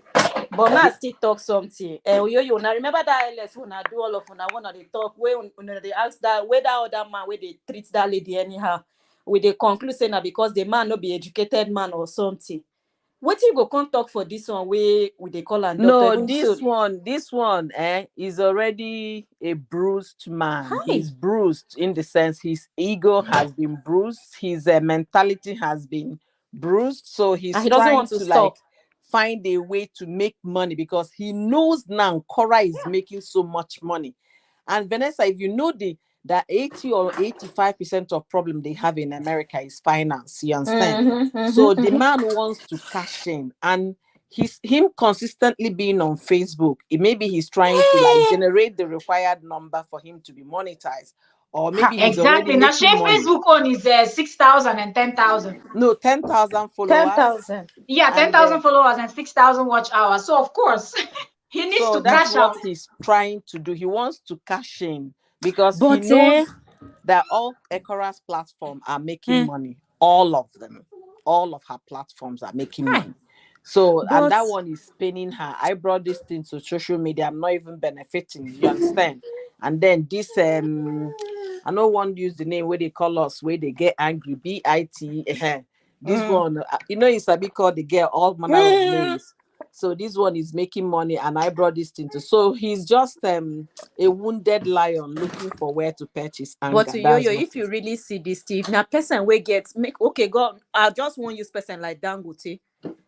But now The- still talk something. Yo, now remember that LS when I do all of una one of the talk where they ask that where that other man where they treat that lady anyhow. With the conclude saying that because the man not be educated man or something. What you go come talk for this one way with they call and doctor no, even so this one, is already a bruised man. hi. He's bruised in the sense his ego has been bruised, his mentality has been bruised. So And he's he doesn't trying want to to like stop. find a way to make money because he knows now Cora is making so much money. And Vanessa, if you know that 80 or 85% of problem they have in America is finance, you understand? Mm-hmm, So mm-hmm, the mm-hmm. man wants to cash in, and him consistently being on Facebook, maybe he's trying to like generate the required number for him to be monetized, or maybe Ha. he's already Exactly. Now, making share money. Facebook on is 6,000 and 10,000. No, 10,000 followers, 10,000. Yeah, and 10,000 followers and 6,000 watch hours. So, of course, he needs so to that's cash what out. he's trying to do. He wants to cash in because he But knows that all Ecora's platform are making mm, money. All of them, all of her platforms are making hi. money. So, and But that one is spinning her. I brought this thing to social media. I'm not even benefiting. You understand? And then this I don't want to use the name where they call us, where they get angry. BIT. This mm, one, it's a bit called the girl all manner of mm. names. So this one is making money, and I brought this thing to. So he's just a wounded lion looking for where to perch his But anger. to yo, That's what if it you is. really see this Steve, now person we get make okay, God, I just want use person like Dangote.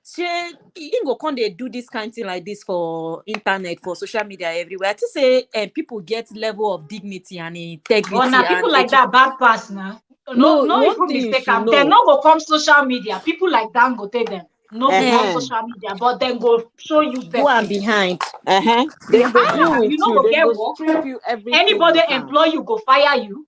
Say you go come they do this kind of thing like this for internet, for social media everywhere. To say people get level of dignity and But integrity now, and people like that bad pass now. No, No, no, one even thing you mistake. should They know. no go come social media. People like that go take them. No go come eh, Uh-huh. social media, but then go show you go and person. behind. Uh-huh. Then go deal Ah, with you no you. go Then get go work. strip you everything Anybody you have. employ you, go fire you.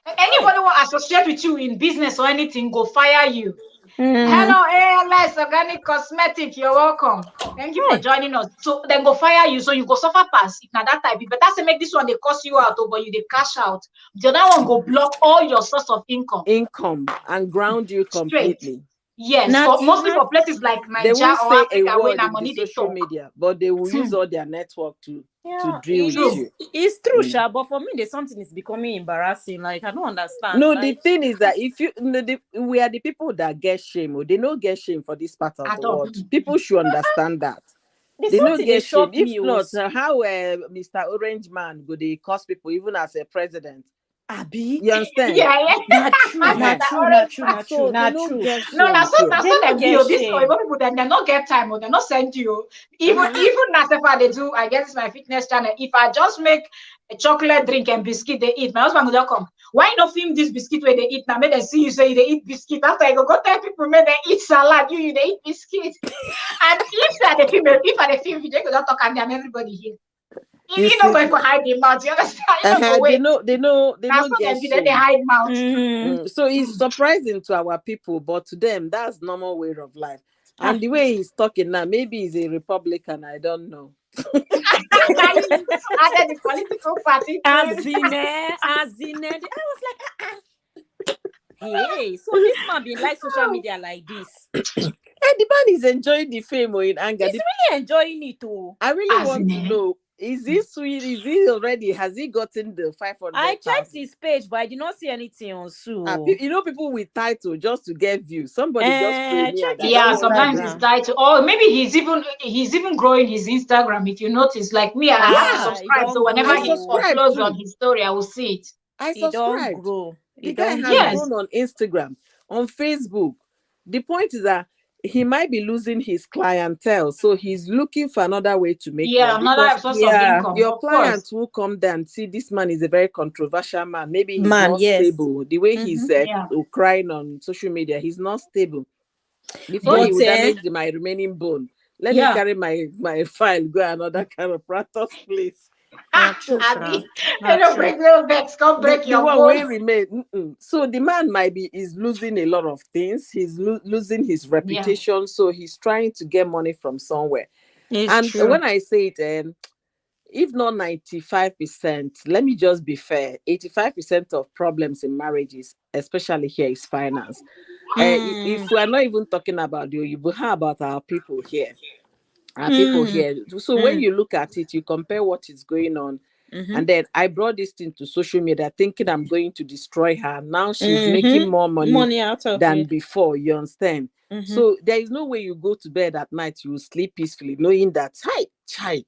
Anybody want associate with you in business or anything, go fire you. Mm. Hello, ALS Organic Cosmetic. You're welcome. Thank you for Hey, joining us. So then go fire you. So you go suffer pass. If not that type, it better say make this one they cost you out, but you they cash out. The other one go block all your source of income Income and ground you straight. completely. Yes, not for mostly not for places like They Nigeria won't or say a Africa where word na in the money they social talk. media, but they will use Hmm. all their network to yeah, deal with True. you. it's true, Mm. Sha, but for me there's something is becoming embarrassing. Like I don't understand. No, the Like thing is that if we are the people that get shame, or they don't get shame for this part of the At all. world. People should understand that. there's They don't something they get shame. shock If me not, was how Mr. Orange Man go they cost people even as a president? Abi. You understand? Yeah, yeah. Not true, Uh-huh. not Mr. true, not Orange true, Man. not true, So they not don't true. get No, shame. So They so no them get deal. This shame. Oyibo people then they not get time or they not send you. uh-huh. Even now, if they do, I guess it's my fitness channel. If I just make a chocolate drink and biscuit they eat, my husband will just come. Why not film this biscuit where they eat now? Make them see you say they eat biscuit. After I go tell people make them eat salad, you they eat biscuit. And if I the film video, you go just talk and then everybody here. You You not see, going for hide the mouth. You understand? You not go they wait. know they Now don't so get them be then they shame. hide mouth. Mm. So it's surprising to our people, but to them, that's normal way of life. Ah, And the way he's talking now, maybe he's a Republican, I don't know. Now you added the political party to it. I was like, hey, so this man be like social media like this. And the man is enjoying the fame or in anger. He's really enjoying it too. I really As want in, to know, is he sweet? Is he already? Has he gotten the I checked 500,000? his page, but I did not see anything on Sue. People with title just to get views. Somebody just I premiered. checked I his don't yeah, want to sometimes know. it's Instagram. tied to, or maybe he's even growing his Instagram. If you notice, like me, I have to Yeah, He subscribe. So don't whenever I he grow. subscribed uploads on too. his story, I will see it. I He don't subscribed. grow. He The guy don't has grow. Yes. grown on Instagram, on Facebook. The point is that he might be losing his clientele, so he's looking for another way to make Yeah, money another because source of Yeah. income, your of course. clients will come there and see this man is a very controversial man. Maybe he's Man, not yes. stable. The way Mm-hmm. he's Yeah. crying on social media, he's not stable. Before he But would damage my remaining bone, let me yeah. carry my file go another chiropractor's place. True, sha. Abi, you don't True. break your vex, come break The your one bone. will remain. So the man might be is losing a lot of things. He's losing his Yeah. reputation. So he's trying to get money from somewhere. It's And true. when I say it, if not 95%, let me just be fair, 85% of problems in marriages, especially here, is finance. Mm. If we're not even talking about you, but how about our people here? Our people Mm. here. So when Mm. you look at it, you compare what is going on. Mm-hmm. And then I brought this thing to social media thinking I'm going to destroy her. Now she's making more Mm-hmm. money Money out of than it. before. You understand? Mm-hmm. So there is no way you go to bed at night, you will sleep peacefully, knowing that, hi, child,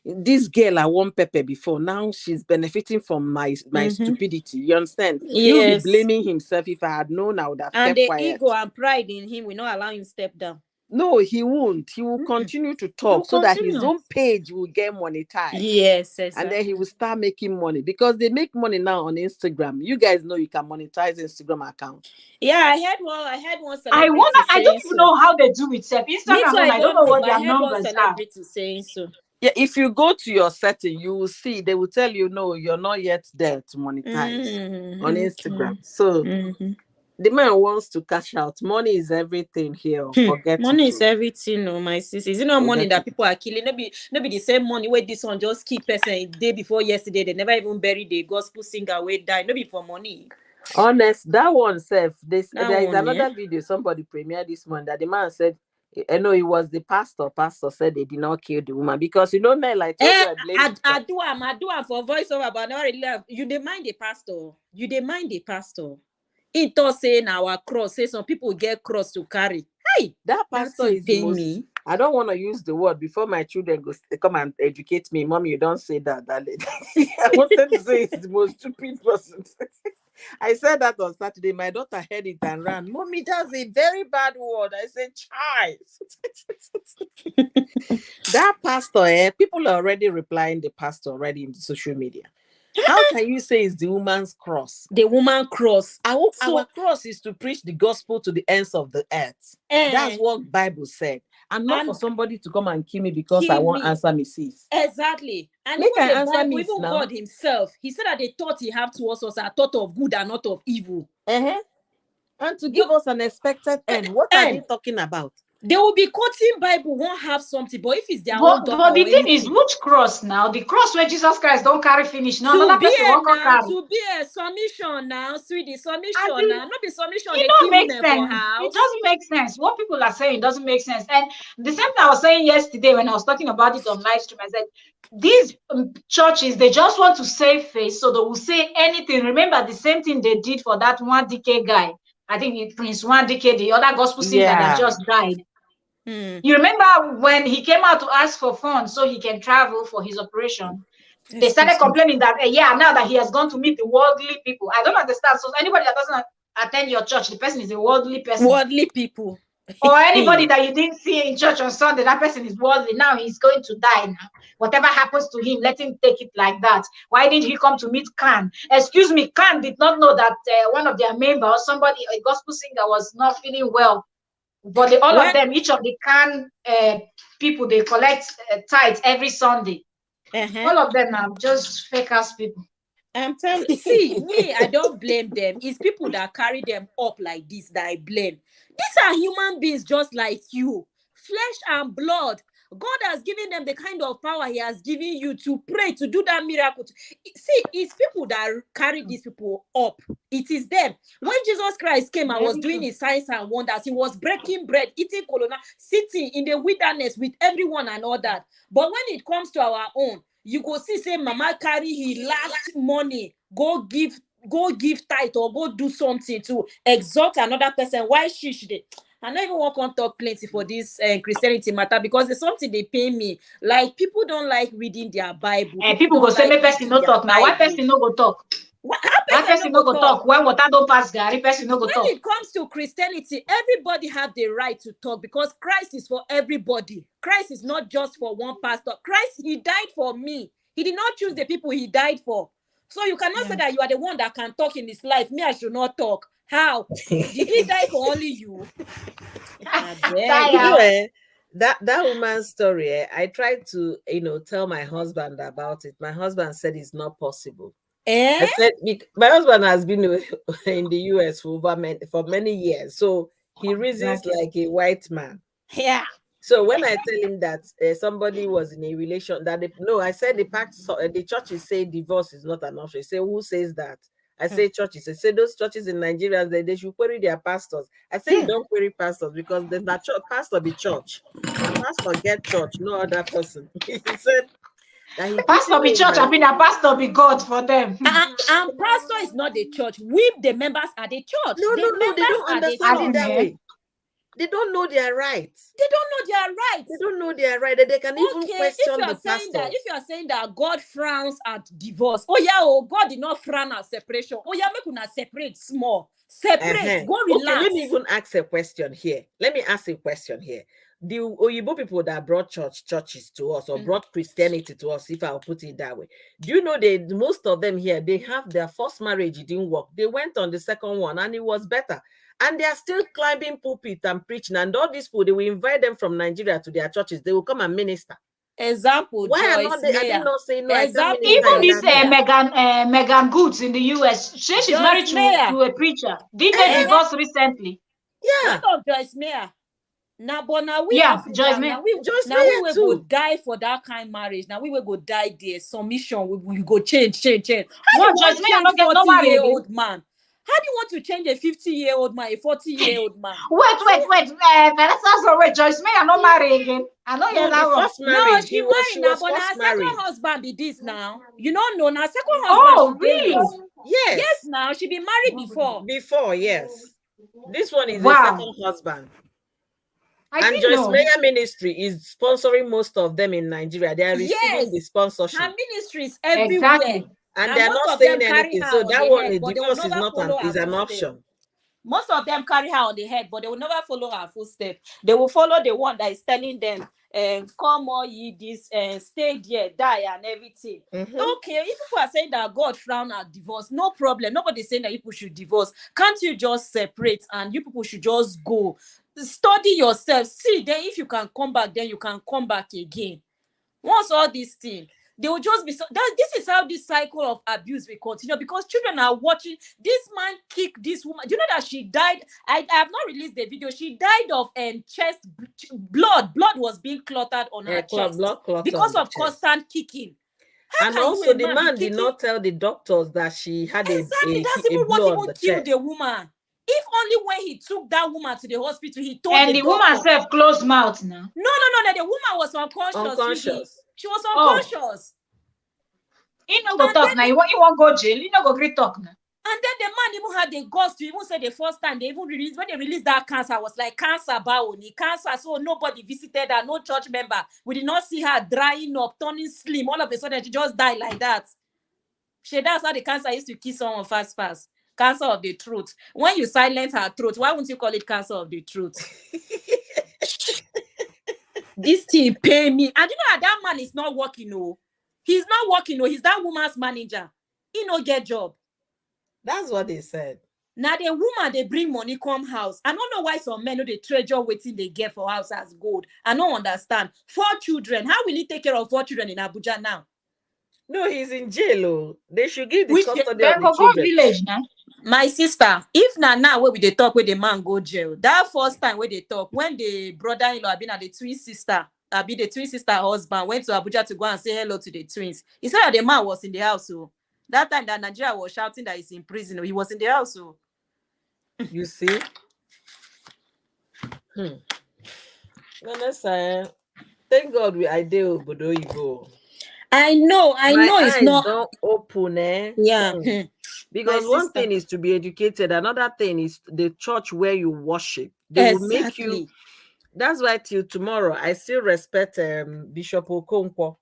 this girl I want Pepe before. Now she's benefiting from my Mm-hmm. stupidity. You understand? He will be Yes. blaming himself. If I had known, I would have And kept the quiet. ego and pride in him will not allow him step down. No, he won't. He will Mm-mm. continue to He'll talk so that his continue. own page will get monetized. Yes, And then he exactly. will start making money because they make money now on Instagram. You guys know you can monetize Instagram account. Yeah, I heard one I wonder, celebrity I don't saying even so. know how they do it, Seth. Me too, Instagram one, I I don't don't know know, what but I their heard one numbers are. celebrity saying so. Yeah, if you go to your setting, you will see they will tell you no, you're not yet there to monetize on Instagram. So Mm-hmm. the man wants to cash out. Money is everything here. Forget it Money is too. everything, oh my sis. Is it not money Forget that it. people are killing? Maybe the same money where this one just keep person a day before yesterday. They never even buried the gospel singer where died. Maybe for money. Honest, that one self. That There is one, yeah. another video somebody premiered this morning that the man said, I know it was the pastor. Pastor said they did not kill the woman because you know, Mel, I told you I blame the church. I do am for voiceover, but I never really have. You dey mind the pastor. You dey mind the pastor. He thought saying our cross, say some people get cross to carry. Hey, That that pastor thing is the pain most. me. I don't want to use the word before my children come and educate me. Mommy, you don't say that. I wanted to say it's the most stupid person. I said that on Saturday. My daughter heard it and ran. Mommy, that's a very bad word. I said, child. That pastor, people are already replying the pastor already in the social media. How can you say it's the woman's cross? The woman cross. Our So, cross is to preach the gospel to the ends of the earth. That's eh, what Bible said. And not for and somebody to come and kill me because I kill want me. answer me sis. Exactly. And Make even the I answer Bible, miss even now. God himself, he said that the thought he have towards us are thought of good and not of evil. Uh-huh. And to You give us an expected end. What are they and talking about? they will be quoting Bible, won't have something, but if it's their own But daughter the or thing is, anything, which cross now? The cross where Jesus Christ don't carry finish. No, to another be person a won't come now, carry. to be a submission now, sweetie, submission Abi, now, not be submission, it they don't kill make women for sense. It house. doesn't make sense. What people are saying doesn't make sense. And the same thing I was saying yesterday when I was talking about it on live stream, I said these churches they just want to save face, so they will say anything. Remember the same thing they did for that one DK guy. I think Prince One DK, the other gospel singer that Yeah. just died. Hmm. You remember when he came out to ask for funds so he can travel for his operation? They started Excuse me. complaining that yeah, now that he has gone to meet the worldly people. I don't understand. So anybody that doesn't attend your church, the person is a worldly person. Worldly people. Or anybody that you didn't see in church on Sunday, that person is worldly. Now he's going to die now. Whatever happens to him, let him take it like that. Why didn't he come to meet Khan? Excuse me, Khan did not know that one of their members, somebody, a gospel singer, was not feeling well. But all of When them, each of the Khan people, they collect tithes every Sunday. uh-huh. All of them are just fake ass people. I'm telling see me, I don't blame them. It's people that carry them up like this that I blame. These are human beings just like you, flesh and blood. God has given them the kind of power He has given you to pray, to do that miracle. See, it's people that carry these people up. It is them. When Jesus Christ came and was Very doing true. His signs and wonders, He was breaking bread, eating colonna, sitting in the wilderness with everyone and all that. But when it comes to our own, you go see say mama carry his last money go give tithe or go do something to exalt another person. Why she dey I no even wan come talk plenty for this Christianity matter because it's something they pay me. Like people don't like reading their Bible. And People people go don't say, like make person reading no their talk. Now, why Bible. person no go talk? How Why person no person no go go talk? talk? When water don't pass Gary, person no go When talk. it comes to Christianity, everybody have the right to talk because Christ is for everybody. Christ is not just for one pastor. Christ, He died for me. He did not choose the people He died for. So you cannot say Yeah. that you are the one that can talk in His life. Me, I should not talk. How? Did He die for only you? I You beg. know, Tire. that woman's story, I tried to, tell my husband about it. My husband said it's not possible. I Eh? said, my husband has been in the US for many years, so he reasons Exactly. like a white man. Yeah. So when I tell him that somebody was in a relation, no, I said the churches say divorce is not an option. He said, who says that? I Hmm. say churches. I say those churches in Nigeria, they should query their pastors. I say you Hmm. don't query pastors because the pastor be church. The pastor get church, no other person. He said that he pity Pastor be me in church, my I mean, a pastor be God for them. And pastor is not the church. We, the members, are the church. no, The no, no, they members don't are the understand it church. that Admin, way. They don't know their rights. They don't know their They rights. don't know their right. That they can even Okay, question the pastors. if you are saying that God frowns at divorce, oh yeah, oh God did not frown at separation. Oh yeah, make una separate small, separate, Uh-huh. go Okay, let me relax. even ask a question here. Let me ask a question here. The Oyibo people that brought churches to us or Mm. brought Christianity to us, if I'll put it that way, do you know most of them here, they have their first marriage, it didn't work. They went on the second one and it was better. And they are still climbing pulpit and preaching. And all these people, they will invite them from Nigeria to their churches. They will come and minister. Example, Why are not Joyce are they Mayer. not saying no? I can't Example, minister even in Joyce this that church. Mayer. Megan Goods in the US, she's Joyce married Mayer. to a preacher. Didn't they Eh? divorce recently? What Yeah, of Joyce Mayer? Now, but now we Yeah, Joyce African, May. Joyce now we Mayer will go too. die for that kind marriage. Now we will go die there. Submission, we go change. How you What, Joyce want May are change not get no marry again? 40-year-old man? How do you want to change a 50-year-old man, a 40-year-old man? Wait. Vanessa, so wait, Joyce May are not marry again. I know hear No, the that one. first No, marriage, she married she now, was but first her second married. husband be this now. You don't know now. Second husband she Oh, deal with. really? Yes, Yes, now she be married before. before, yes. This one is a Wow. second husband. I And didn't Joyce know. Meyer Ministry is sponsoring most of them in Nigeria. They are receiving the Yes, her sponsorship. ministry is everywhere, Exactly. And they and are most not of them saying carry anything. her So on that the one, head, the but they will divorce is never not follow her an footsteps. option. Most of them carry her on the head, but they will never follow her footsteps. They will follow the one that is telling them, come on, ye this, stay there, die, and everything. Mm-hmm. Okay, if people are saying that God frown at divorce, no problem. Nobody's saying that people should divorce. Can't you just separate and you people should just go? Study yourself. See, then if you can come back, then you can come back again. Once all these things, they will just be this is how this cycle of abuse will continue, because children are watching this man kick this woman. Do you know that she died? I have not released the video. She died of chest blood was being cluttered on her chest Blood clot because on the of chest. constant kicking. And How can you, also, a the man, be man did kicking? not tell the doctors that she had Exactly, that's a even what blow on even the killed chest. the woman. If only when he took that woman to the hospital, he told And the the woman doctor. self closed mouth now. No, the woman was unconscious, Phoebe. Unconscious. She was Oh, unconscious. he no go And talk then now. He won't go jail. He no go gree talk now. And then the man even had the guts to even say the first time they even released, when they released that cancer, was like cancer baoni, cancer. So nobody visited her, no church member. We did not see her drying up, turning slim. All of a sudden, she just died like that. That's how the cancer used to kill someone fast. Cancer of the throat. When you silence her throat, why wouldn't you call it cancer of the throat? This thing pay me. And you know that man is not working, no. He's not working, no. He's that woman's manager. He no get job. That's what they said. Now the woman they bring money come house. I don't know why some men know the treasure waiting they get for house as gold. I don't understand. 4 children. How will he take care of 4 children in Abuja now? No, he's in jail. Oh. They should give the Which custody of Then the go children. village now. my sister, if now where we they talk with the man go jail, that first time where they talk, when the brother-in-law been at the twin sister, be the twin sister husband went to Abuja to go and say hello to the twins. He said that the man was in the house. So that time that Nigeria was shouting that he's in prison, he was in the house. So You see? Vanessa, thank God I did Obodo Igbo. I know My it's eyes not. don't open, eh? Yeah. Because My one sister. thing is to be educated, another thing is the church where you worship. They will make you. Exactly. That's why till tomorrow, I still respect Bishop Okonkwo.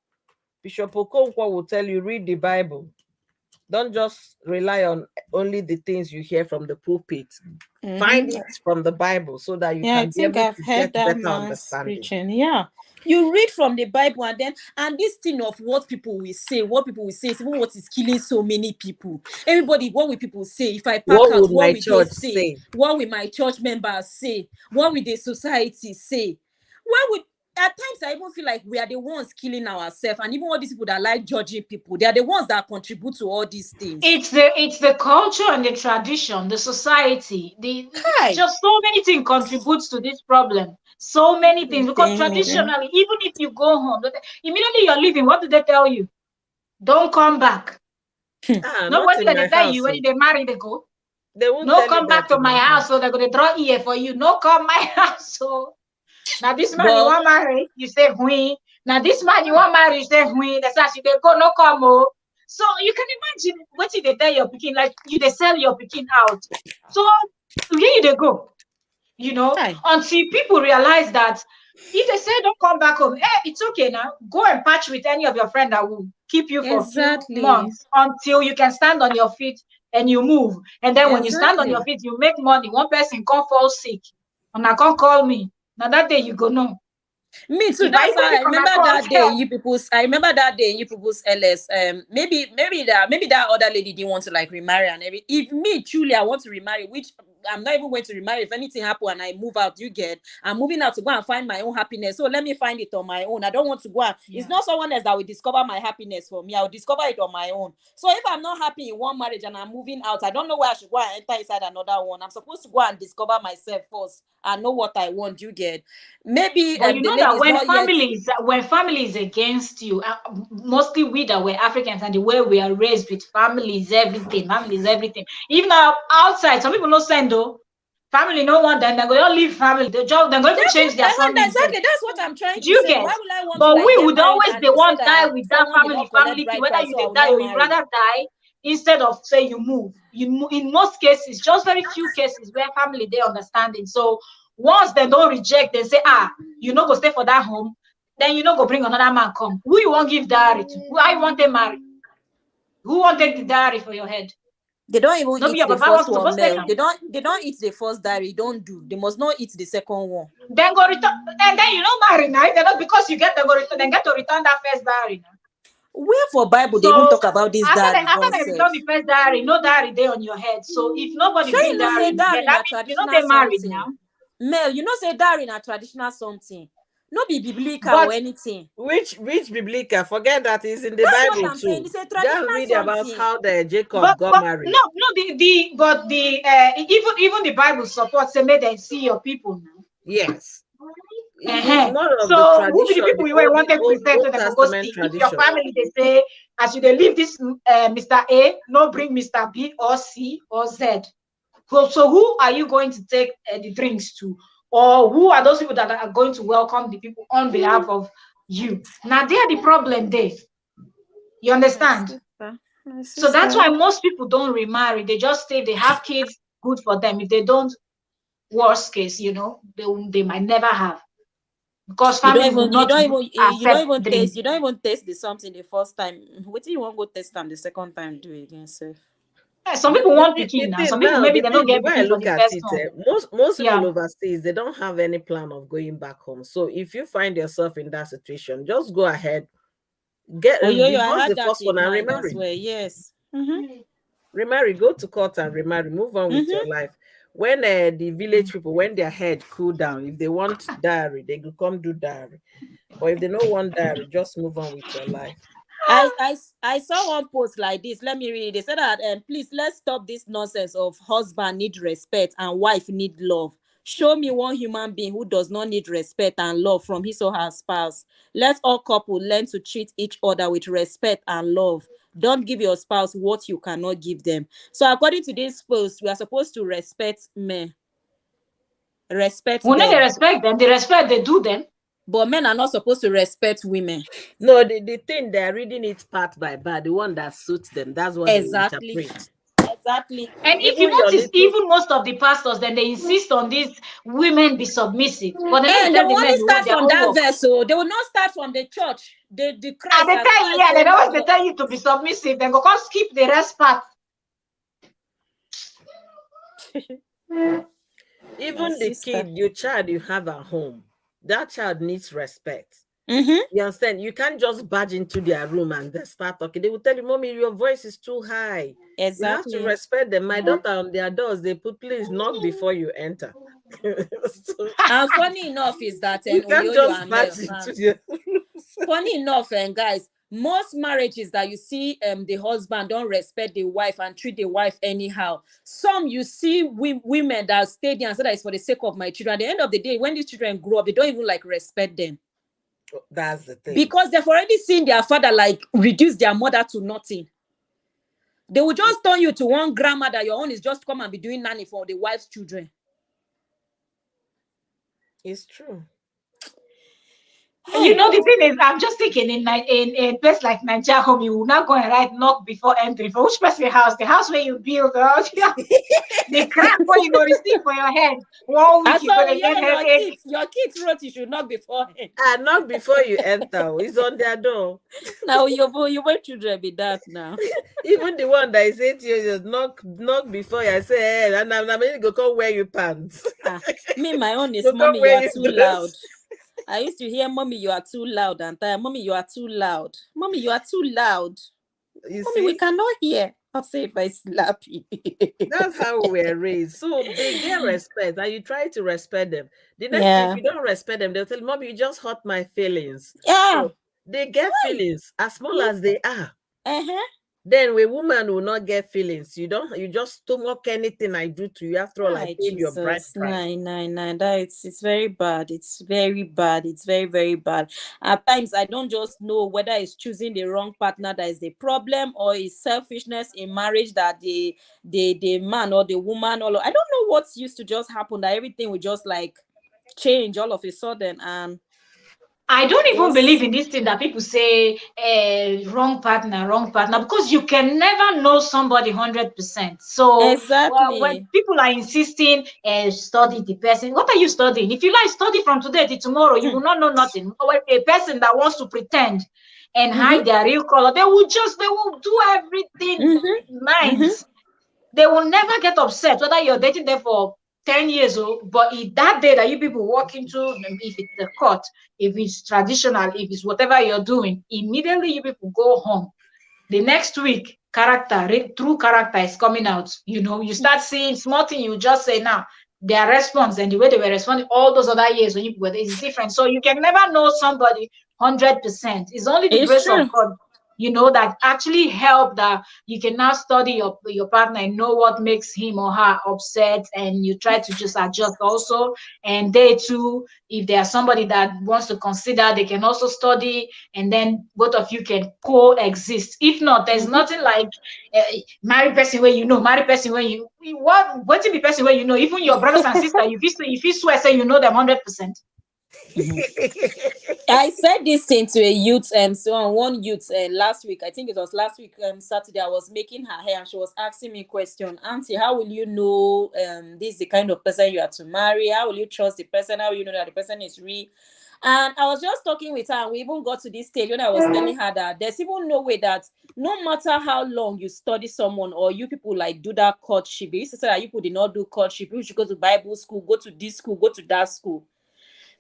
Bishop Okonkwo will tell you, read the Bible. Don't just rely on only the things you hear from the pulpit. Find it from the Bible so that you Yeah, I can be think able I've to heard get that better man's understanding. preaching. Yeah. You read from the Bible and this thing of what people will say is even what is killing so many people. Everybody, what will people say? If I pack What out, would what my will they church say? say? What will my church members say? What will the society say? Why would at times I even feel like we are the ones killing ourselves, and even all these people that like judging people, they are the ones that contribute to all these things. It's the culture and the tradition, the society, the Hi. just so many things contributes to this problem. So many things because Damn. traditionally, even if you go home, immediately you're leaving. What do they tell you? Don't come back. No, Not what in do my they tell house. you when they marry? They go. They won't No, tell you come back that to in my my house. house. So they're gonna draw ear for you. No, come my house. So now this man you But want marry, you say hui. Now this man you want marry, you say hui. That's how they go. No come oh. So you can imagine what if they tell your picking like you they sell your picking out. So here they go. hi. Until people realize that if they say don't come back home, it's okay now. Go and patch with any of your friend that will keep you for a few Exactly. months until you can stand on your feet and you move. And then when you stand on your Exactly. feet, you make money. One person can't fall sick. And I can't call me. Now that day you go know. Me too. If I That's how even I from my remember course, that day in you people's. I remember that day in you people's LS. Maybe that other lady didn't want to like remarry and everything. If me truly I want to remarry, which I'm not even going to remarry. If anything happen and I move out, you get. I'm moving out to go and find my own happiness. So let me find it on my own. I don't want to go and. It's yeah. not someone else that will discover my happiness for me. I will discover it on my own. So if I'm not happy in one marriage and I'm moving out, I don't know where I should go and enter inside another one. I'm supposed to go and discover myself first and know what I want. You get. Maybe But you the know lady that is not yet. when family is against you, mostly we that were Africans and the way we are raised with family is everything. Even outside, some people no send though. Family no want them. They go all leave family. They're going to That's change what their I want. surname. Exactly. That's what I'm trying Do to you say. get? Why would I want to But like we get would married always and the they say one die that with that someone did family, not collect thing. bride Whether price, you so I they will die not or you marry? rather die instead of say you move. In most cases, just very few cases where family they understanding. So once they don't reject, they say, you know go stay for that home, then you know go bring another man come. Who you want give diary to? Who I want to marry? Who want take the diary for your head? They don't even No be eat your the papa first wants to one, supposed to take Mel. them. They don't eat the first diary. Don't do. They must not eat the second one. Then go return, and then you know marry now. They're not because you get the go return, then get to return that first diary now. Where for Bible they even So talk about this after they diary after they concept? return the first diary, no diary there on your head. So if nobody Sure, bring you know say diary, yeah, diary that na means you know traditional they married something. now. Mel, you know say diary na traditional something. No be biblical or But anything. Which biblical? Forget that is in the That's what Bible I'm saying. too. It's a Go and traditional read about something. how the Jacob but got but married. no the even the Bible supports say may they see your people now. Yes. It is Uh-huh. more of the So who be the tradition, people the you old, want to present Old so they go Testament see? If your tradition. family they say as you they leave this Mr. A, no bring Mr. B or C or Z. So who are you going to take the drinks to? Or who are those people that are going to welcome the people on behalf of you? Now, they are the problem there. You My understand? sister. My So that's sister. why most people don't remarry. They just stay, they have kids, good for them. If they don't, worst case, they might never have because You don't family will even you not don't even you don't accept even taste drink. you don't even taste the something the first time. What do you want go test them the second time do again, sir? Some people want The picking now. Some thing, people Mel, maybe they don't the get way I picking for look the at first it, one. most people Yeah. overseas, they don't have any plan of going back home. So if you find yourself in that situation, just go ahead, get Oh, yo, I divorce had the that first one in and mind as remarry. well. Yes. Mm-hmm. Remarry, go to court and remarry, move on with your Mm-hmm. life. When the village people, when their head cool down, if they want diary, they will come do diary. But if they don't want diary, just move on with your life. I saw one post like this. Let me read it. They said that please let's stop this nonsense of husband need respect and wife need love. Show me one human being who does not need respect and love from his or her spouse. Let all couple learn to treat each other with respect and love. Don't give your spouse what you cannot give them. So according to this post, we are supposed to respect men, respect When they them, respect them, they respect, they do them. but men are not supposed to respect women. No, the thing they're reading it part by part, the one that suits them, that's what they will Exactly. interpret. Exactly. And if you Even your notice, little even most of the pastors, then they insist on these women be submissive, but they don't And they tell will the only men start their from own that work. verse. So they will not start from the church. The And Christ they as tell you, Christ yeah, say, they love always they your tell you to be submissive. Then go come skip the rest part. my even the sister. kid, your child you have at home, that child needs respect. Mm-hmm. You understand? You can't just barge into their room and they start talking. They will tell you, Mommy, your voice is too high. You have to Exactly. respect them. My Yeah. daughter on their doors, they put, please knock before you enter. So And funny enough is that you can't Oyoyo just and barge Mel, into their rooms. funny enough, guys, most marriages that you see the husband don't respect the wife and treat the wife anyhow. Some you see women that stay there and say that it's for the sake of my children. At the end of the day, when these children grow up, they don't even like respect them That's the thing. because they've already seen their father like reduce their mother to nothing. They will just turn you to one grandmother. Your own is just come and be doing nanny for the wife's children. It's true. You Hey, know, the thing is, I'm just thinking in a place like Nigeria home, you will not go and write knock before entering. For which person house? The house where you build, or the crack where you go receive for your head. 1 week I you go saw to get headache. your kids wrote you should knock beforehand. Ah, knock before you enter. It's on their door. Now your boy children be that now. Even the one that is 8 years, knock before you. I say, hey, and I'm ready to go come wear you pants. Ah, me, my own is Go come mommy, you wear are you too loud. dress. I used to hear mommy, you are too loud, and time, mommy, you are too loud. Mommy, you are too loud. You Mommy, we see, cannot hear. I'll say if I slap you. that's how we were raised. So they get respect, and you try to respect them. The next thing, if Yeah. you don't respect them, they'll tell you, Mommy, you just hurt my feelings. Yeah. So they get feelings as small as they are. Uh-huh. Then a woman will not get feelings. You just stomach anything I do to you. After all, I Hi, paid your bride Jesus. price. Nine, nine, nine. That it's very bad. It's very bad. It's very, very bad. At times I don't just know whether it's choosing the wrong partner that is the problem or is selfishness in marriage that the man or the woman or I don't know what's used to just happen that everything will just like change all of a sudden and I don't even believe just in this thing that people say, wrong partner, because you can never know somebody 100%. So, well, when exactly. people are insisting, study the person, what are you studying? If you like study from today to tomorrow, you will not know nothing. Or a person that wants to pretend and Mm-hmm. hide their real color, they will do everything Mm-hmm. Mm-hmm. minds. They will never get upset whether you're dating them for 10 years old, but if that day that you people walk into, if it's the court, if it's traditional, if it's whatever you're doing, immediately you people go home. The next week, true character is coming out. You start seeing small thing, you just say now, their response and the way they were responding all those other years when you were is different. So you can never know somebody 100%. It's only the It's grace of true. God, that actually help that you can now study your partner and know what makes him or her upset, and you try to just adjust also. And they too, if there's somebody that wants to consider, they can also study, and then both of you can coexist. If not, there's Mm-hmm. nothing like marry person where marry person where what the person where even your brothers and sisters, if you swear say you know them 100%. I said this thing to a youth, so on one youth, last week. I think it was last week, Saturday. I was making her hair, and she was asking me question, Auntie, how will you know this is the kind of person you are to marry? How will you trust the person? How will you know that the person is real? And I was just talking with her, and we even got to this stage when I was telling her that there's even no way that no matter how long you study someone or you people like do that courtship, they used to say that you people did not do courtship. You should go to Bible school, go to this school, go to that school.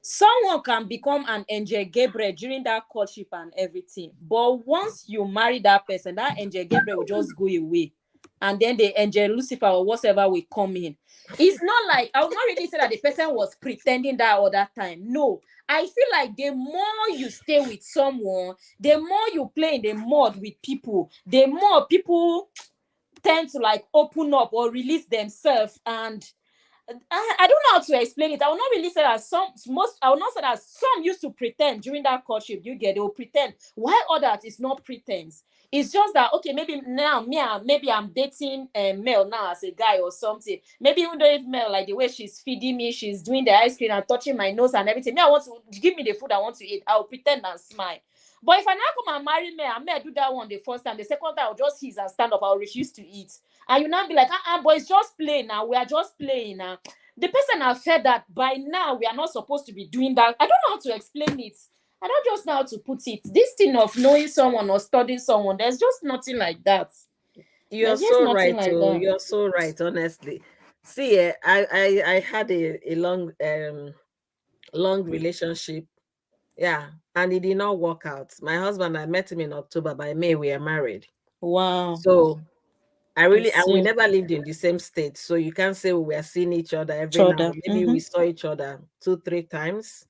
Someone can become an angel Gabriel during that courtship and everything, but once you marry that person, that angel Gabriel will just go away, and then the angel Lucifer or whatever will come in. It's not like I would not really say that the person was pretending that all that time. No, I feel like the more you stay with someone, the more you play in the mud with people, the more people tend to like open up or release themselves. And I don't know how to explain it. I will not really say that I will not say that some used to pretend during that courtship. You get, they will pretend. Why others is not pretense? It's just that okay, maybe now maybe I'm dating a male now as a guy or something. Maybe even though if male like the way she's feeding me, she's doing the ice cream and touching my nose and everything. Me, I want to give me the food I want to eat. I'll pretend and smile. But if I now come and marry me, I may do that one the first time. The second time I'll just hiss and stand up. I'll refuse to eat. And you now be like, but it's just playing now. We are just playing now. The person has said that by now we are not supposed to be doing that. I don't know how to explain it. I don't just know how to put it. This thing of knowing someone or studying someone, there's just nothing like that. You're There's just so nothing right, like oh, that. you're so right, honestly. See, I had a long long relationship Yeah, and it did not work out. My husband, I met him in October. By May, we are married. Wow. So I and we see. never lived in the same state. So you can't say we were seeing each other Each every now. other. Maybe we saw each other 2, 3 times,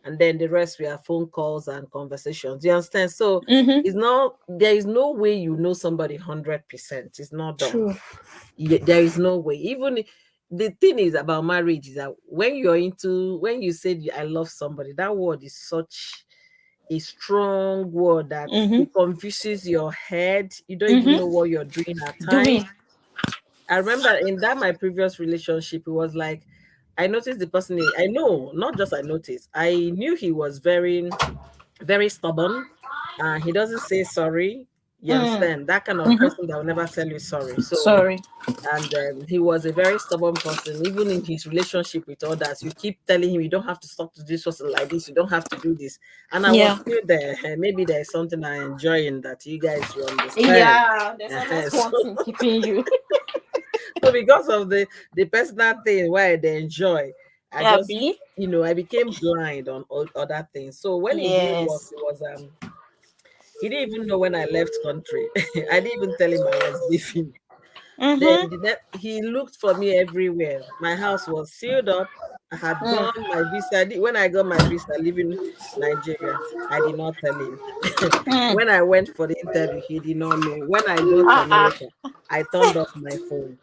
and then the rest were phone calls and conversations. You understand? So Mm-hmm. it's not, there is no way you know somebody 100%. It's not done. True. There is no way. Even the thing is about marriage is that when you say I love somebody, that word is such a strong word that Mm-hmm. it confuses your head. You don't even know Mm-hmm. what you're doing at times. Doing. I remember in that my previous relationship, it was like I noticed the person. I know, not just I noticed. I knew he was very, very stubborn. He doesn't say sorry. You Mm. understand? That kind of Mm-hmm. person that will never tell you sorry. So, Sorry. and he was a very stubborn person. Even in his relationship with others, you keep telling him you don't have to stop to do this person like this. You don't have to do this. And I was Yeah. still there. Maybe there's something I enjoy in that you guys you understand. Yeah. There's always one So thing keeping you. so because of the personal thing why they enjoy, I just, Abby. I became blind on other things. So when it didn't work, Yes. it was he didn't even know when I left country. I didn't even tell him I was leaving. Then Mm-hmm. he looked for me everywhere. My house was sealed up. I had Mm. gone my visa. When I got my visa leaving Nigeria, I did not tell him. Mm. When I went for the interview, he did not know. When I got to Uh-uh. America, I turned off my phone.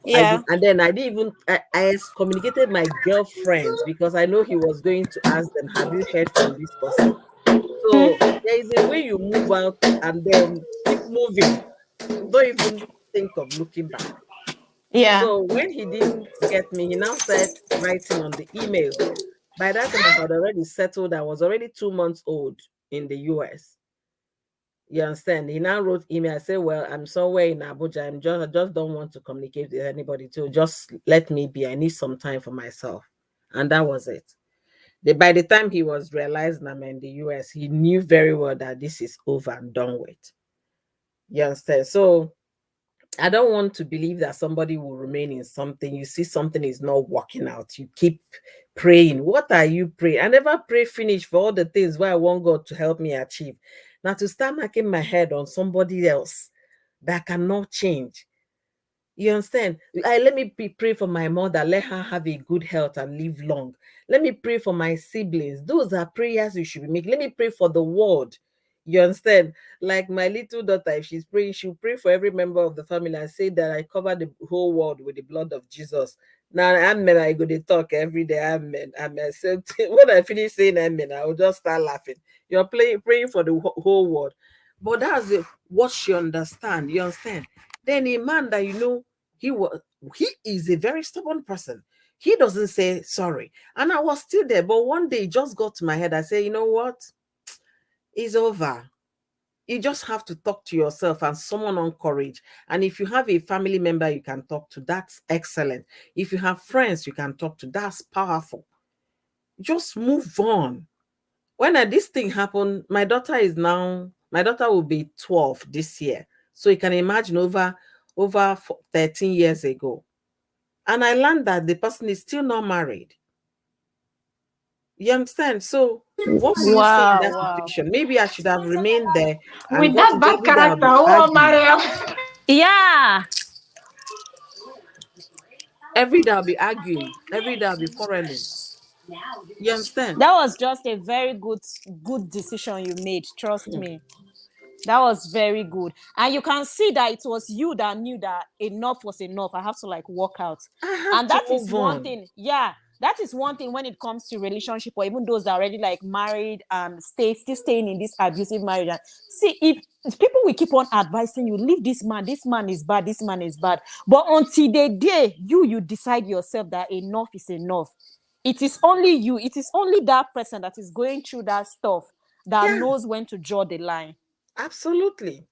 I Yeah. did, and then I didn't even I communicated my girlfriends because I know he was going to ask them, "Have you heard from this person?" So Mm. there is a way you move out and then keep moving. Don't even think of looking back. Yeah. So when he didn't get me, he now started writing on the email. By that time, I had already settled. I was already 2 months old in the US. You understand? He now wrote email. I said, "Well, I'm somewhere in Abuja. I just don't want to communicate with anybody. To just let me be. I need some time for myself." And that was it. By the time he was realizing I'm in the US, he knew very well that this is over and done with. You understand? So I don't want to believe that somebody will remain in something. You see something is not working out. You keep praying. What are you praying? I never pray finish for all the things where I want God to help me achieve. Now to start knocking my head on somebody else that cannot change. You understand? Let me pray for my mother. Let her have a good health and live long. Let me pray for my siblings. Those are prayers you should be making. Let me pray for the world. You understand? Like my little daughter, if she's praying, she'll pray for every member of the family and say that I cover the whole world with the blood of Jesus. Now, amen, I go to talk every day. Amen. Amen. So when I finish saying amen, I will just start laughing. You're praying for the whole world. But that's it. What she understand. You understand? Then a man that he was he is a very stubborn person. He doesn't say sorry. And I was still there. But one day it just got to my head. I say, you know what? It's over. You just have to talk to yourself and someone on courage. And if you have a family member you can talk to, that's excellent. If you have friends you can talk to, that's powerful. Just move on. When this thing happened, my daughter will be 12 this year. So you can imagine over 13 years ago. And I learned that the person is still not married. You understand? So what will you say in Wow. that Wow. situation? Maybe I should have remained there and With what that if bad every day I'll character, be who will arguing? marry him? Yeah. Every day I'll be arguing. Every day I'll be quarreling. You understand? That was just a very good decision you made. Trust Hmm. me. That was very good. And you can see that it was you that knew that enough was enough. I have to like walk out. I have And to that is move one on. thing. Yeah. That is one thing when it comes to relationship or even those that are already like married and still staying in this abusive marriage. And see, if people will keep on advising you, leave this man is bad, this man is bad. But until the day you decide yourself that enough is enough, it is only you, it is only that person that is going through that stuff that Yeah, knows when to draw the line. absolutely.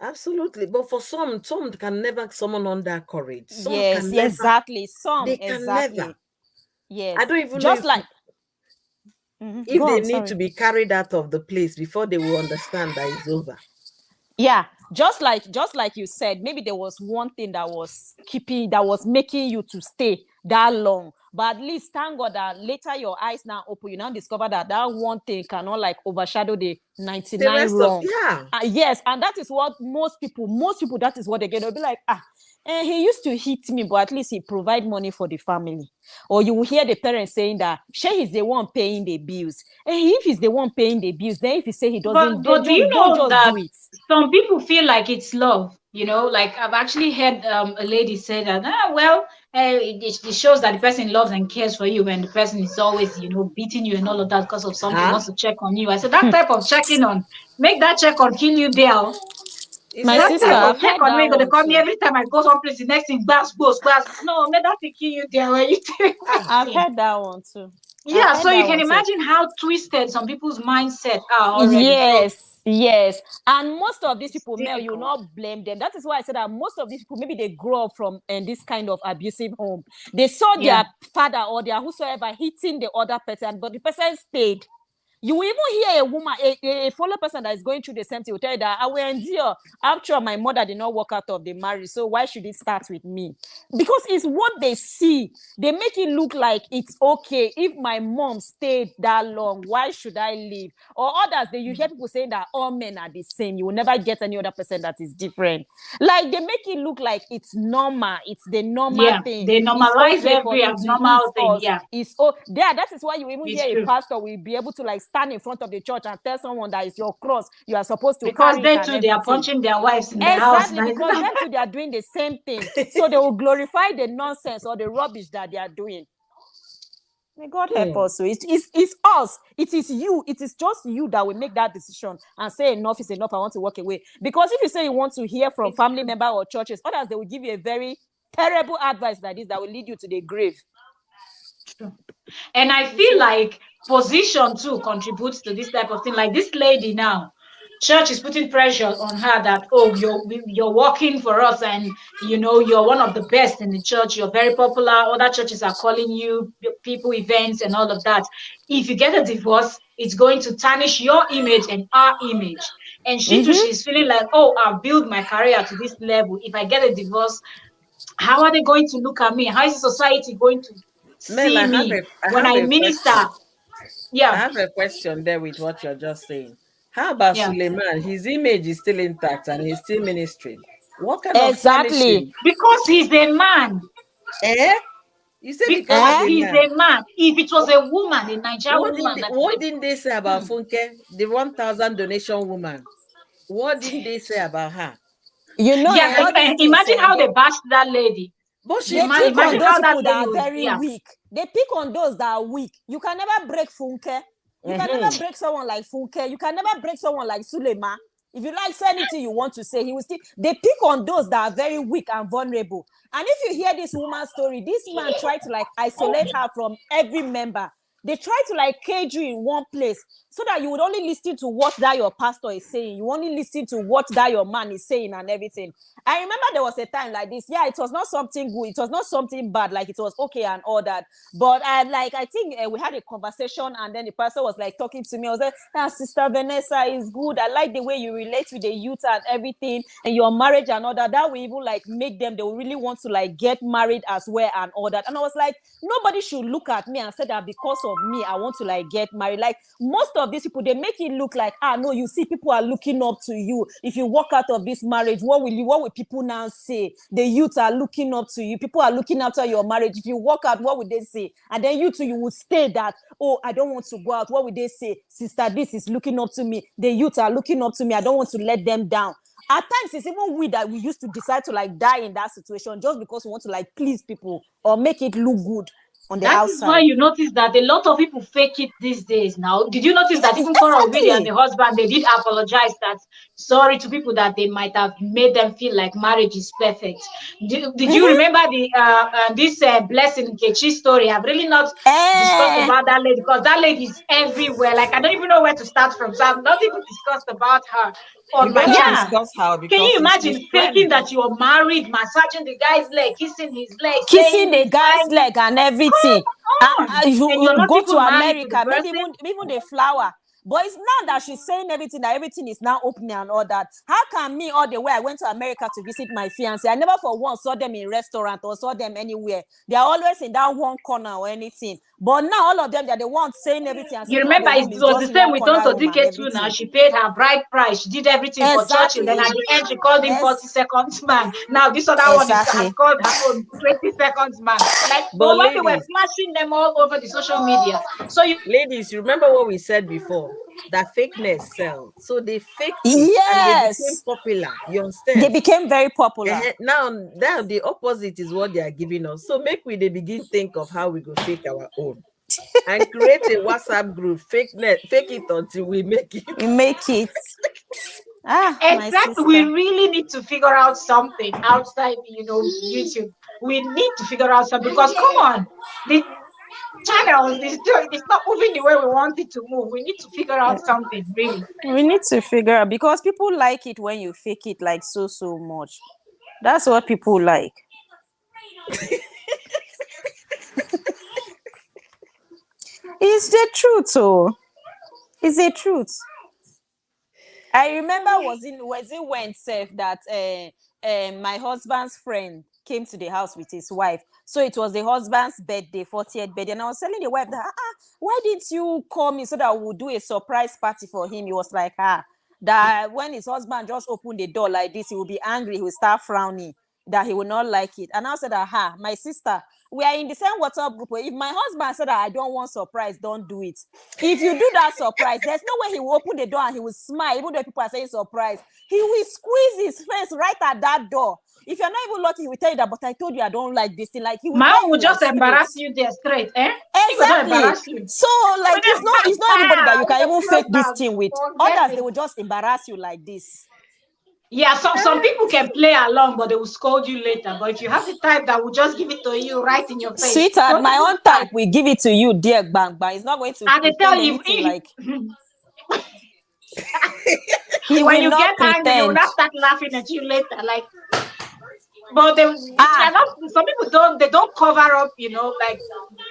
Absolutely. But for some can never summon on that courage. Some Yes, can never. exactly. Some They can never. exactly. I Yes. don't even know Just like if go they on, need to sorry. be carried out of the place before they will understand that it's over. Yeah, just like you said, maybe there was one thing that was making you to stay that long. But at least thank God that later your eyes now open, you now discover that that one thing cannot like overshadow the The 99 rest of, wrong. yeah. Yes, and that is what most people, that is what they get. They'll be like, he used to hit me, but at least he provide money for the family. Or you will hear the parents saying that Shay is the one paying the bills. And if he's the one paying the bills, then if he say he doesn't, But do you don't know just that do it. some people feel like it's love? You know, like I've actually heard a lady say that, well, it shows that the person loves and cares for you when the person is always, beating you and all of that because of something, Huh? wants to check on you. I said that type of checking on, make that check on kill you there. He My said, That sister, type oh, of I've check heard on that me, gonna one call me too. every time I go someplace. The next thing, gbas, gbos, gbas. No, make that thing kill you there. When you take ah, I've me. heard that one too. I've Yeah, so heard you that can one too. imagine how twisted some people's mindset are already. So Yes. And most of these it's people, Mel, you will difficult. not blame them. That is why I said that most of these people, maybe they grow up from this kind of abusive home. They saw Yeah. their father or their whosoever hitting the other person, but the person stayed. You will even hear a woman, a fellow person that is going through the same thing will tell you that I will endure. I'm sure my mother did not walk out of the marriage, so why should it start with me? Because it's what they see. They make it look like it's okay. If my mom stayed that long, why should I leave? Or others, you hear people saying that all men are the same. You will never get any other person that is different. Like they make it look like it's normal. It's the normal Yeah. thing. They It's normalize okay for every him to hit abnormal thing. us. Yeah, That is why you even hear it's a true. pastor will be able to like stand in front of the church and tell someone that is your cross. You are supposed to Because carry it they and too, they are everything. punching their wives in the house. Exactly, because them too, they are doing the same thing. So they will glorify the nonsense or the rubbish that they are doing. May God help hmm. us. So it's us. It is you. It is just you that will make that decision and say enough is enough. I want to walk away. Because if you say you want to hear from It's family true. member or churches, others they will give you a very terrible advice like this that will lead you to the grave. True. And I You feel see? like position too contributes to this type of thing. Like this lady now, church is putting pressure on her that, oh, you're working for us, and you're one of the best in the church. You're very popular. Other churches are calling you people, events, and all of that. If you get a divorce, it's going to tarnish your image and our image. And she too, Mm-hmm. she's feeling like, oh, I've built my career to this level. If I get a divorce, how are they going to look at me? How is society going to Mel, see me I when have I a question. minister? I Yeah, have a question there with what you're just saying. How about yeah. Suleiman? His image is still intact and he's still ministering. What kind of Exactly. tarnishing? Because he's a man. Eh? You say because Because he's Eh? a he's man. a man. If it was What, a woman, a Nigerian woman that is what didn't they say about hmm, Funke, the 1,000 donation woman? What didn't they say about her? You know, yeah, all these things, imagine how they they bashed that lady. But she's they still pick on Imagine those how there. that people lady that are would, very yeah. weak. They pick on those that are weak. You can never break Funke. You can never Mhm. break someone like Funke. You can never break someone like Sulema. If you like say anything you want to say, he will still. They pick on those that are very weak and vulnerable. And if you hear this woman's story, this man tried to like isolate her from every member. They try to like cage you in one place so that you would only listen to what that your pastor is saying. You only listen to what that your man is saying and everything. I remember there was a time like this. Yeah, it was not something good. It was not something bad. Like it was okay and all that. But I think we had a conversation and then the pastor was like talking to me. I was like, Sister Vanessa is good. I like the way you relate with the youth and everything and your marriage and all that. That will even like make them, they will really want to like get married as well and all that. And I was like, nobody should look at me and say that because of me, I want to like get married. Like most of these people, they make it look like, no, you see, people are looking up to you. If you walk out of this marriage, what will people now say? The youth are looking up to you. People are looking after your marriage. If you walk out, what would they say? And then you too, you would stay that, oh, I don't want to go out. What would they say? Sister, this is looking up to me. The youth are looking up to me. I don't want to let them down. At times, it's even we that we used to decide to like die in that situation just because we want to like please people or make it look good on the That is why outside. you notice that a lot of people fake it these days now. Did you notice that even Cora Ovidi and the Exactly. husband, they did apologize that sorry to people that they might have made them feel like marriage is perfect. Did you Mm-hmm. remember this Blessing Nkechi story? I've really not discussed Eh, about that lady because that lady is everywhere. Like I don't even know where to start from. So I've not even discussed about her You on my better channel. yeah. discuss how Can you because she's imagine faking trending. that you're married, massaging the guy's leg, kissing his leg, saying Kissing the he's guy's fine? leg and everything. Come on. You And you're not go to even married to the America, maybe person? even the flower. But it's now that she's saying everything, that everything is now opening and all that. How can me, all the way I went to America to visit my fiance, I never for once saw them in restaurant or saw them anywhere. They are always in that one corner or anything. But now all of them, they're the ones saying everything and You saying how remember the it room is was the just same one with corner Tonto room and DK too now. everything. She paid her bride price. She did everything for Churchill. Then at Exactly. the end, she called him 40 seconds man. Now this other one has Exactly. called her own 20 seconds man. Like, But but when they were ladies, flashing them all over the social media. So you ladies, you remember what we said before? That fakeness sells. So they faked it and they became Yes. popular. You They understand? became very popular. Now the opposite is what they are giving us. So make we they begin think of how we go fake our own and create a WhatsApp group, fake it until we make it. You make it. Ah, my exactly, we sister. really need to figure out something outside, YouTube. We need to figure out something because come on, the channels it's not moving the way we want it to move. We need to figure out something really. We need to figure out because people like it when you fake it like so much. That's what people like. It's the truth, oh. It's the truth. I remember was it when safe that my husband's friend came to the house with his wife. So it was the husband's birthday, 40th birthday. And I was telling the wife that why didn't you call me so that we would do a surprise party for him? He was like, that when his husband just opened the door like this, he will be angry, he will start frowning, that he will not like it. And I said, my sister, we are in the same WhatsApp group. If my husband said that I don't want surprise, don't do it. If you do that surprise, there's no way he will open the door and he will smile, even though people are saying surprise. He will squeeze his face right at that door. If you're not even lucky, he will tell you that, but I told you I don't like this thing. Like, he will My tell own you will like just straight. embarrass you there straight, eh? He will just Exactly. embarrass you. So, like, it's not everybody that you can even fake this Close thing with. forget Others, it. they will just embarrass you like this. Yeah, some people can play along, but they will scold you later. But if you have the type that will just give it to you right in your face, Sweetheart, don't my even own start. type will give it to you, dear bang bang. It's not going to And they tell pretend you, anything like he when will you not get angry, they will pretend. not start laughing at you later. Like, but they're Ah, not. Some people don't cover up. Like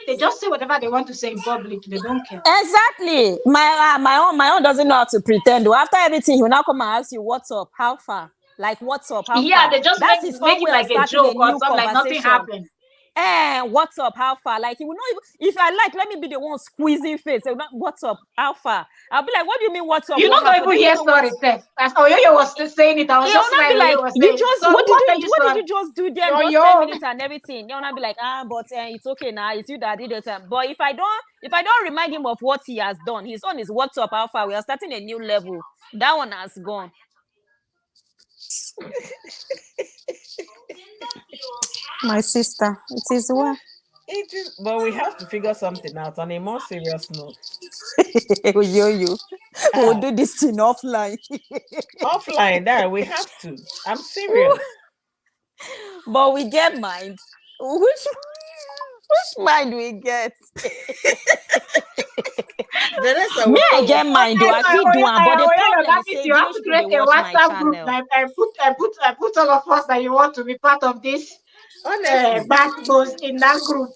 they just say whatever they want to say in public. They don't care. exactly. My own doesn't know how to pretend. Though. After everything, he will now come and ask you, "What's up? How far? Like, what's up? How Yeah, far?" they just That's make his make own it way of like a starting a joke or new something, like nothing conversation. happened. What's up? How far? Like, he will not even, if I like, let me be the one squeezing face. He will not, what's up? How far? I'll be like, what do you mean, what's up? You What, don't how far? even Don't you hear know what? story, Seth. As Oyoyo was saying it, I was He'll just not be smiling. like, Oyoyo was you saying, just, so what are you what did sorry? you just do there? Yo Just 10 yo. minutes and everything. He'll not be like, but it's okay now. It's you that did it. But if I don't remind him of what he has done, his own is what's up, how far? We are starting a new level. That one has gone. My sister, it is well. It is, but we have to figure something out on a more serious note. Yo. We'll Ah, do this thing offline. offline, that we have to. I'm serious. But we get mind. Which mind we get? Vanessa Me, will I come up. get mind though. I feel do one. But the Oyoyo, problem that is means say you have village to people they create a watch my WhatsApp group channel. like I put all of us that you want to be part of this Honestly, basketballs in that group.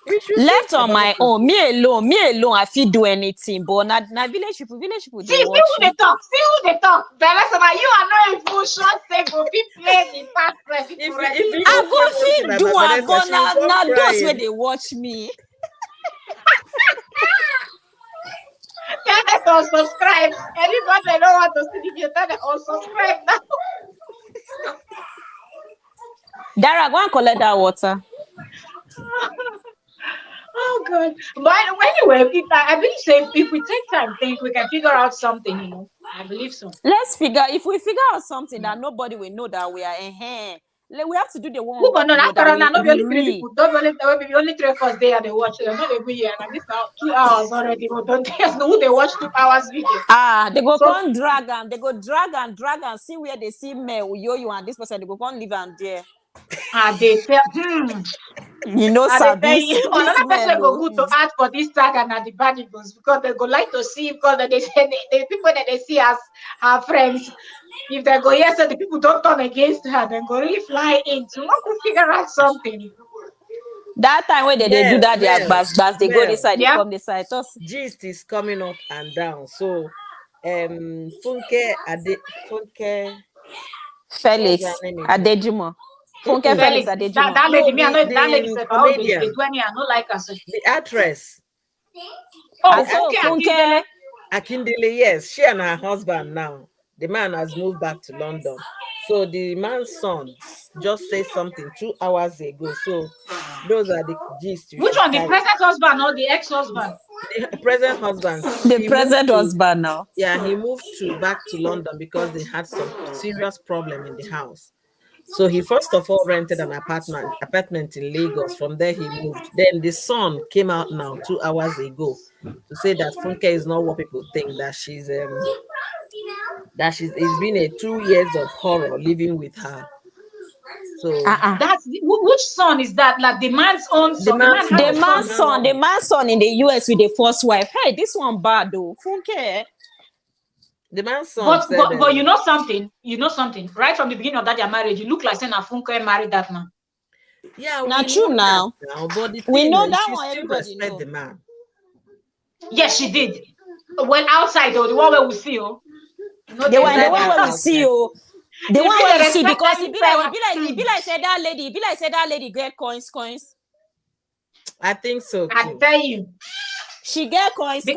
you should think Left on about my it. own, me alone, I feel do anything. But na village people See they watch who me. they talk. See who they talk. Vanessa, you are not even sure say go be playing the part where people If ready. you I open go something fit do about one, Vanessa, but she will come na those where crying. they watch me. Tell them to unsubscribe. Anybody that don't want to see the video, tell them unsubscribe now. Dara, go and collect that water. Oh God. But anyway, I believe so if we take time, think we can figure out something. I believe so. If we figure out something that nobody will know that we are we have to do the Who one gonna well, after that all now? we Not be we only three read. people. Don't be only there will be only 3 of us there. They watch. They're not every year. And this now 2 hours already. But don't tell us who they watch 2 hours video. They go So come drag and they go drag and see where they see me you and this person they go come leave and there. they tell they tell Sabi you see this another person man go good to add for this tag and at the bad it goes because they go like to see because they say the people that they see as her friends. If they go yes, so the people don't turn against her, then go really fly in. So one could figure out something. That time when they do that, their bas, they go this side, they Yeah. come this side. Gist is coming up and down. So, Funke Funke, what's her Felix name again? Adejimo. Funke Mm-mm. Felix Felix, that, Adejimo. that No, lady, me, I know that lady the said, oh, they comedian, do any, I don't like her. Say. the actress, Oh, the So Funke actress. Akindele. Funke, Akindele, yes, she and her husband now. The man has moved back to London. So the man's son just said something 2 hours ago. So those are the gist you Which should one, the carry. present husband or the ex-husband? The present husband, the he moved present to, husband now. yeah, he moved to back to London because they had some serious problem in the house. So he first of all rented an apartment in Lagos. From there he moved. Then the son came out now 2 hours ago to say that Funke is not what people think, that she's it's been a 2 years of horror living with her. So Uh-uh. That's which son is that? Like the man's own the son. The man man's has The a son, son. the man's son in the US with the first wife. Hey, this one bad though. Funke. the man's son But said, but but you know something? You know something? Right from the beginning of that their marriage, you look like saying Funke married that man. yeah, Now we true know that now. now, but the We thing know is, that she one, still everybody respect know. the man. Yes, she did. Well, outside though, the one where we see, oh, no, The they one Inside never. where that we house, see like, you. The If one where they we see respect because them it be like inside, that lady get coins. I think so I too. tell you. She get coins. Be-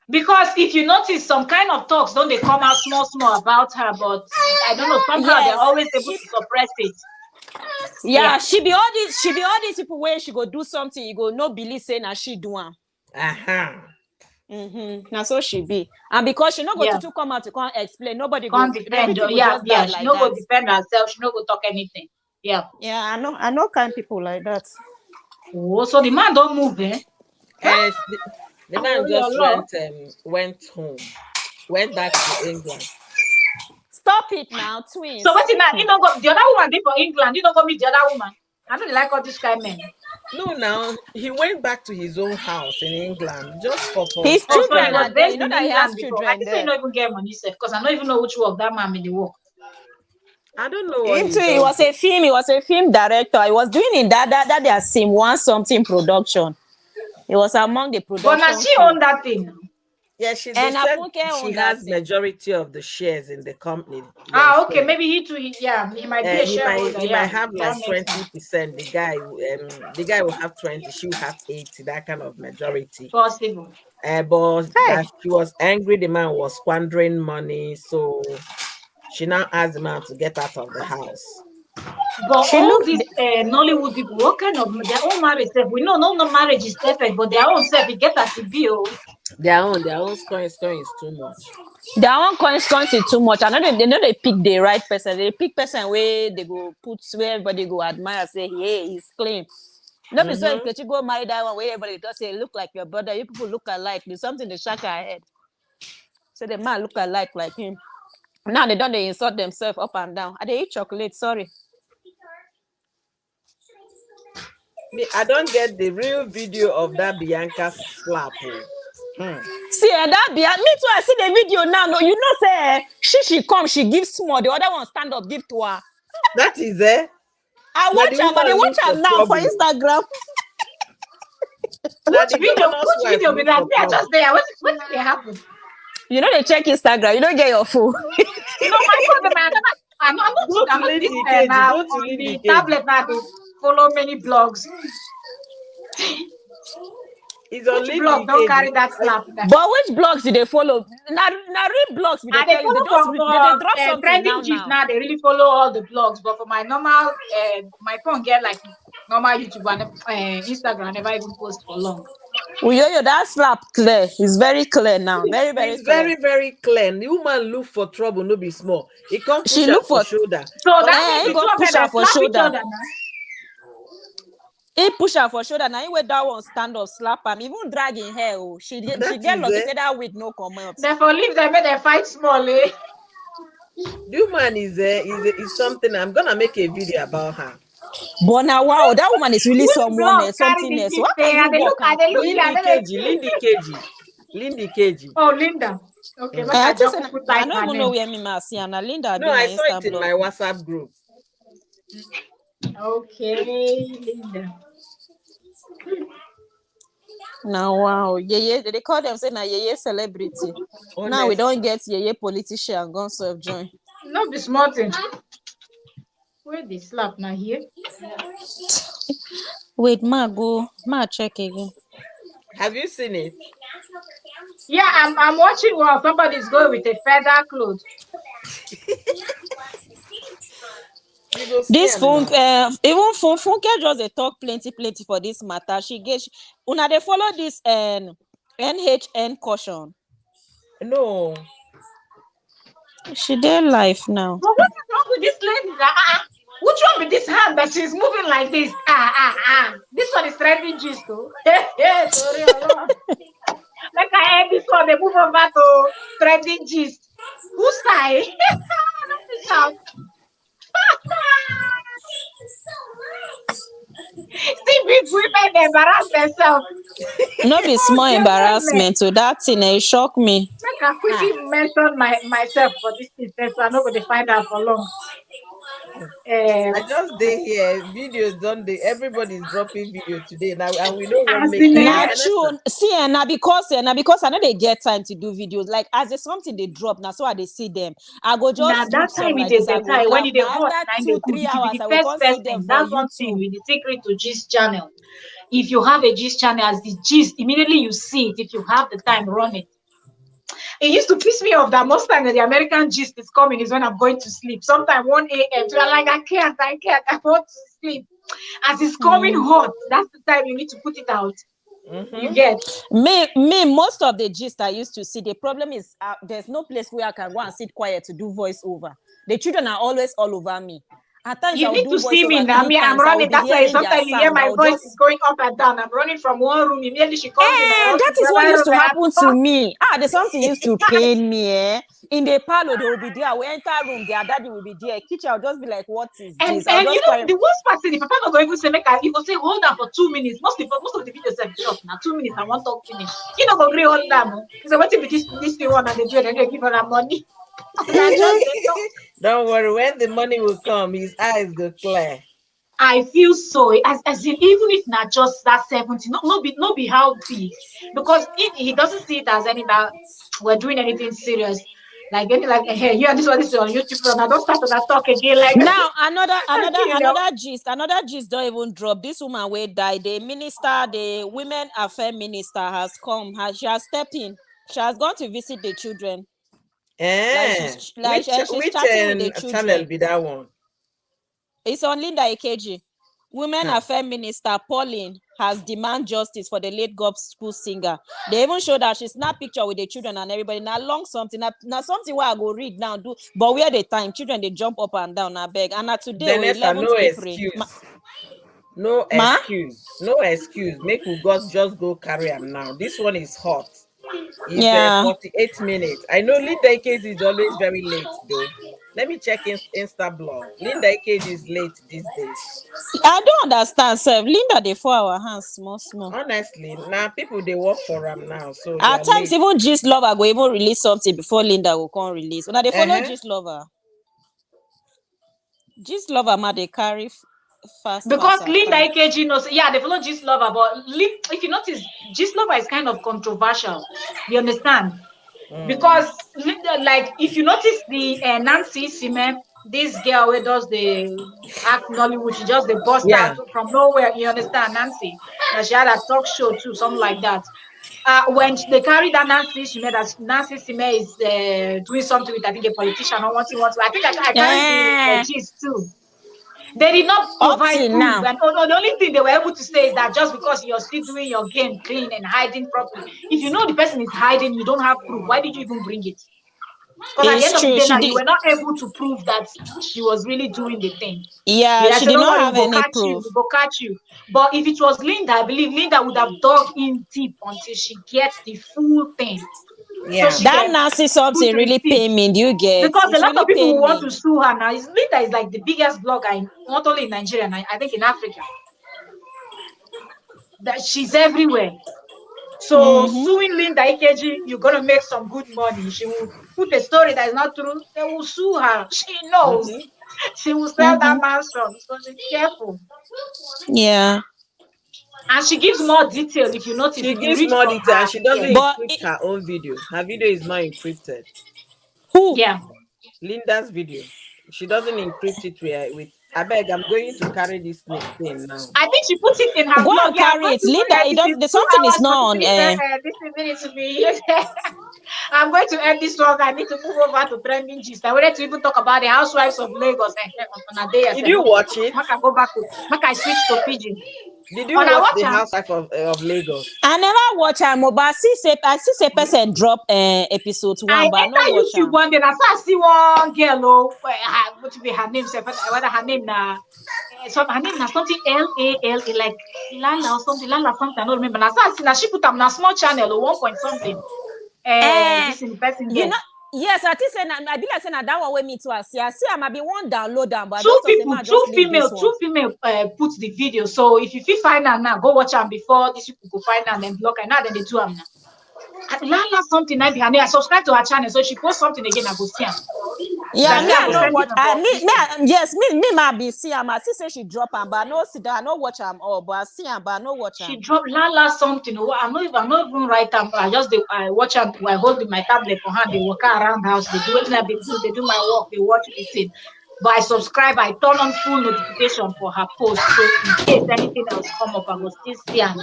because if you notice, some kind of talks don't they come out small about her, but I don't know, somehow they're Yes. always able to suppress it. Yeah, Yeah. she be all these people where she go do something, you go no believe saying that she do one. Uh-huh. Now so she be. And because she not go Yeah. to come out to come explain, nobody go Can't defend her. everything go Yeah, just yeah. die She like no go that. defend herself, she no go talk anything. Yeah. Yeah, I know kind people like that. Oh, so the man don't move, eh? And the man Oh, your just law. went home, went back to England. Stop it now, So twins. what's in that? You don't go the other woman did for England, you don't go meet the other woman. I don't like all this kind of men. No, now he went back to his own house in England just for His Oh, so he children was are there. vacation. You based know in that he has England before. I children think so you there. don't even get money, safe, because I don't even know which work that man in the work. I don't know what Him he too, he does. was a film director. He was doing in that their sim one something production. He was among the But now production she crew. owned that thing now. Yeah, they And said Afunke she owned that has thing. majority of the shares in the company. You Ah, okay, understand? maybe he too. Yeah, he might be a shareholder. He might Yeah, have that like makes sense. 20%. The guy will have 20, she will have 80, that kind of majority. Possible. But Hey, that she was angry the man was squandering money, so she now asked the man to get out of the house. But she all look these Nollywood people, what kind of their own marriage self? We know no marriage is perfect, but their own self, it get as it be. Oh. Their own scoring is too much. their own constituency too much. I know they know they pick the right person. They pick person where they go put where everybody go admire, say, hey, he's clean. No be so Mm-hmm. if you go marry that one where everybody just say look like your brother, you people look alike. There's something they shake our head. So the man look alike like him. Now they insult themselves up and down. I they eat chocolate, sorry. I don't get the real video of that Bianca slap. Oh. See, that be me too. I see the video now. No, you know, say she come, she gives small. The other one stand up, give to her. That is it. I Now the watch her, but they woman watch look for her now for trouble. Oh. Instagram. Now the governor's Which wife video be look that? for Me, I trouble. just there. What did happen? You know, they check Instagram. You don't get your phone. No, my phone, man. Go to I'm not this Lindy KG. now Go to on Lindy the KG. tablet now. They follow many blogs. It's on Which blog Lindy don't KG. carry that slap? That? But which blogs do they follow? Now real blogs, they And they tell you. They follow just they drop for something trending now. gist Now now. They really follow all the blogs. But for my normal, my phone get like normal YouTube and Instagram. I never even post for long. Uyoyo, that slap clear. It's very clear now. Very very It's clear. very, very clear. The woman look for trouble, no be small. He can't push She her look for for shoulder. So Come that push means he the her. two go of them push her they for slap each shoulder. other now. He push her for shoulder. Now he where that one stand up, slap him. Even dragging hair. Oh, she That get is lucky. it. Say that wig no come out. Therefore, leave them make them fight small. Eh? The woman is something. I'm gonna make a video about her. But now, wow, that woman is really Which someone blog else, carry something the else. gift? What can Eh? you walk and And they look cook? here. Lindy And they KG, Lindy KG, Lindy KG. oh, Linda. Okay, make I I think just say, put I type don't her even know name. where me ma see Anna Linda No, be na I saw it Insta in blog. my WhatsApp group. Okay, Linda. Now, wow, yeye, they call them say na yeye celebrity. Now we don't Honestly. get yeye politician gone serve join. No be small thing. Where they slap now here? Wait, ma check again. Have you seen it? Yeah, I'm watching while somebody's going with a feather cloth. You go see This him phone, now. even Funke just dey talk plenty for this matter. She get una they follow this NHN caution. No. She dey life now. But what is wrong with this lady? What's wrong with this hand that she's moving like this? This one is trending gist though. Sorry, Allah. Like I end this one, they move over to trending gist. Whose side? Don't be shout. See big women they embarrass themselves. No be small Okay, women. embarrassment. So that thing shock me. Make I quickly Ah. mention myself for this instance, so I'm not going to find out for long. I just day here. Videos done day. Everybody's dropping video today now, and we don't want As make in, it. You Na understand? true. See, na because I know they get time to do videos. Like as there's something they drop now, so I they see them. I go now just that look some time it like is this. I go better when laugh. it is Now hot, after and they two, good. three If you be hours, the I will first come see them person, for that's one thing YouTube. with the secret to gist channel. If you have a gist channel as the gist, immediately you see it. If you have the time, run it. It used to piss me off that most time that the American gist is coming is when I'm going to sleep. Sometimes 1 a.m. So I'm like, I want to sleep. As it's coming hot, that's the time you need to put it out. You Mm-hmm. get. Me, most of the gist I used to see. The problem is there's no place where I can go and sit quiet to do voiceover. The children are always all over me. At times I You will need do to see me voiceover now. three Me, I'm times. I will running. be That's why hearing their sometimes you hear sound. I my will voice is just going up and down. I'm running from one room. Immediately she comes in, I and rush that into is what the other used room to and I happen to talk. me. There's something used to pain me. In the parlor, they will be there. We enter room, their daddy will be there. Kitchen, I'll just be like, what is And this? I'll you just know carry. the worst part is if Papa not going to say make I, you go say hold on for 2 minutes. Most of the videos have short now 2 minutes. I want talk finish. You know go agree hold on. He said waiting with this thing one and they do it and they give her that money. Not just they talk. Don't worry. When the money will come, his eyes go clear. I feel so as in even if not just that 70, no be how big, because he doesn't see it as any that we're doing anything serious. Like any like hey, you and this is on YouTube and I don't start to that talk again like Now another another you know. another gist don't even drop. This woman will die. The women affair minister has come. She has stepped in. She has gone to visit the children. She's Which chatting with the channel children. be that one? It's on Linda Ikeji. Women Huh. Affairs Minister Pauline has demand justice for the late gospel singer. They even show that she snap picture with the children and everybody. Now long something, now something where I go read now do. But where the time children they jump up and down, I beg. And now today, Janetta, 11th no April. excuse. No Ma? excuse. No excuse. Make we just go carry him now. This one is hot. It's Yeah. 48 minutes. I know Linda Ikej is always very late though. Let me check Insta blog. Linda Ikej is late these days. I don't understand, sir. Linda, they for our hands small. Honestly, now people they work for him now, so they At are times, late. even Gist Lover go even release something before Linda will come release. Now they follow Uh-huh. Gist Lover. Gist Lover, ma, they carry fast Because at Linda time. AKG knows, yeah, they follow Gist Lover, but if you notice, Gist Lover is kind of controversial. You understand? Mm. Because like if you notice the Nancy Sime, this girl who does the act Nollywood, she just the bust out Yeah. from nowhere. You understand, Nancy? That she had a talk show too, something like that. When they carry that Nancy Sime, that Nancy Sime is doing something with I think a politician or what. I think I carried the Eh, gist too. They did not up provide till proof, now. and the only thing they were able to say is that just because you're still doing your game clean and hiding properly, if you know the person is hiding, you don't have proof. Why did you even bring it? Because at the end It's of the true. day, She now you did. were not able to prove that she was really doing the thing. Yeah, Yeah, I she said, did don't not worry, have we'll go any catch you, proof. we'll go catch you. But if it was Linda, I believe Linda would have dug in deep until she gets the full thing, so Yeah. she That can Nancy put something really receipts. pain me. Do you get? Because a It's lot really of people who pain want to me. sue her now. Linda is like the biggest blogger not only in Nigeria, I think in Africa. That she's everywhere. So Mm-hmm. suing Linda Ikeji, you're gonna make some good money. She will put a story that is not true. They will sue her. She knows. Mm-hmm. She will sell that Mm-hmm. mansion. So she's careful. Yeah. And she gives more detail if you notice, She if you gives read more from detail her. and she doesn't Yes. But encrypt her own video. Her video is not encrypted. who? Yeah. Linda's video. She doesn't encrypt it with I beg, I'm going to carry this thing now. I think she puts it in her Go blog. and Yeah, I'm carry going it, to Linda. edit It does. it. The 2 something is hours, not on. 43 this minutes to be. I'm going to end this vlog. I need to move over to trending gist. I wanted to even talk about the housewives of Lagos on a day. I Did said, you no, watch it? Maka go back to Maka switch to Pigeon. Did you On I watch watch the her. Housewife of Lagos? I never watch am, but I see say person drop episode I 1, but I no enter watch YouTube am. one day and I saw see one girl, what be her name? Whether her name na her name na something Lala like Lala or something, Lala something, I don't remember. And I saw see na she put am na small channel or 1 point something. Eh, This in the person you there. know, yes, I think say I be like say na that one wey me too. I see am. I be one download am, but I Two just thought say people, man just leave this one. two female put the video. So if you feel find am now, go watch am before these people go find am and block her. Now then they do am now. Lala something I be her name. I subscribe to her channel, so she post something again, I go see am. Yeah, That me me, I I go no send you watch. number of this thing. Yes, me ma be see am. I see say she drop am, but I no sit down. I no watch am all, but I see am, but I no watch She am. drop Lala something. Oh, I'm not even write am. I watch am. I hold my tablet for hand. They walk around house. They do what I do. They do my work. They watch the thing. But I subscribe. I turn on full notification for her post. So in case anything else come up, I will still see am.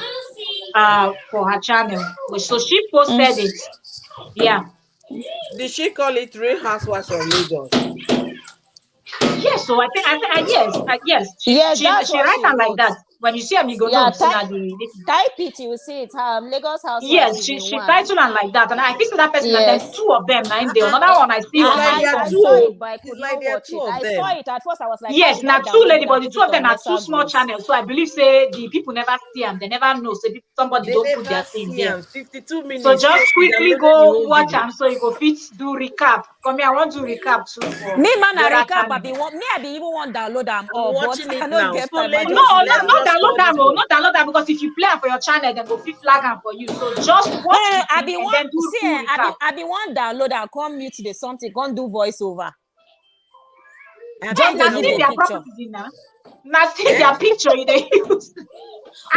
For her channel. So she posted it. Yeah. Did she call it Real Housewives of Lagos? Yes. So yes, yes. Yes, that's She what write she am like wrote. that. When you see am, you go Yeah, know. See now the type it, you will see it. Lagos Housewives yes, season she 1. titled am like that, and I think that person, and then Yes. two of them, and the Uh-uh. another one I see It's on like my there are I phone. two. saw it, but I It's could like not there are watch two it. of I saw them. it at first. I was like, how Yes, did I now two download lady, it and but the put two it of on them are two lesser small groups? channels, so I believe say the people never see them. They never know. So somebody They don't put never their thing see there. them. 52 So minutes. just Say she quickly downloaded the go whole watch video. them, so you go fit do recap. Come here, I want to recap too for Me man, the I other recap. channel. I be even want download them I'm all, but watching I it don't now. get So, time. I No, just ladies, see let's them. just call it off. not download them because if you play am for your channel, then go fit flag them for you. So just watch the I thing be and one then do see. full recap. I be one download and come mute the something. Come do voiceover. I Yes, Just think they now I leave still the was. their picture. properties in now. Now still Eh? their picture you dey use.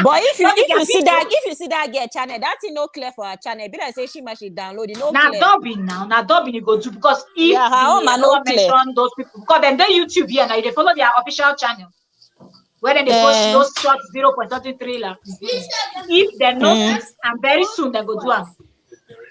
But No be if their you see picture. that girl channel, that thing no clear for her channel. Be like say she must download it, no Now clear. dubbing now dubbing you go to because if Yeah, her own the I man don't no want clear. mention those people because then they YouTube here now they follow their official channel where then they post Eh, those short 0.33 like, if they notice and very soon they go do them.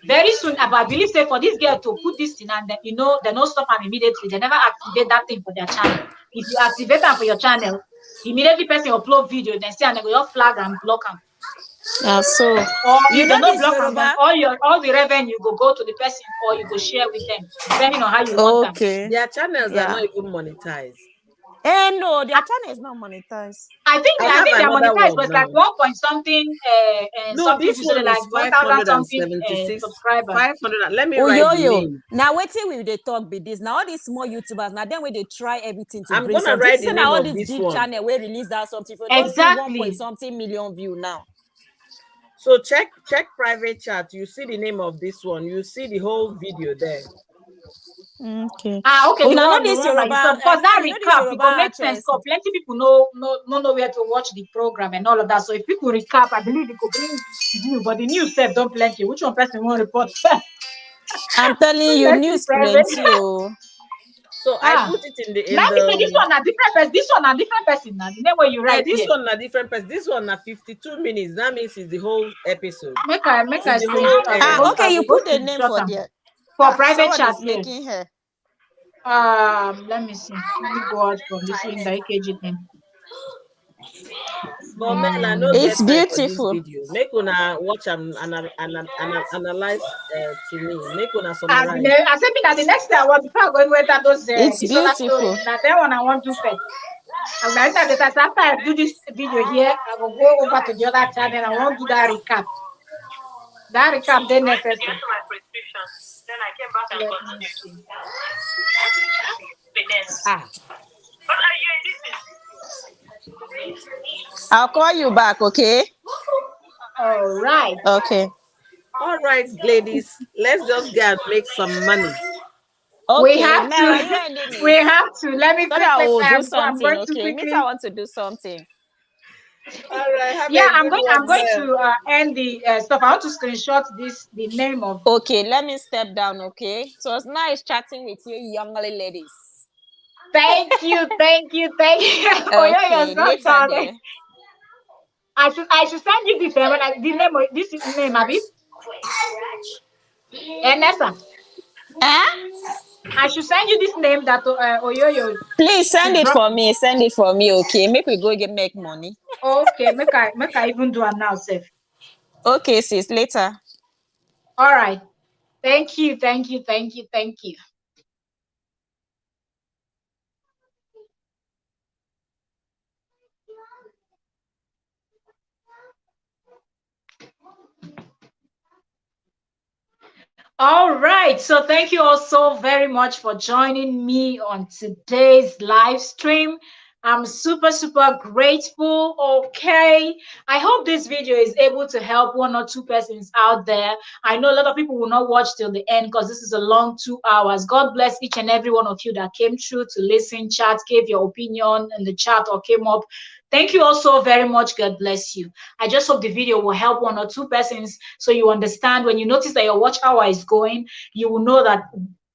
Very soon, but I believe say for this girl to put this in and then, they don't stop them immediately. They never activate that thing for their channel. If you activate them for your channel, immediately person upload video, then see and they go just flag and block them. so Or you if they know not this block them, then Yoruba? all the revenue go to the person or you go share with them, depending on how you want them. Okay. Their channels are Yeah. not even monetized. No, their channel is not monetized. I I have think they're another monetized, one but it's now. like 1 point something No, something this views, so one like is 1,000 something 576. subscribers. 500. Let me Oh write the yo. name. Now waiting with the talk be this. Now all these small YouTubers, now then when they try everything to I'm bring gonna something. write If the say name now all of this this big one. channel where release that something, if you don't see 1 point Exactly. something million view now. So check private chat. You see the name of this one. You see the whole video there. Okay. Okay, Oh, the now know one this that you saw Yoruba. because that You know this recap it Yoruba go make sense. actress. Because plenty people know where to watch the program and all of that. So if people recap, I believe it could bring view. But the news self don't plenty. Which one person want report first? I'm telling you, Let's see news private. plenty. Oh. So I put it in the Let me say this one a different person. This one a different person now. The name where you yeah, write this here. one a different person. This one a 52 minutes. That means it's the whole episode. Make I It's the screen. whole Okay, I you go go put the name screenshot for them there. for private Someone chat is here. making hair. Let me see. Let me go out from this Linda AKG thing. But man, I no It's get time for this beautiful. video. Make una watch and analyze to me. Make una I summarize. said that the next day I want before I go and wait at those It's this other beautiful. story. Now that one I want to first. And by the time that after I do this video here, I will go over to the other channel. I want to do that recap. That recap then necessary. Let me see. Ah, I'll call you back, okay? All right. Okay. all right, ladies. Let's just go and make some money. We Okay, have Mel, are you to. ending We it? have to. Let me So that quickly. we'll do I'm something, going to okay? Me too, I quickly. want to do something. All right. Have Yeah, a good I'm one, going sir. to end the stuff. I want to screenshot this, the name of. Okay, let me step down, okay? So it's nice chatting with you, young ladies. Thank you, thank you, thank you. Oh yeah, you're Okay, so later sorry. there. I should send you this when I, the name of this name, Abby. Nessa. Huh? I should send you this name that Oyoyo Please send should it drop. for me. Send it for me, okay? Make we go get make money. Okay, make I even do it now, safe. Okay, sis, later. All right. Thank you, thank you, thank you, thank you. All right. So thank you all so very much for joining me on today's live stream. I'm super, super grateful. Okay. I hope this video is able to help one or two persons out there. I know a lot of people will not watch till the end because this is a long 2 hours. God bless each and every one of you that came through to listen, chat, gave your opinion in the chat or came up. Thank you all so very much. God bless you. I just hope the video will help one or two persons so you understand when you notice that your watch hour is going, you will know that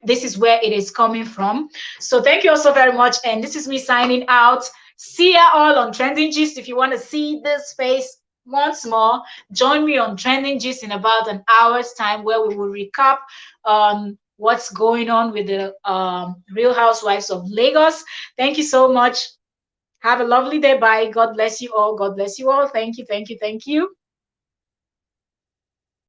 this is where it is coming from. So thank you all so very much. And this is me signing out. See ya all on Trending Gist. If you want to see this face once more, join me on Trending Gist in about an hour's time where we will recap on what's going on with the Real Housewives of Lagos. Thank you so much. Have a lovely day. Bye. God bless you all. God bless you all. Thank you. Thank you. Thank you.